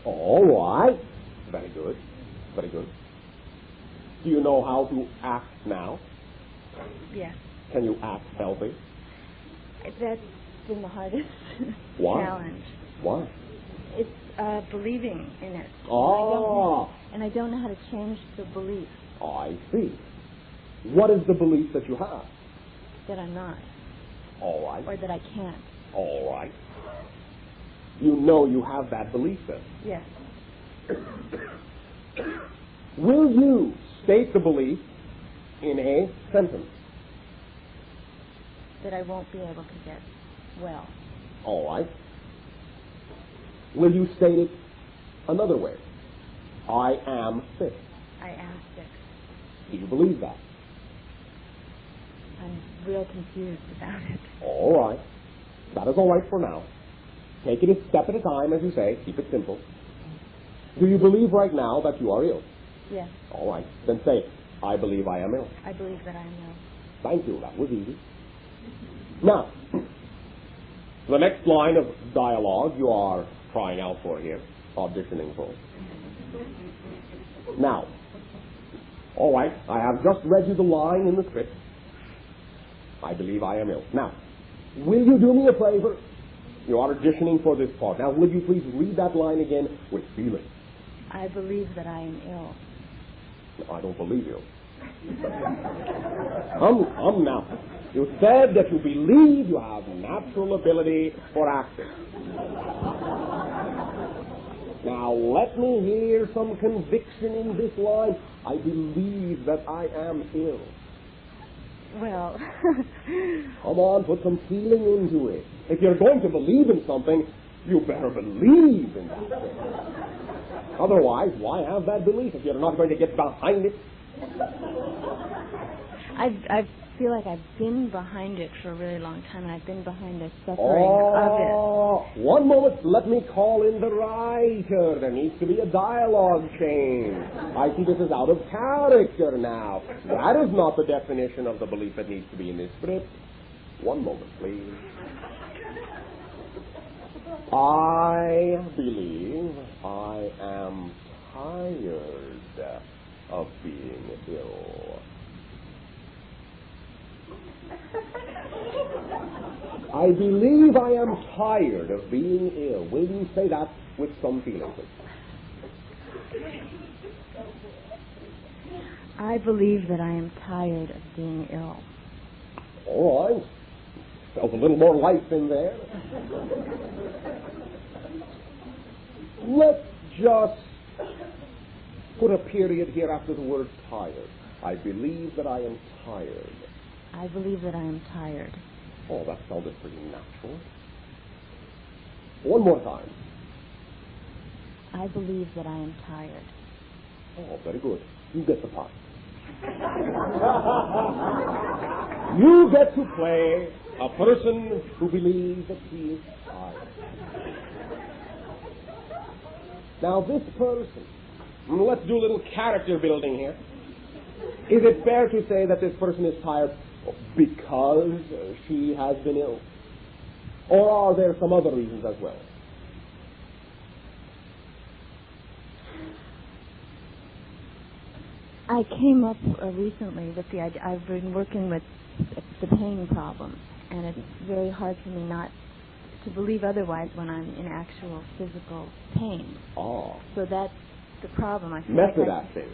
All right. Very good. Very good. Do you know how to act now? Yes. Can you act healthy? That's been the hardest challenge. Why? It's believing in it. Oh. And I don't know how to change the belief. I see. What is the belief that you have? That I'm not. All right. Or that I can't. All right. You know you have that belief then? Yes. Will you state the belief in a sentence? That I won't be able to get well. All right. Will you state it another way? I am sick. I am sick. Do you believe that? I'm real confused about it. All right. That is all right for now. Take it a step at a time, as you say. Keep it simple. Do you believe right now that you are ill? Yes. All right. Then say it. I believe I am ill. I believe that I am ill. Thank you. That was easy. Now, the next line of dialogue you are crying out for here, auditioning for. Now, all right, I have just read you the line in the script. I believe I am ill. Now, will you do me a favor? You are auditioning for this part. Now, would you please read that line again with feeling? I believe that I am ill. I don't believe you. Now. You said that you believe you have natural ability for acting. Now, let me hear some conviction in this line. I believe that I am ill. Well... Come on, put some feeling into it. If you're going to believe in something, you better believe in that thing. Otherwise, why have that belief if you're not going to get behind it? I feel like I've been behind it for a really long time, and I've been behind the suffering of it. One moment, let me call in the writer. There needs to be a dialogue change. I see this is out of character now. That is not the definition of the belief that needs to be in this script. One moment, please. I believe I am tired of being ill. I believe I am tired of being ill. Will you say that with some feeling, please? I believe that I am tired of being ill. All right. Felt a little more life in there. Let's just put a period here after the word tired. I believe that I am tired. I believe that I am tired. Oh, that sounded pretty natural. One more time. I believe that I am tired. Oh, very good. You get the part. You get to play a person who believes that he is tired. Now, this person, let's do a little character building here. Is it fair to say that this person is tired Because she has been ill? Or are there some other reasons as well? I came up recently with the idea. I've been working with the pain problem, and it's very hard for me not to believe otherwise when I'm in actual physical pain. Oh. So that's the problem. I feel Method like acting.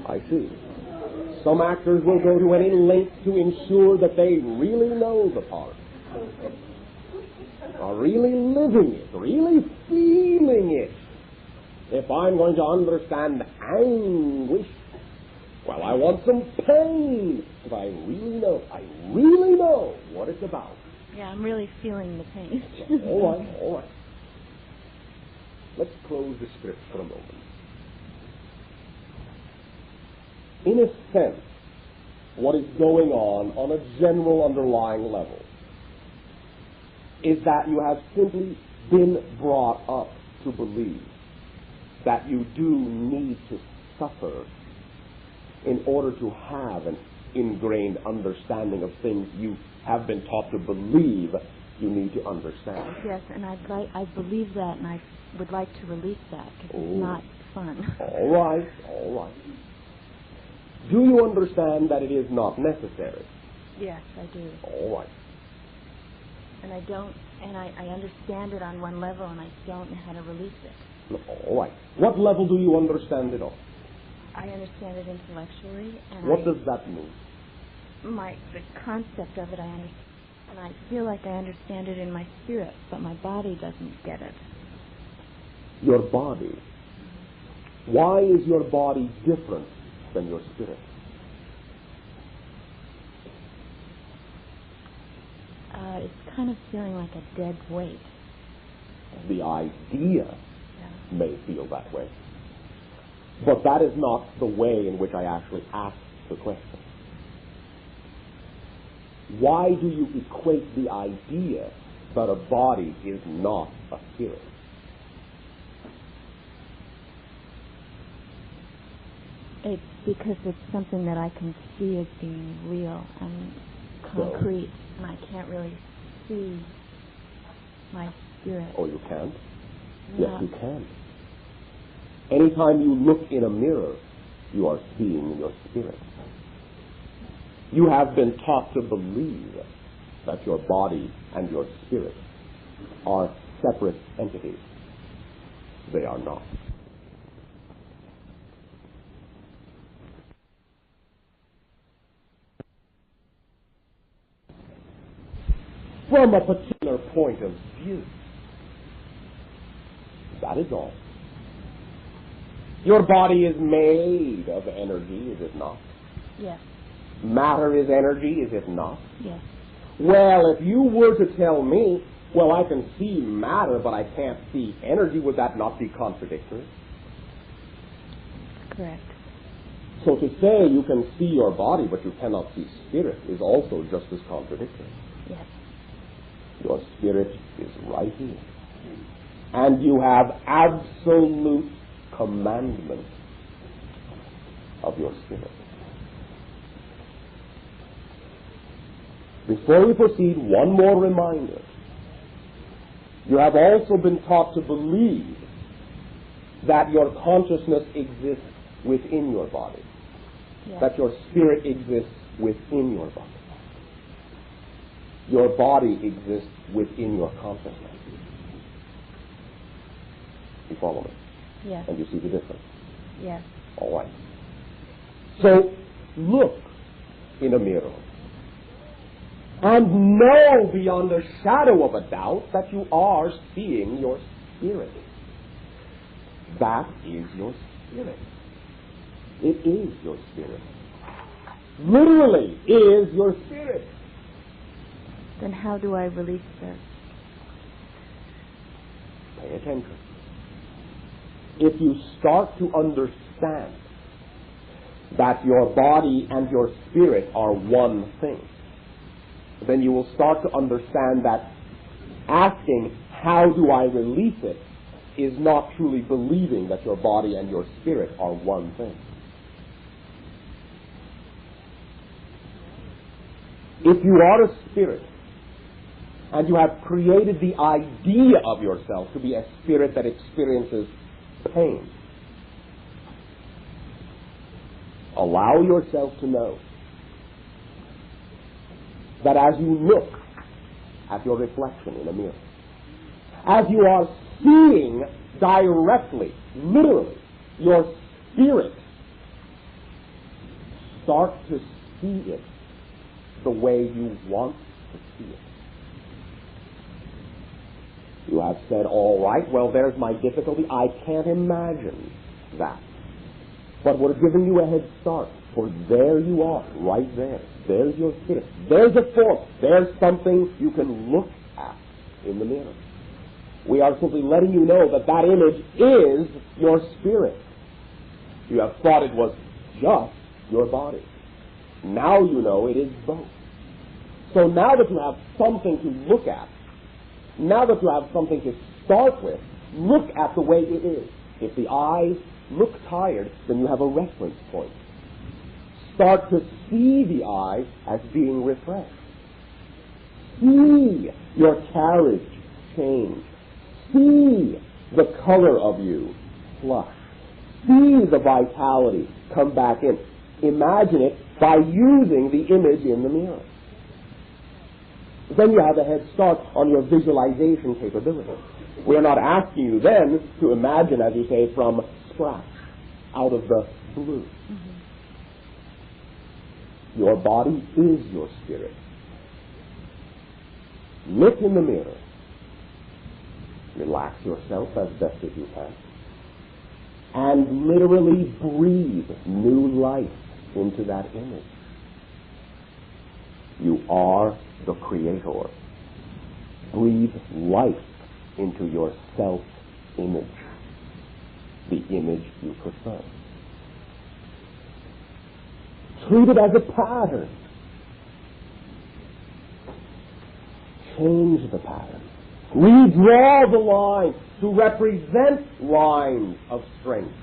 I see. Some actors will go to any length to ensure that they really know the part. Are really living it, really feeling it. If I'm going to understand anguish, well, I want some pain. If I really know what it's about. Yeah, I'm really feeling the pain. All right. Let's close the script for a moment. In a sense, what is going on a general underlying level is that you have simply been brought up to believe that you do need to suffer in order to have an ingrained understanding of things you have been taught to believe you need to understand. Yes, and I believe that, and I would like to release that because it's not fun. All right. Do you understand that it is not necessary? Yes, I do. All right. And I don't, and I understand it on one level, and I don't know how to release it. All right. What level do you understand it on? I understand it intellectually, and what does that mean? The concept of it, I understand, and I feel like I understand it in my spirit, but my body doesn't get it. Your body. Why is your body different than your spirit? It's kind of feeling like a dead weight. The idea may feel that way. But that is not the way in which I actually ask the question. Why do you equate the idea that a body is not a spirit? It's because it's something that I can see as being real and concrete, and I can't really see my spirit. Oh, you can't? No. Yes, you can. Anytime you look in a mirror, you are seeing your spirit. You have been taught to believe that your body and your spirit are separate entities. They are not. From a particular point of view. That is all. Your body is made of energy, is it not? Yes. Matter is energy, is it not? Yes. Well, if you were to tell me, well, I can see matter, but I can't see energy, would that not be contradictory? Correct. So to say you can see your body, but you cannot see spirit, is also just as contradictory. Yes. Your spirit is right here. And you have absolute commandment of your spirit. Before we proceed, one more reminder. You have also been taught to believe that your consciousness exists within your body. Yes. That your spirit exists within your body. Your body exists within your consciousness. You follow me? Yes. And you see the difference? Yes. All right. So, look in a mirror and know beyond a shadow of a doubt that you are seeing your spirit. That is your spirit. It is your spirit. Literally is your spirit. Then how do I release this? Pay attention. If you start to understand that your body and your spirit are one thing, then you will start to understand that asking, how do I release it, is not truly believing that your body and your spirit are one thing. If you are a spirit, and you have created the idea of yourself to be a spirit that experiences pain, allow yourself to know that as you look at your reflection in a mirror, as you are seeing directly, literally, your spirit, start to see it the way you want to see it. You have said, all right, well, there's my difficulty. I can't imagine that. But we're giving you a head start, for there you are, right there. There's your spirit. There's a form. There's something you can look at in the mirror. We are simply letting you know that that image is your spirit. You have thought it was just your body. Now you know it is both. So now that you have something to look at, now that you have something to start with, look at the way it is. If the eyes look tired, then you have a reference point. Start to see the eye as being refreshed. See your carriage change. See the color of you flush. See the vitality come back in. Imagine it by using the image in the mirror. Then you have a head start on your visualization capability. We are not asking you then to imagine, as you say, from scratch, out of the blue. Mm-hmm. Your body is your spirit. Look in the mirror. Relax yourself as best as you can. And literally breathe new life into that image. You are the creator. Breathe life into your self-image, the image you prefer. Treat it as a pattern. Change the pattern. Redraw the line to represent lines of strength.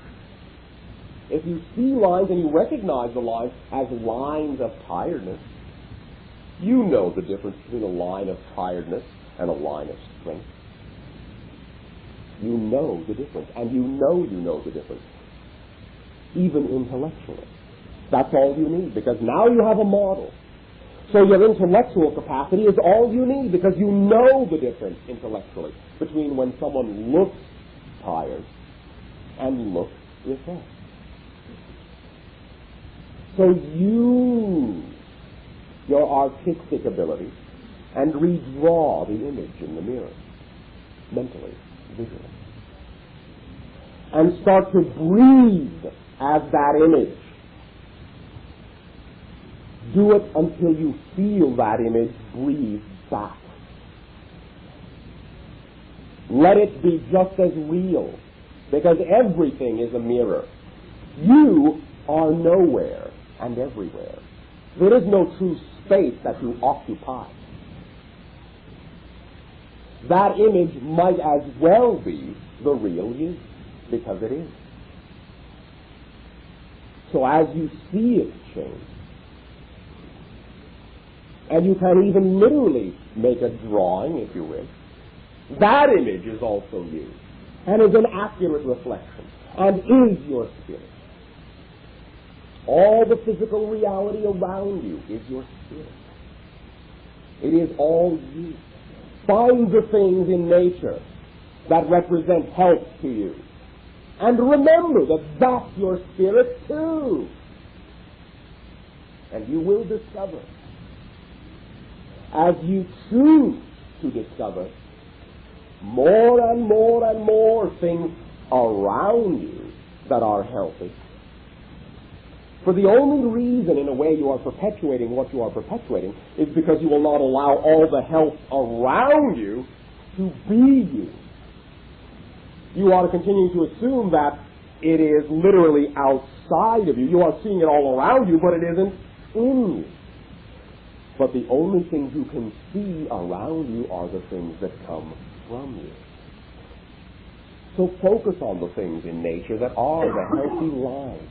If you see lines and you recognize the lines as lines of tiredness, you know the difference between a line of tiredness and a line of strength. You know the difference, and you know the difference, even intellectually. That's all you need, because now you have a model. So your intellectual capacity is all you need, because you know the difference intellectually between when someone looks tired and looks refreshed. So use your artistic ability and redraw the image in the mirror, mentally, visually. And start to breathe as that image. Do it until you feel that image breathe back. Let it be just as real, because everything is a mirror. You are nowhere and everywhere. There is no true space that you occupy. That image might as well be the real you, because it is. So as you see it change, and you can even literally make a drawing if you wish, that image is also you, and is an accurate reflection, and is your spirit. All the physical reality around you is your spirit. It is all you. Find the things in nature that represent health to you. And remember that that's your spirit too. And you will discover, as you choose to discover, more and more and more things around you that are healthy. For the only reason, in a way, you are perpetuating what you are perpetuating is because you will not allow all the health around you to be you. You are continuing to assume that it is literally outside of you. You are seeing it all around you, but it isn't in you. But the only things you can see around you are the things that come from you. So focus on the things in nature that are the healthy lives,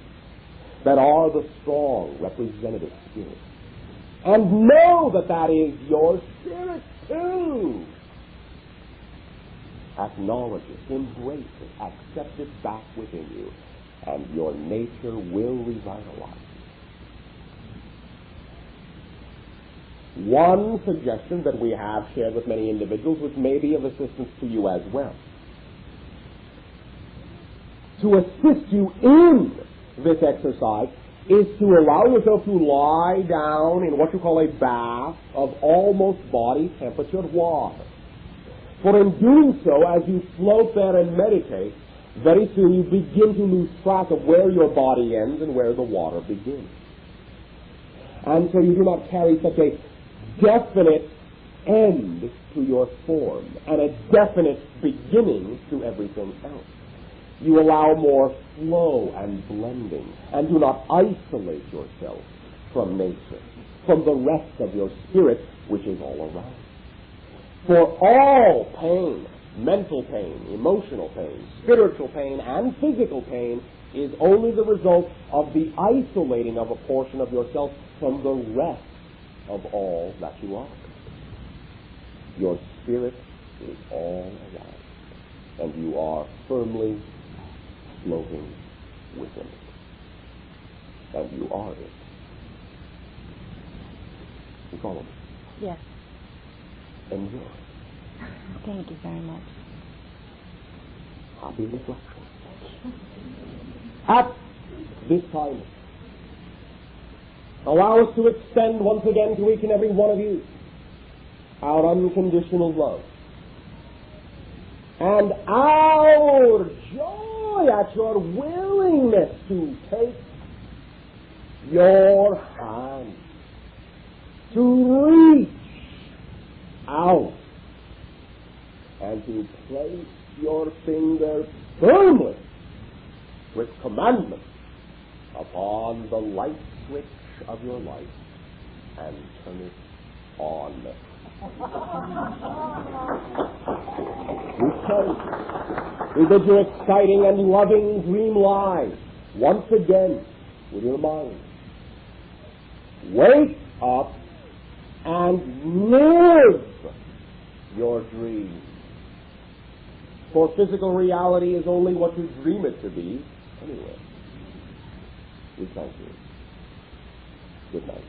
that are the strong representative spirits. And know that that is your spirit too. Acknowledge it, embrace it, accept it back within you, and your nature will revitalize. One suggestion that we have shared with many individuals, which may be of assistance to you as well. To assist you in this exercise is to allow yourself to lie down in what you call a bath of almost body temperature water. For in doing so, as you float there and meditate, very soon you begin to lose track of where your body ends and where the water begins. And so you do not carry such a definite end to your form and a definite beginning to everything else. You allow more flow and blending and do not isolate yourself from nature, from the rest of your spirit, which is all around. For all pain, mental pain, emotional pain, spiritual pain, and physical pain is only the result of the isolating of a portion of yourself from the rest of all that you are. Your spirit is all around, and you are firmly floating within it. And you are it. You follow me? Yes. Enjoy. Thank you very much. Happy reflection. At this time, allow us to extend once again to each and every one of you our unconditional love and our joy at your willingness to take your hand, to reach out and to place your finger firmly with commandment upon the light switch of your life and turn it on. We bid you exciting and loving dream lives once again with your mind. Wake up and live your dream. For physical reality is only what you dream it to be anyway. We thank you. Good night.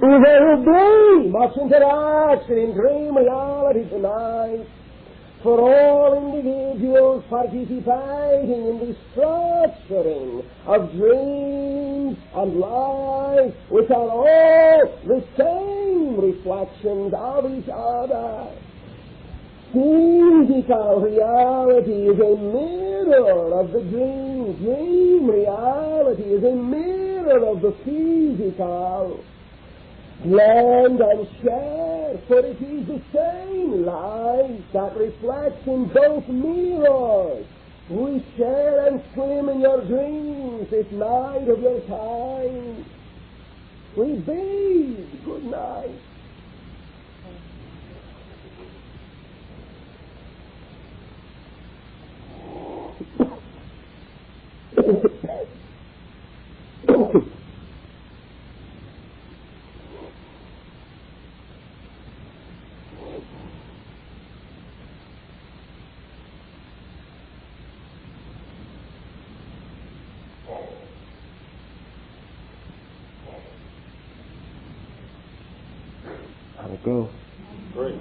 There will be much interaction in dream reality tonight for all individuals participating in the structuring of dreams and life, which are all the same reflections of each other. Physical reality is a mirror of the dream. Dream reality is a mirror of the physical. Blend and share, for it is the same light that reflects in both mirrors. We share and swim in your dreams this night of your time. We bid good night. Go. Great.